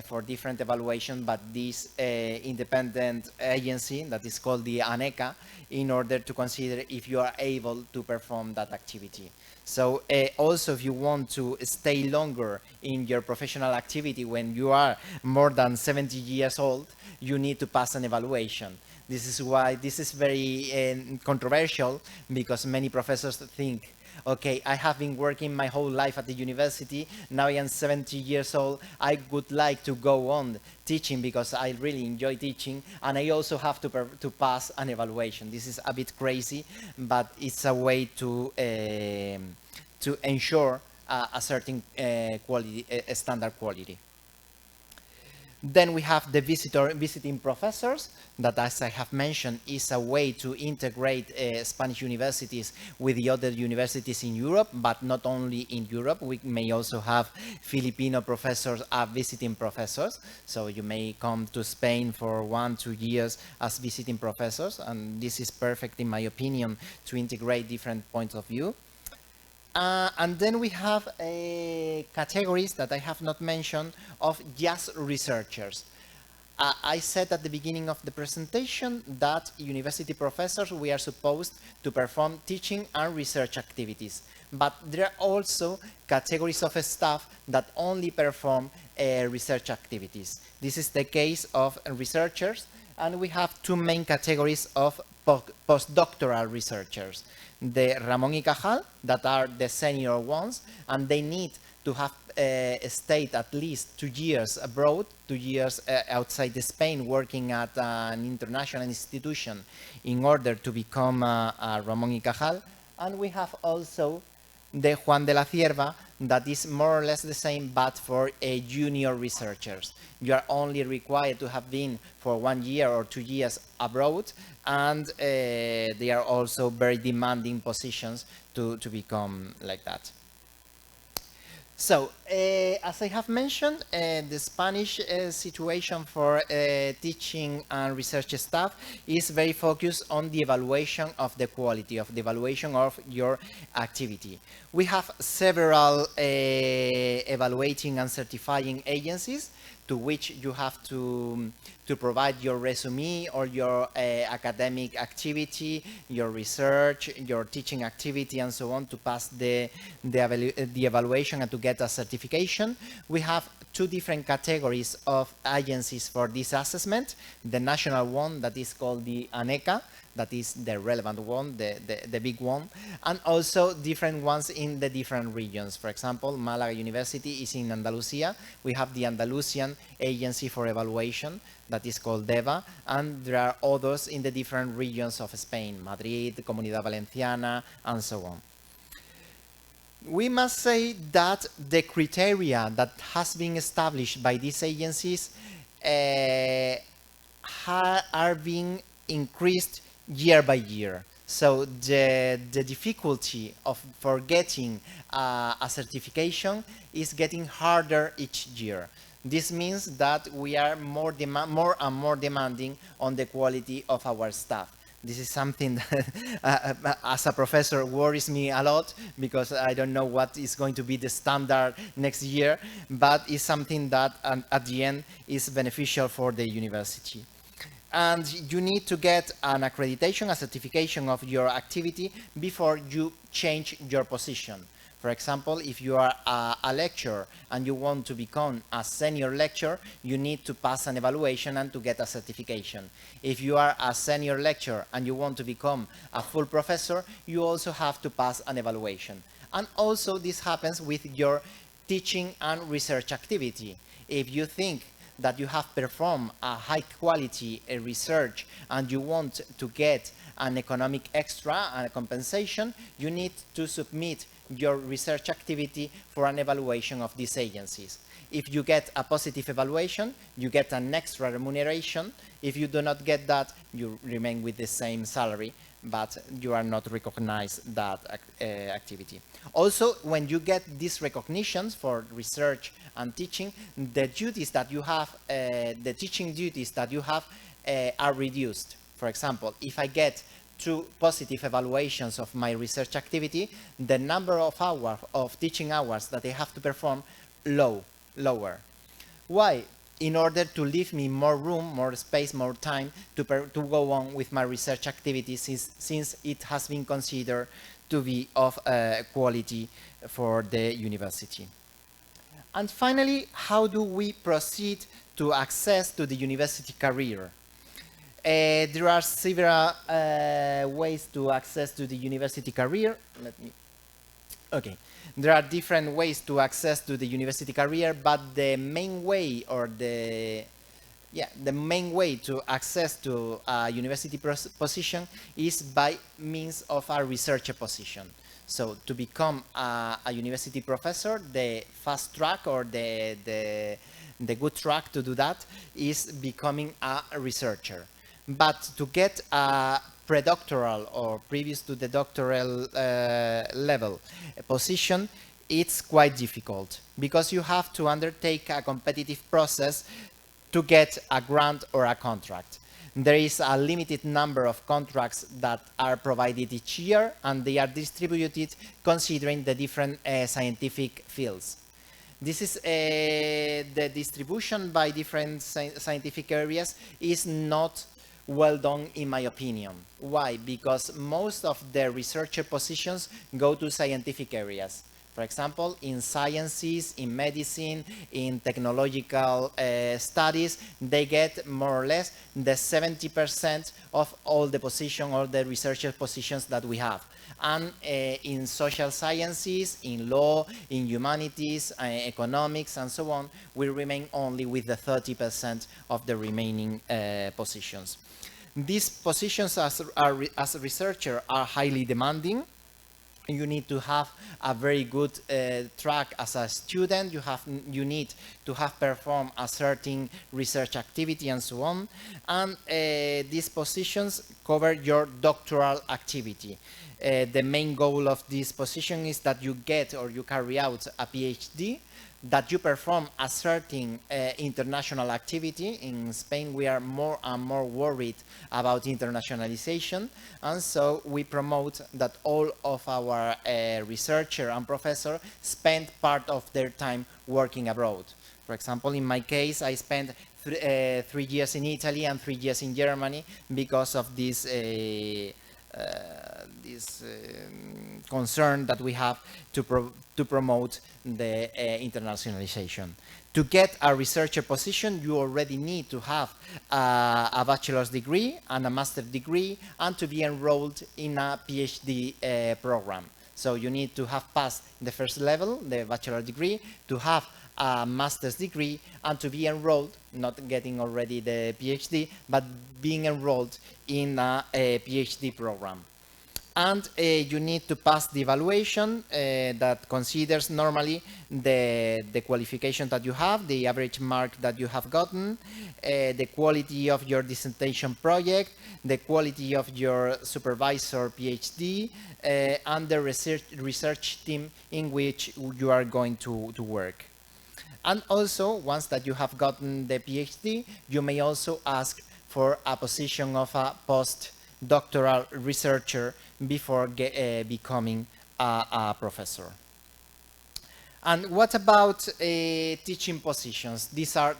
for different evaluation, but this independent agency that is called the ANECA, in order to consider if you are able to perform that activity. So also, if you want to stay longer in your professional activity when you are more than 70 years old, you need to pass an evaluation. This is why this is very controversial, because many professors think, okay, I have been working my whole life at the university, now I am 70 years old, I would like to go on teaching because I really enjoy teaching, and I also have to pass an evaluation. This is a bit crazy, but it's a way to ensure a certain quality, standard quality. Then we have the visiting professors, that, as I have mentioned, is a way to integrate Spanish universities with the other universities in Europe, but not only in Europe. We may also have Filipino professors as visiting professors. So you may come to Spain for 1-2 years as visiting professors, and this is perfect, in my opinion, to integrate different points of view. And then we have categories that I have not mentioned of just researchers. I said at the beginning of the presentation that university professors, we are supposed to perform teaching and research activities. But there are also categories of staff that only perform research activities. This is the case of researchers, and we have two main categories of postdoctoral researchers. The Ramón y Cajal, that are the senior ones, and they need to have stayed at least 2 years abroad, 2 years outside Spain, working at an international institution in order to become a Ramón y Cajal. And we have also the Juan de la Cierva, that is more or less the same, but for junior researchers. You are only required to have been for 1 year or 2 years abroad, and they are also very demanding positions to become like that. So, as I have mentioned, the Spanish situation for teaching and research staff is very focused on the evaluation of the quality, of the evaluation of your activity. We have several evaluating and certifying agencies to which you have to provide your resume or your academic activity, your research, your teaching activity, and so on, to pass the evaluation and to get a certification. We have two different categories of agencies for this assessment. The national one, that is called the ANECA, that is the relevant one, the big one, and also different ones in the different regions. For example, Malaga University is in Andalusia. We have the Andalusian Agency for Evaluation, that is called DEVA, and there are others in the different regions of Spain, Madrid, Comunidad Valenciana, and so on. We must say that the criteria that has been established by these agencies are being increased year by year. So the difficulty for getting a certification is getting harder each year. This means that we are more and more demanding on the quality of our staff. This is something that, as a professor, worries me a lot, because I don't know what is going to be the standard next year, but it's something that at the end is beneficial for the university. And you need to get an accreditation, a certification of your activity before you change your position. For example, if you are a lecturer and you want to become a senior lecturer, you need to pass an evaluation and to get a certification. If you are a senior lecturer and you want to become a full professor, you also have to pass an evaluation. And also this happens with your teaching and research activity. If you think that you have performed a high quality research and you want to get an economic extra and a compensation, you need to submit your research activity for an evaluation of these agencies. If you get a positive evaluation, you get an extra remuneration. If you do not get that, you remain with the same salary, but you are not recognized that activity. Also, when you get these recognitions for research and teaching, the duties that you have, the teaching duties that you have are reduced. For example, if I get 2 positive evaluations of my research activity, the number of hours of teaching hours that I have to perform lower. Why? In order to leave me more room, more space, more time to go on with my research activities, since it has been considered to be of quality for the university. And finally, how do we proceed to access to the university career? There are several ways to access to the university career. Okay, there are different ways to access to the university career, but the main way, or the main way to access to a university position is by means of a researcher position. So to become a university professor, the fast track or the good track to do that is becoming a researcher. But to get a predoctoral or previous to the doctoral level position, it's quite difficult because you have to undertake a competitive process to get a grant or a contract. There is a limited number of contracts that are provided each year, and they are distributed considering the different scientific fields. This is the distribution by different scientific areas is not well done in my opinion. Why? Because most of the researcher positions go to scientific areas. For example, in sciences, in medicine, in technological studies, they get more or less the 70% of all the positions, all the researcher positions that we have. And in social sciences, in law, in humanities, economics, and so on, we remain only with the 30% of the remaining positions. These positions as a researcher are highly demanding. You need to have a very good track as a student. You need to have performed a certain research activity and so on. And these positions cover your doctoral activity. The main goal of this position is that you get or you carry out a PhD, that you perform a certain international activity. In Spain, we are more and more worried about internationalization, and so we promote that all of our researcher and professor spend part of their time working abroad. For example, in my case, I spent 3 years in Italy and 3 years in Germany because of this concern that we have to promote the internationalization. To get a researcher position, you already need to have a bachelor's degree and a master's degree and to be enrolled in a PhD program. So you need to have passed the first level, the bachelor degree, to have a master's degree and to be enrolled, not getting already the PhD, but being enrolled in a PhD program. And you need to pass the evaluation that considers normally the qualification that you have, the average mark that you have gotten, the quality of your dissertation project, the quality of your supervisor PhD, and the research team in which you are going to work. And also, once that you have gotten the PhD, you may also ask for a position of a postdoctoral researcher before becoming a professor. And what about teaching positions? These are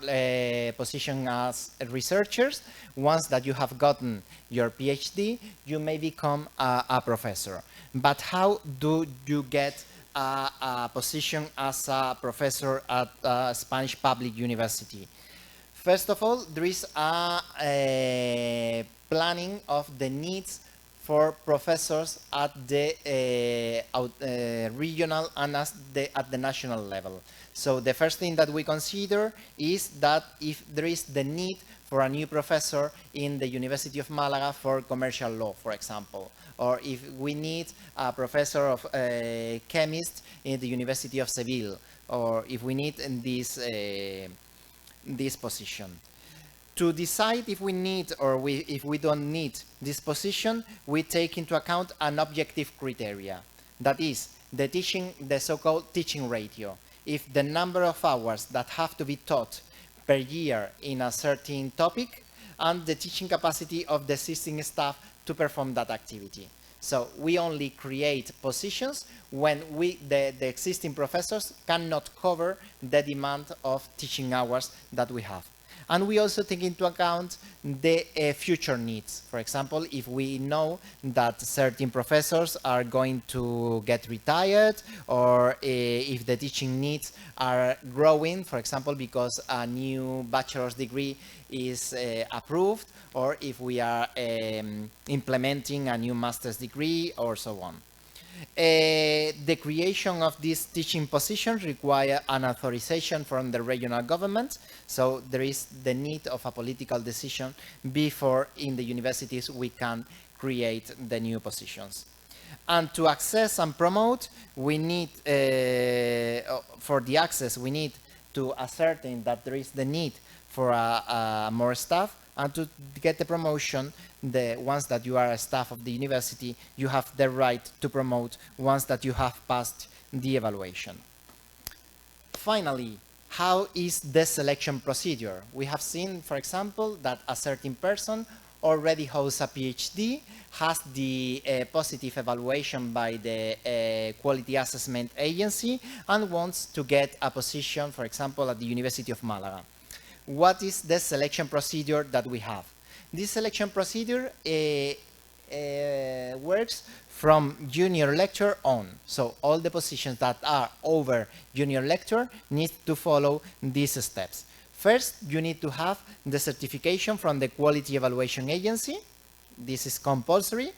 positions as researchers. Once that you have gotten your PhD, you may become a professor. But how do you get a position as a professor at a Spanish public university? First of all, there is a planning of the needs for professors at the regional and at the national level. So the first thing that we consider is that if there is the need for a new professor in the University of Malaga for commercial law, for example, or if we need a professor of chemist in the University of Seville, or if we need in this position. To decide if we need or if we don't need this position, we take into account an objective criteria. That is, the so-called teaching ratio. If the number of hours that have to be taught per year in a certain topic, and the teaching capacity of the existing staff to perform that activity. So we only create positions when the existing professors cannot cover the demand of teaching hours that we have. And we also take into account the future needs. For example, if we know that certain professors are going to get retired, or if the teaching needs are growing, for example, because a new bachelor's degree is approved, or if we are implementing a new master's degree, or so on. The creation of these teaching positions require an authorization from the regional government, so there is the need of a political decision before in the universities we can create the new positions. And to access and promote, we need, for the access, we need to ascertain that there is the need for more staff, and to get the promotion, once that you are a staff of the university, you have the right to promote once that you have passed the evaluation. Finally, how is the selection procedure? We have seen, for example, that a certain person already holds a PhD, has the positive evaluation by the quality assessment agency, and wants to get a position, for example, at the University of Malaga. What is the selection procedure that we have? This selection procedure works from junior lecturer on. So all the positions that are over junior lecturer need to follow these steps. First, you need to have the certification from the quality evaluation agency. This is compulsory.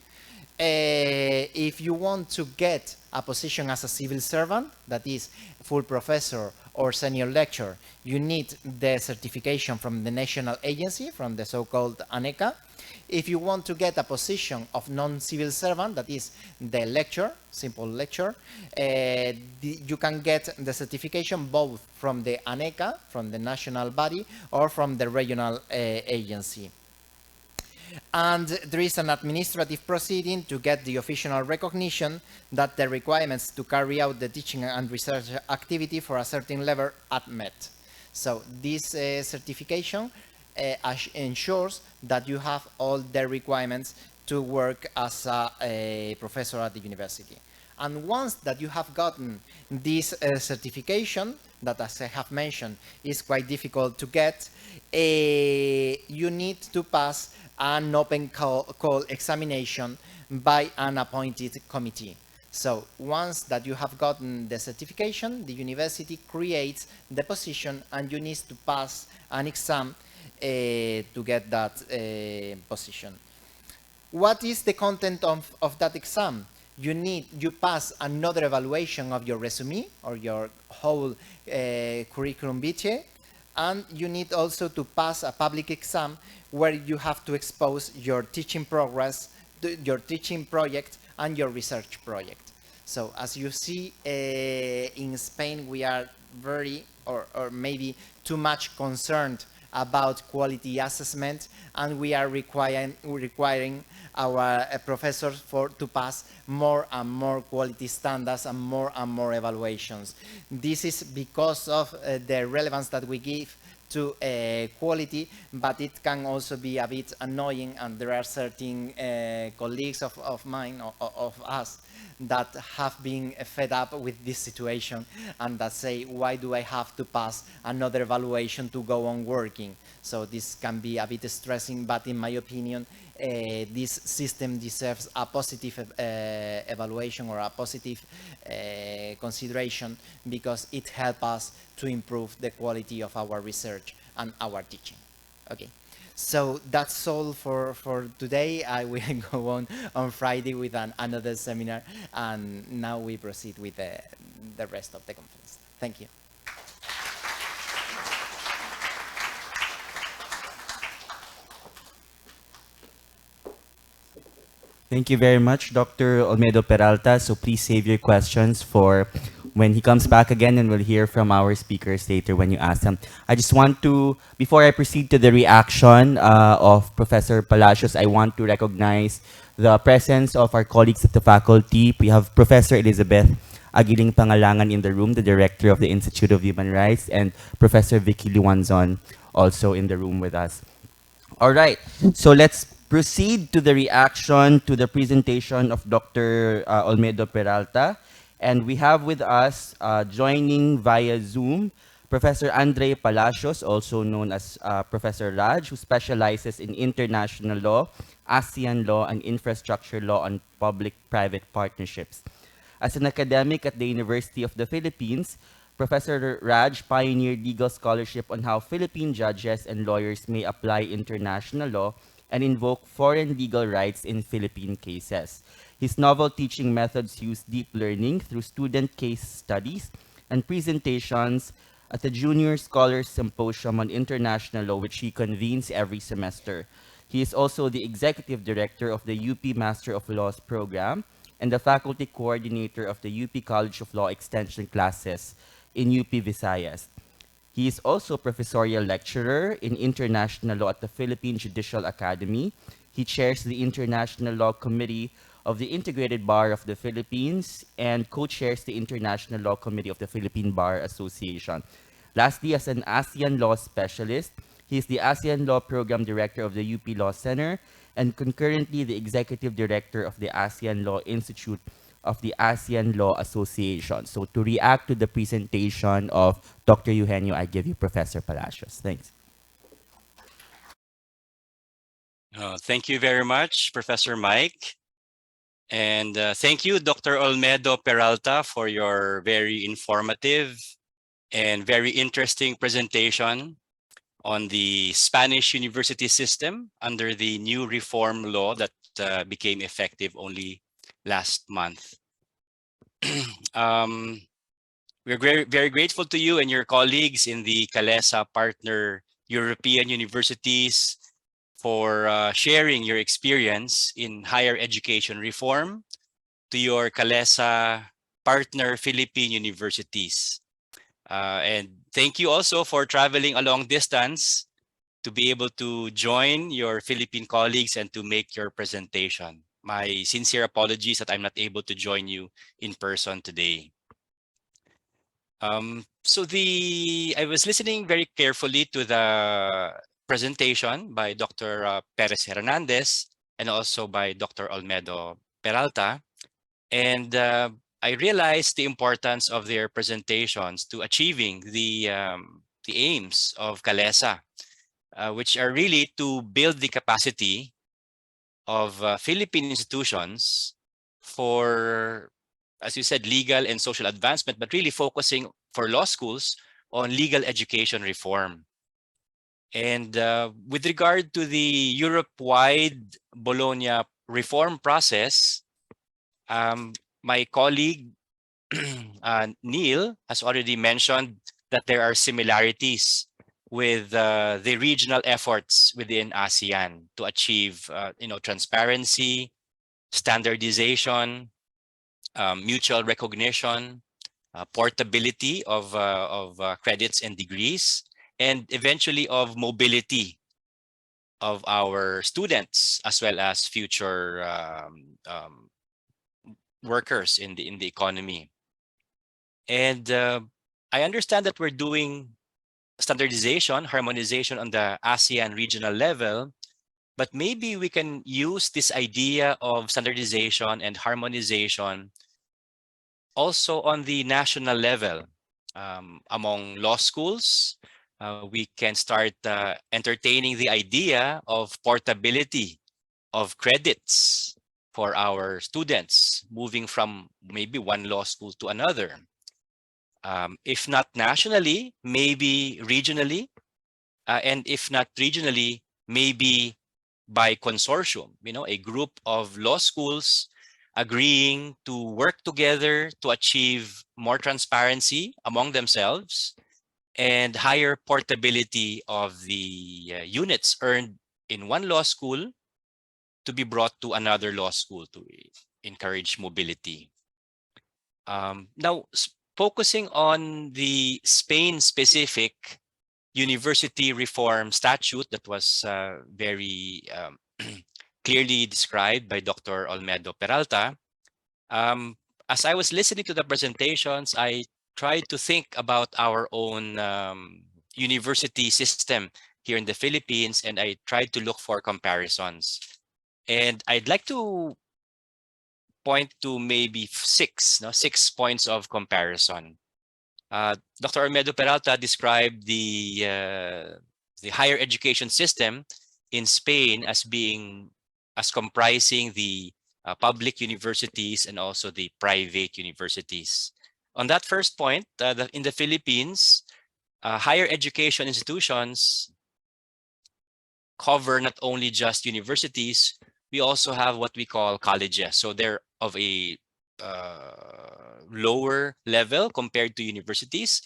If you want to get a position as a civil servant, that is full professor or senior lecturer, you need the certification from the national agency, from the so-called ANECA. If you want to get a position of non-civil servant, that is the lecture, simple lecture, you can get the certification both from the ANECA, from the national body, or from the regional agency. And there is an administrative proceeding to get the official recognition that the requirements to carry out the teaching and research activity for a certain level are met. So this certification ensures that you have all the requirements to work as a professor at the university. And once that you have gotten this certification, that, as I have mentioned, is quite difficult to get, you need to pass an open call examination by an appointed committee. So once that you have gotten the certification, the university creates the position, and you need to pass an exam to get that position. What is the content of that exam? You pass another evaluation of your resume or your whole curriculum vitae, and you need also to pass a public exam where you have to expose your teaching progress, your teaching project, and your research project. So as you see, in Spain, we are very, or maybe too much concerned about quality assessment, and we are requiring our professors to pass more and more quality standards and more evaluations. This is because of the relevance that we give to quality, but it can also be a bit annoying, and there are certain colleagues of mine, of us, that have been fed up with this situation, and that say, why do I have to pass another evaluation to go on working? So this can be a bit stressing, but in my opinion, this system deserves a positive evaluation or a positive consideration, because it helps us to improve the quality of our research and our teaching. Okay. So that's all for today. I will go on Friday with another seminar, and now we proceed with the rest of the conference. Thank you. Thank you very much, Dr. Olmedo Peralta. So please save your questions for when he comes back again, and we'll hear from our speakers later when you ask them. I just want to, before I proceed to the reaction of Professor Palacios, I want to recognize the presence of our colleagues at the faculty. We have Professor Elizabeth Aguiling Pangalangan in the room, the Director of the Institute of Human Rights, and Professor Vicky Luanzon also in the room with us. All right, so let's proceed to the reaction to the presentation of Dr. Olmedo Peralta. And we have with us, joining via Zoom, Professor Andre Palacios, also known as Professor Raj, who specializes in international law, ASEAN law, and infrastructure law on public-private partnerships. As an academic at the University of the Philippines, Professor Raj pioneered legal scholarship on how Philippine judges and lawyers may apply international law and invoke foreign legal rights in Philippine cases. His novel teaching methods use deep learning through student case studies and presentations at the Junior Scholars Symposium on International Law, which he convenes every semester. He is also the executive director of the UP Master of Laws program and the faculty coordinator of the UP College of Law Extension classes in UP Visayas. He is also professorial lecturer in international law at the Philippine Judicial Academy. He chairs the International Law Committee of the Integrated Bar of the Philippines and co-chairs the International Law Committee of the Philippine Bar Association. Lastly, as an ASEAN Law Specialist, he is the ASEAN Law Program Director of the UP Law Center and concurrently the Executive Director of the ASEAN Law Institute of the ASEAN Law Association. So to react to the presentation of Dr. Eugenio, I give you Professor Palacios. Thanks. Thank you very much, Professor Mike. And thank you, Dr. Olmedo Peralta, for your very informative and very interesting presentation on the Spanish university system under the new reform law that became effective only last month. We're very, very grateful to you and your colleagues in the CALESA partner European universities for sharing your experience in higher education reform to your CALESA partner Philippine universities. And thank you also for traveling a long distance to be able to join your Philippine colleagues and to make your presentation. My sincere apologies that I'm not able to join you in person today. I was listening very carefully to the presentation by Dr. Perez Hernandez and also by Dr. Olmedo Peralta. And I realized the importance of their presentations to achieving the aims of CALESA, which are really to build the capacity of Philippine institutions for, as you said, legal and social advancement, but really focusing for law schools on legal education reform. And with regard to the Europe-wide Bologna reform process, my colleague Neil has already mentioned that there are similarities with the regional efforts within ASEAN to achieve transparency, standardization, mutual recognition, portability of credits and degrees, and eventually of mobility of our students as well as future workers in the economy. And I understand that we're doing standardization, harmonization on the ASEAN regional level, but maybe we can use this idea of standardization and harmonization also on the national level. Among law schools, we can start entertaining the idea of portability of credits for our students moving from maybe one law school to another. If not nationally, maybe regionally, and if not regionally, maybe by consortium, a group of law schools agreeing to work together to achieve more transparency among themselves and higher portability of the units earned in one law school to be brought to another law school to encourage mobility. Now, focusing on the Spain-specific university reform statute that was very clearly described by Dr. Olmedo Peralta, as I was listening to the presentations, I tried to think about our own university system here in the Philippines, and I tried to look for comparisons. And I'd like to point to maybe six points of comparison. Dr. Olmedo Peralta described the higher education system in Spain as comprising the public universities and also the private universities. On that first point, in the Philippines, higher education institutions cover not only just universities, we also have what we call colleges. So they're of a lower level compared to universities.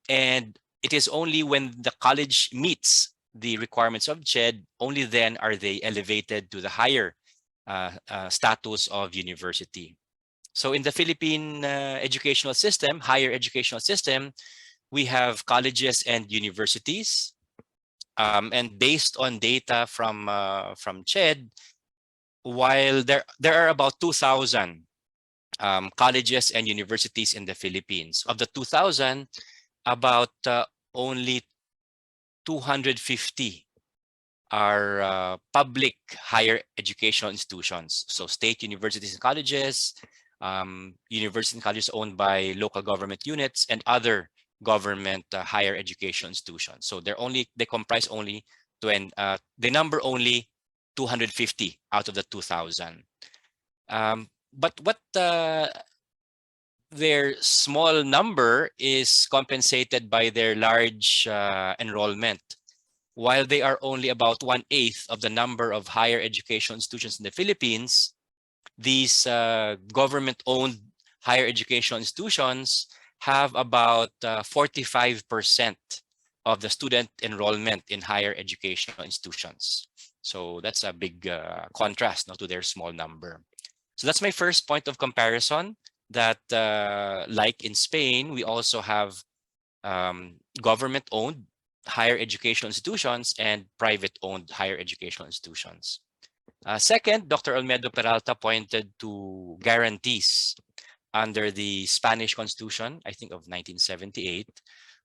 And it is only when the college meets the requirements of CHED, only then are they elevated to the higher status of university. So in the Philippine educational system, higher educational system, we have colleges and universities. And based on data from CHED, while there are about 2,000 colleges and universities in the Philippines, of the 2,000, about only 250 are public higher educational institutions. So state universities and colleges, universities and colleges owned by local government units, and other government higher education institutions. So they comprise only the number only 250 out of the 2,000. But what their small number is compensated by their large enrollment. While they are only about 1/8 of the number of higher education institutions in the Philippines, these government-owned higher education institutions have about 45% of the student enrollment in higher education institutions. So that's a big contrast, to their small number. So that's my first point of comparison, that like in Spain, we also have government-owned higher educational institutions and private-owned higher educational institutions. Second, Dr. Olmedo Peralta pointed to guarantees under the Spanish Constitution, I think of 1978,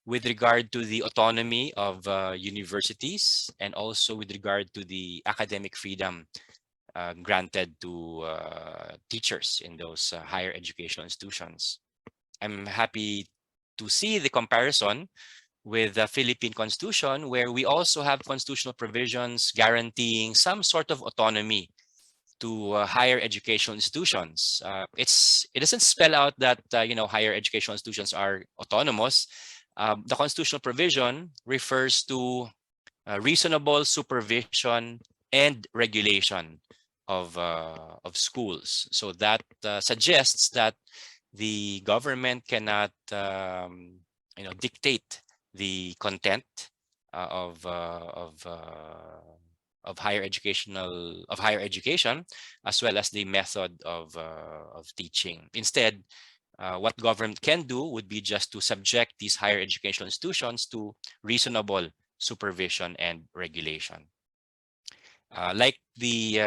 with regard to the autonomy of universities, and also with regard to the academic freedom granted to teachers in those higher educational institutions. I'm happy to see the comparison with the Philippine Constitution, where we also have constitutional provisions guaranteeing some sort of autonomy to higher educational institutions. It doesn't spell out that higher educational institutions are autonomous. The constitutional provision refers to reasonable supervision and regulation of schools. So that suggests that the government cannot dictate the content of higher education, as well as the method of teaching. Instead, what government can do would be just to subject these higher educational institutions to reasonable supervision and regulation. Like the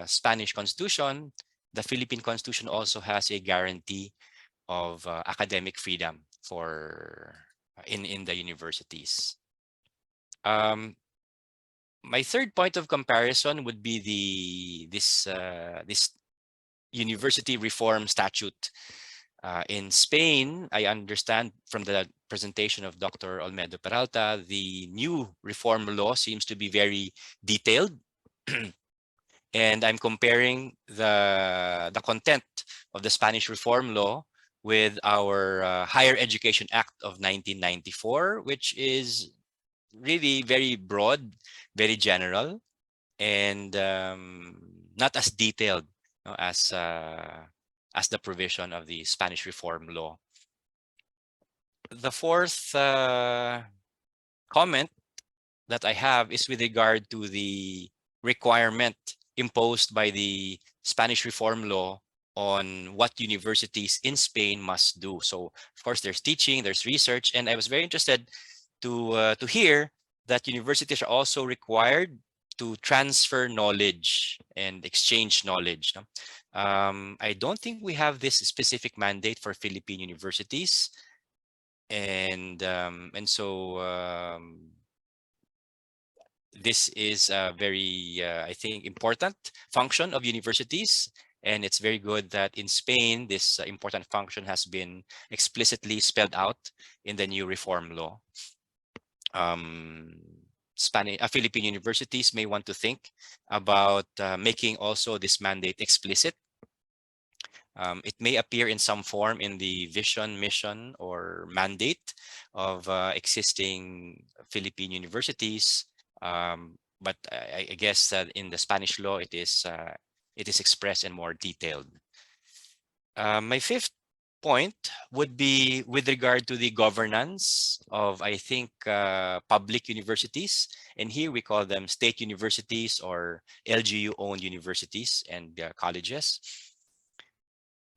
Spanish Constitution, the Philippine Constitution also has a guarantee of academic freedom for in the universities. My third point of comparison would be this university reform statute. In Spain, I understand from the presentation of Dr. Olmedo Peralta, the new reform law seems to be very detailed. And I'm comparing the content of the Spanish reform law with our Higher Education Act of 1994, which is really very broad, very general, and not as detailed as the provision of the Spanish reform law. The fourth comment that I have is with regard to the requirement imposed by the Spanish reform law on what universities in Spain must do. So of course there's teaching, there's research, and I was very interested to hear that universities are also required to transfer knowledge and exchange knowledge. I don't think we have this specific mandate for Philippine universities, and so this is a very, I think, important function of universities. And it's very good that in Spain, this important function has been explicitly spelled out in the new reform law. Philippine universities may want to think about making also this mandate explicit. It may appear in some form in the vision, mission, or mandate of existing Philippine universities. But I guess that in the Spanish law, it is expressed and more detailed. My fifth point would be with regard to the governance of, I think, public universities. And here we call them state universities or LGU-owned universities and colleges.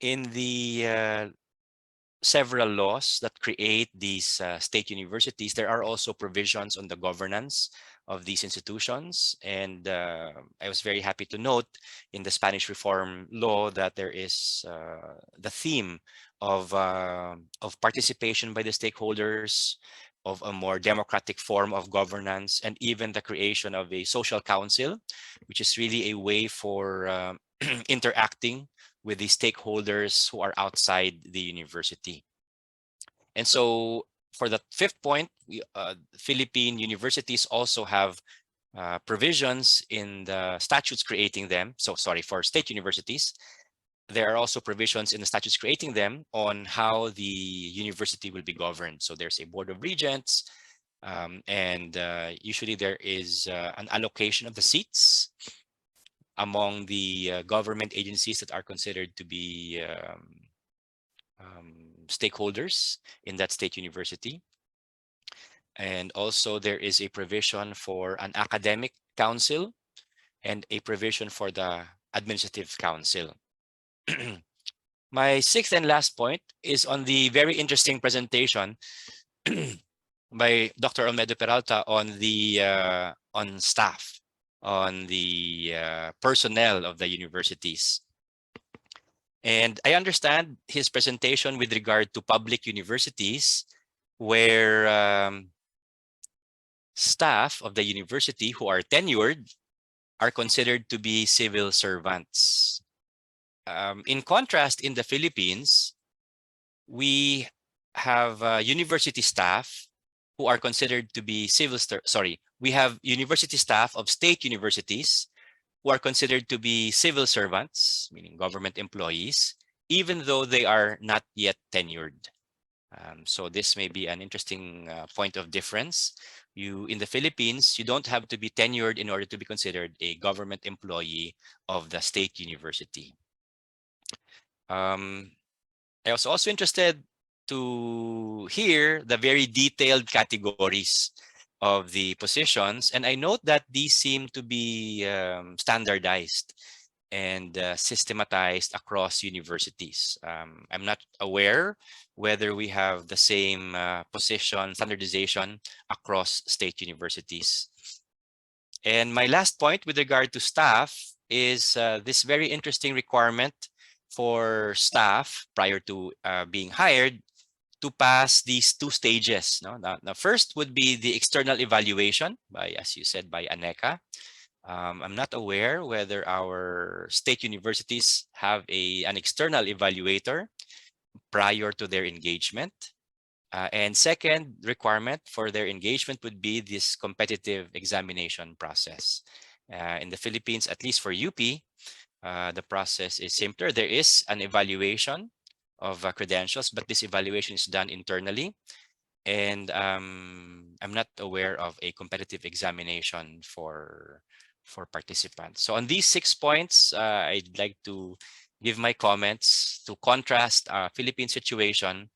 in the several laws that create these state universities, there are also provisions on the governance of these institutions. And I was very happy to note in the Spanish reform law that there is the theme of participation by the stakeholders, of a more democratic form of governance, and even the creation of a social council, which is really a way for interacting with the stakeholders who are outside the university. And so for the fifth point, Philippine universities also have provisions in the statutes creating them. So sorry, for state universities, there are also provisions in the statutes creating them on how the university will be governed. So there's a board of regents, and usually there is an allocation of the seats among the government agencies that are considered to be stakeholders in that state university. And also there is a provision for an academic council and a provision for the administrative council. My sixth and last point is on the very interesting presentation by Dr. Olmedo Peralta on the on staff, on the personnel of the universities. And I understand his presentation with regard to public universities, where staff of the university who are tenured are considered to be civil servants. In contrast, in the Philippines, we have university staff who are considered to be we have university staff of state universities who are considered to be civil servants, meaning government employees, even though they are not yet tenured. So this may be an interesting point of difference. In the Philippines, you don't have to be tenured in order to be considered a government employee of the state university. I was also interested to hear the very detailed categories of the positions, and I note that these seem to be standardized and systematized across universities. I'm not aware whether we have the same position standardization across state universities. And my last point with regard to staff is this very interesting requirement for staff prior to being hired to pass these two stages. No? Now, first would be the external evaluation by, as you said, by ANECA. I'm not aware whether our state universities have an external evaluator prior to their engagement. And second requirement for their engagement would be this competitive examination process. In the Philippines, at least for UP, the process is simpler. There is an evaluation of credentials, but this evaluation is done internally. And I'm not aware of a competitive examination for participants. So on these 6 points, I'd like to give my comments to contrast Philippine situation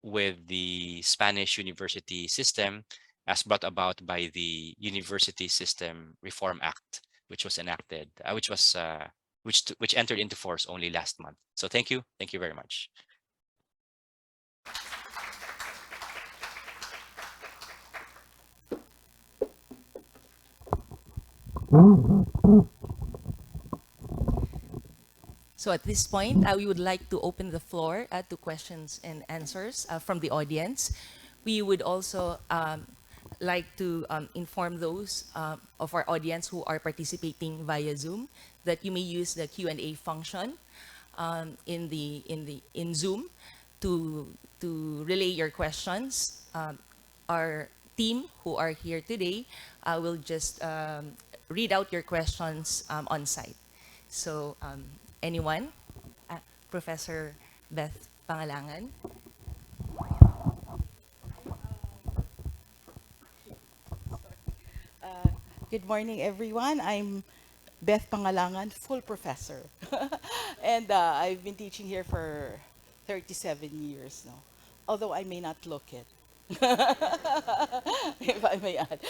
with the Spanish university system as brought about by the University System Reform Act, which was enacted, which entered into force only last month. So thank you very much. So at this point, we would like to open the floor to questions and answers from the audience. We would also like to inform those of our audience who are participating via Zoom that you may use the Q&A function in Zoom to relay your questions. Our team who are here today will just read out your questions on site. So anyone? Professor Beth Pangalangan. Good morning, everyone. I'm Beth Pangalangan, full professor. And I've been teaching here for 37 years now, although I may not look it. If I may add.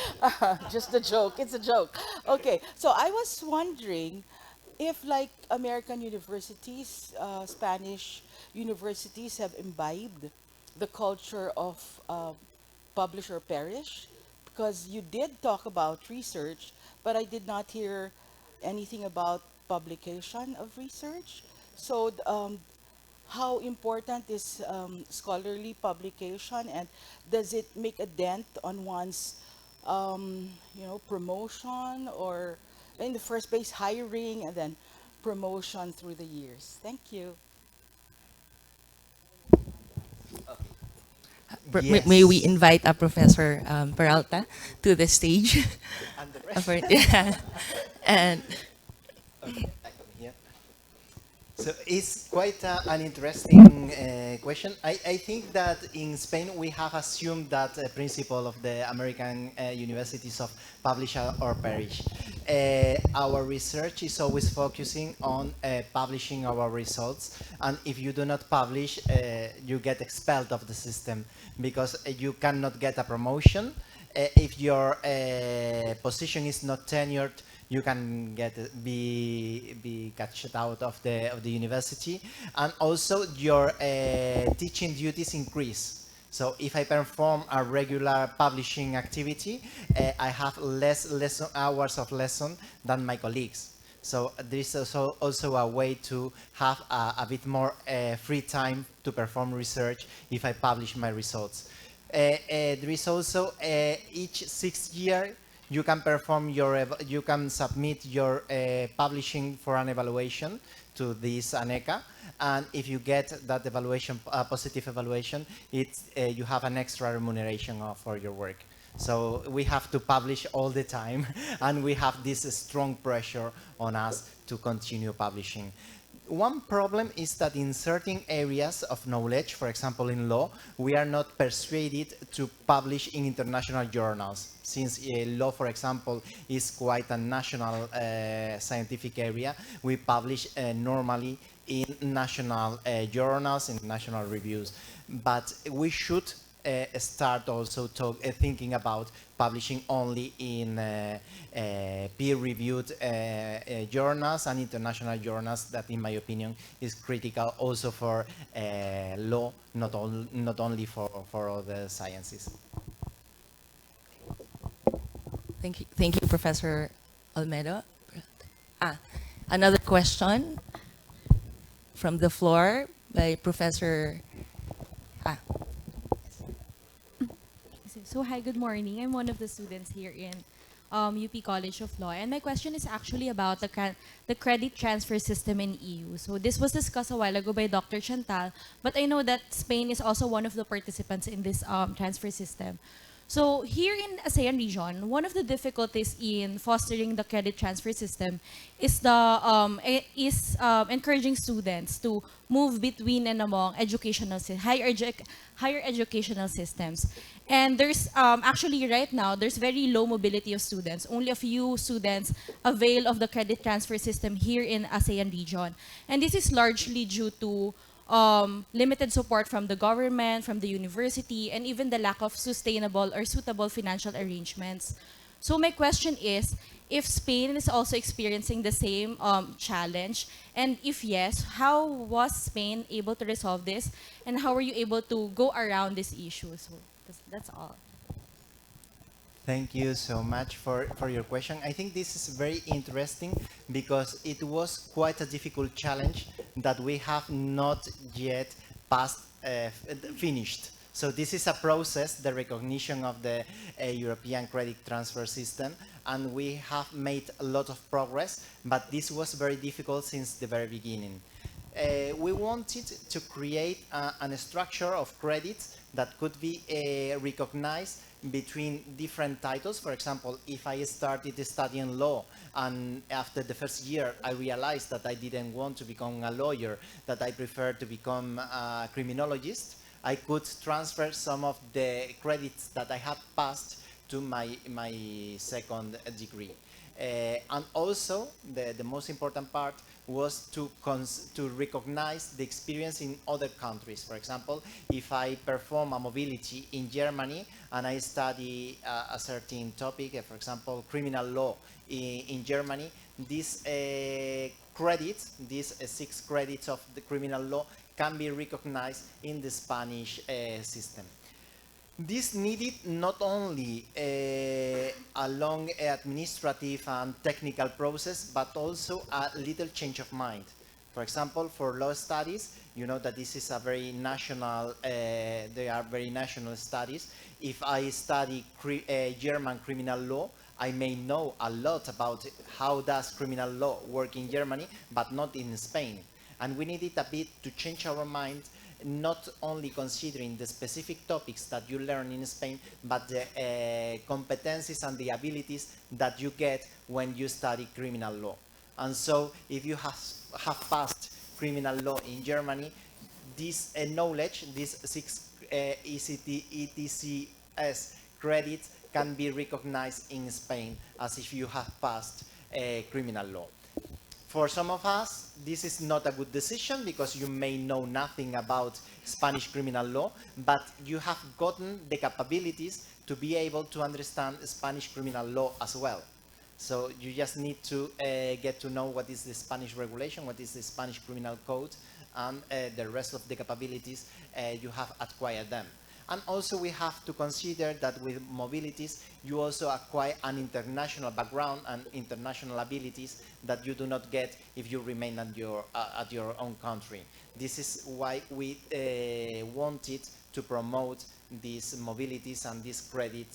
Just a joke. It's a joke. Okay, so I was wondering, if like American universities, Spanish universities have imbibed the culture of publish or perish, because you did talk about research, but I did not hear anything about publication of research. So how important is scholarly publication, and does it make a dent on one's promotion, or in the first place hiring and then promotion through the years? Thank you. May we Yes. invite Professor Peralta to the stage? And the rest. Yeah. And Okay, I come here. So it's quite an interesting question. I think that in Spain we have assumed that principle of the American universities of publish or perish. Our research is always focusing on publishing our results, and if you do not publish, you get expelled of the system because you cannot get a promotion. If your position is not tenured, you can be catched out of the university, and also your teaching duties increase. So if I perform a regular publishing activity, I have less lesson hours of lesson than my colleagues. So there is also a way to have a bit more free time to perform research if I publish my results. There is also each 6 year you can perform you can submit your publishing for an evaluation to this ANECA, and if you get that evaluation, positive evaluation, you have an extra remuneration for your work. So we have to publish all the time, and we have this strong pressure on us to continue publishing. One problem is that in certain areas of knowledge, for example in law, we are not persuaded to publish in international journals. Since law, for example, is quite a national scientific area, we publish normally in national journals, in national reviews. But we should start also thinking about publishing only in peer-reviewed journals and international journals. That, in my opinion, is critical also for law, not only for other sciences. thank you, Professor Olmedo. Another question from the floor by Professor. Ah, So hi, good morning. I'm one of the students here in UP College of Law, and my question is actually about the credit transfer system in EU. So this was discussed a while ago by Dr. Chantal, but I know that Spain is also one of the participants in this transfer system. So here in ASEAN region, one of the difficulties in fostering the credit transfer system is encouraging students to move between and among higher educational systems. And there's actually right now there's very low mobility of students. Only a few students avail of the credit transfer system here in ASEAN region, and this is largely due to limited support from the government, from the university, and even the lack of sustainable or suitable financial arrangements. So my question is, if Spain is also experiencing the same challenge, and if yes, how was Spain able to resolve this, and how were you able to go around this issue? So that's all. Thank you so much for your question. I think this is very interesting because it was quite a difficult challenge that we have not yet finished. So this is a process, the recognition of the European credit transfer system, and we have made a lot of progress, but this was very difficult since the very beginning. We wanted to create a structure of credits that could be recognized between different titles. For example, if I started studying law and after the first year I realized that I didn't want to become a lawyer, that I preferred to become a criminologist, I could transfer some of the credits that I had passed to my second degree. And also, the most important part was to recognize the experience in other countries. For example, if I perform a mobility in Germany and I study a certain topic, for example, criminal law in Germany, these credits, these 6 credits of the criminal law can be recognized in the Spanish system. This needed not only a long administrative and technical process, but also a little change of mind. For example, for law studies, you know that this is a very national, they are very national studies. If I study German criminal law, I may know a lot about how does criminal law work in Germany, but not in Spain. And we needed a bit to change our mind, not only considering the specific topics that you learn in Spain, but the competencies and the abilities that you get when you study criminal law. And so if you have passed criminal law in Germany, this knowledge, these 6 ETCS credits can be recognized in Spain as if you have passed criminal law. For some of us, this is not a good decision because you may know nothing about Spanish criminal law, but you have gotten the capabilities to be able to understand Spanish criminal law as well. So you just need to get to know what is the Spanish regulation, what is the Spanish criminal code, and the rest of the capabilities you have acquired them. And also we have to consider that with mobilities, you also acquire an international background and international abilities that you do not get if you remain at your own country. This is why we wanted to promote these mobilities and this credit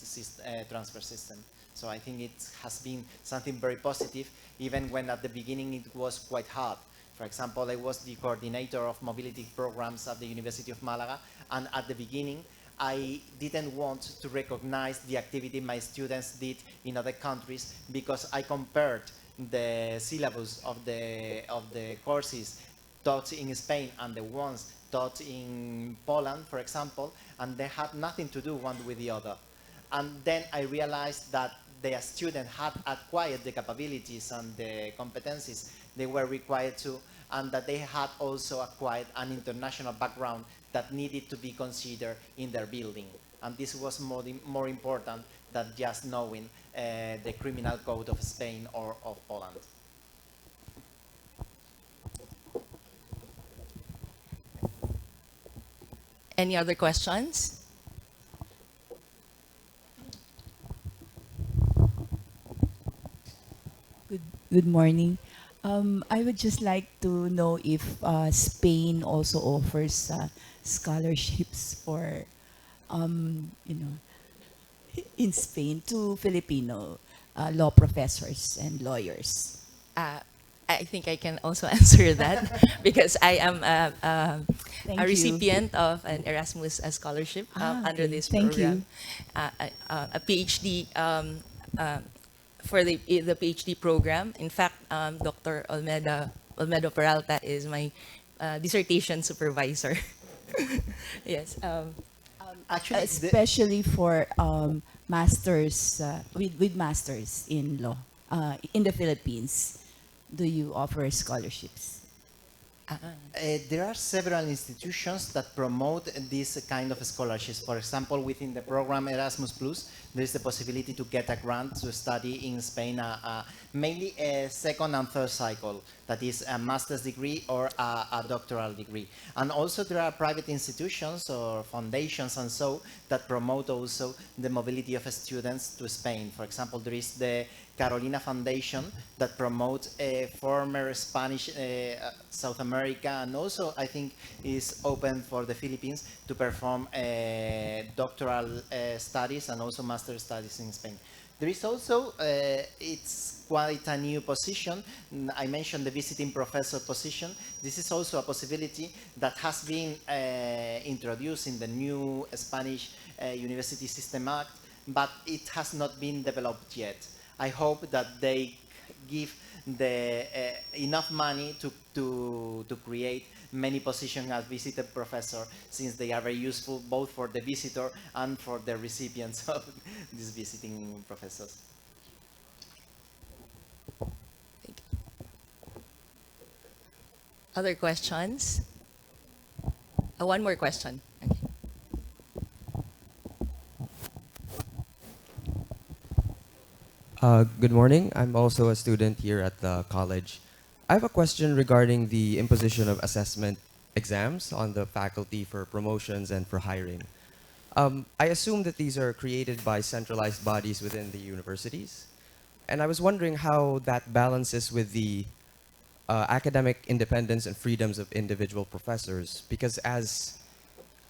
transfer system. So I think it has been something very positive, even when at the beginning it was quite hard. For example, I was the coordinator of mobility programs at the University of Malaga, and at the beginning, I didn't want to recognize the activity my students did in other countries because I compared the syllabus of the courses taught in Spain and the ones taught in Poland, for example, and they had nothing to do one with the other. And then I realized that the student had acquired the capabilities and the competencies they were required to, and that they had also acquired an international background that needed to be considered in their building. And this was more important than just knowing the criminal code of Spain or of Poland. Any other questions? Good morning. I would just like to know if Spain also offers scholarships for, you know, in Spain to Filipino law professors and lawyers. Uh, I think I can also answer that because I am Thank a you. recipient of an Erasmus scholarship under Okay. this Thank program. A PhD for the PhD program. In fact, Dr. Olmedo Peralta is my dissertation supervisor. Yes. Actually, Especially for masters, with masters in law in the Philippines. Do you offer scholarships? There are several institutions that promote this kind of scholarships. For example, within the program Erasmus Plus, there is the possibility to get a grant to study in Spain, mainly a second and third cycle, that is a master's degree or a doctoral degree. And also there are private institutions or foundations and so that promote also the mobility of students to Spain. For example, there is the Carolina Foundation that promotes former Spanish South America, and also I think is open for the Philippines to perform doctoral studies and also master studies in Spain. There is also, it's quite a new position. I mentioned the visiting professor position. This is also a possibility that has been introduced in the new Spanish University System Act, but it has not been developed yet. I hope that they give enough money to create many positions as visited professor, since they are very useful both for the visitor and for the recipients of these visiting professors. Other questions? One more question. Okay. Good morning. I'm also a student here at the college. I have a question regarding the imposition of assessment exams on the faculty for promotions and for hiring. I assume that these are created by centralized bodies within the universities. And I was wondering how that balances with the academic independence and freedoms of individual professors. Because as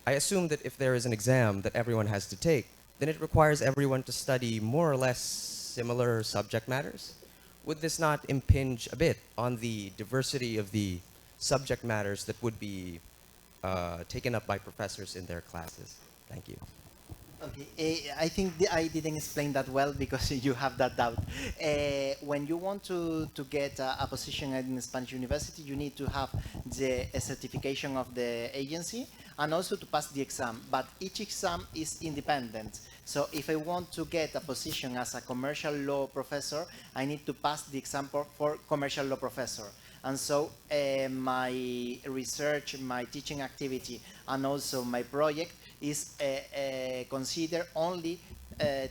I assume that if there is an exam that everyone has to take, then it requires everyone to study more or less similar subject matters. Would this not impinge a bit on the diversity of the subject matters that would be taken up by professors in their classes? Thank you. Okay, I think I didn't explain that well because you have that doubt. When you want to get a position in a Spanish university, you need to have the certification of the agency and also to pass the exam. But each exam is independent. So if I want to get a position as a commercial law professor, I need to pass the exam for commercial law professor. And so my research, my teaching activity, and also my project is considered only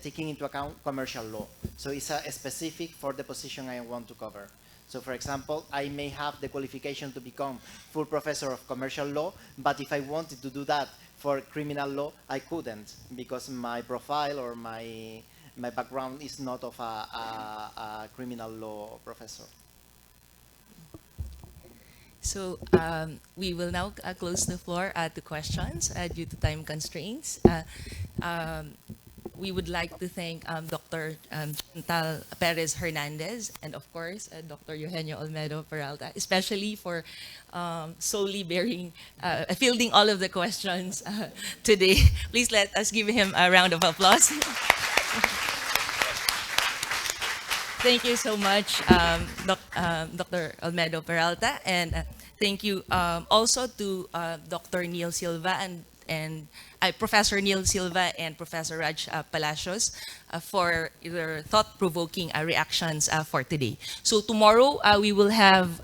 taking into account commercial law. So it's a specific for the position I want to cover. So for example, I may have the qualification to become full professor of commercial law, but if I wanted to do that for criminal law, I couldn't because my profile or my background is not of a criminal law professor. So we will now close the floor to questions due to time constraints. We would like to thank Dr. Chantal Perez Hernandez and of course Dr. Eugenio Olmedo Peralta, especially for solely fielding all of the questions today. Please let us give him a round of applause. Thank you so much, Dr. Olmedo Peralta, and thank you also to Dr. Neil Silva and Professor Neil Silva and Professor Raj Palacios for their thought-provoking reactions for today. So tomorrow we will have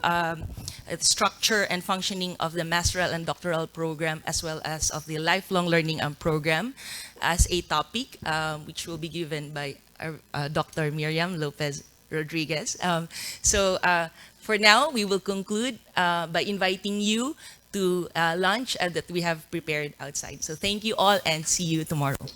structure and functioning of the masteral and doctoral program as well as of the lifelong learning program as a topic, which will be given by Dr. Miriam Lopez Rodriguez. For now, we will conclude by inviting you to lunch that we have prepared outside. So thank you all and see you tomorrow.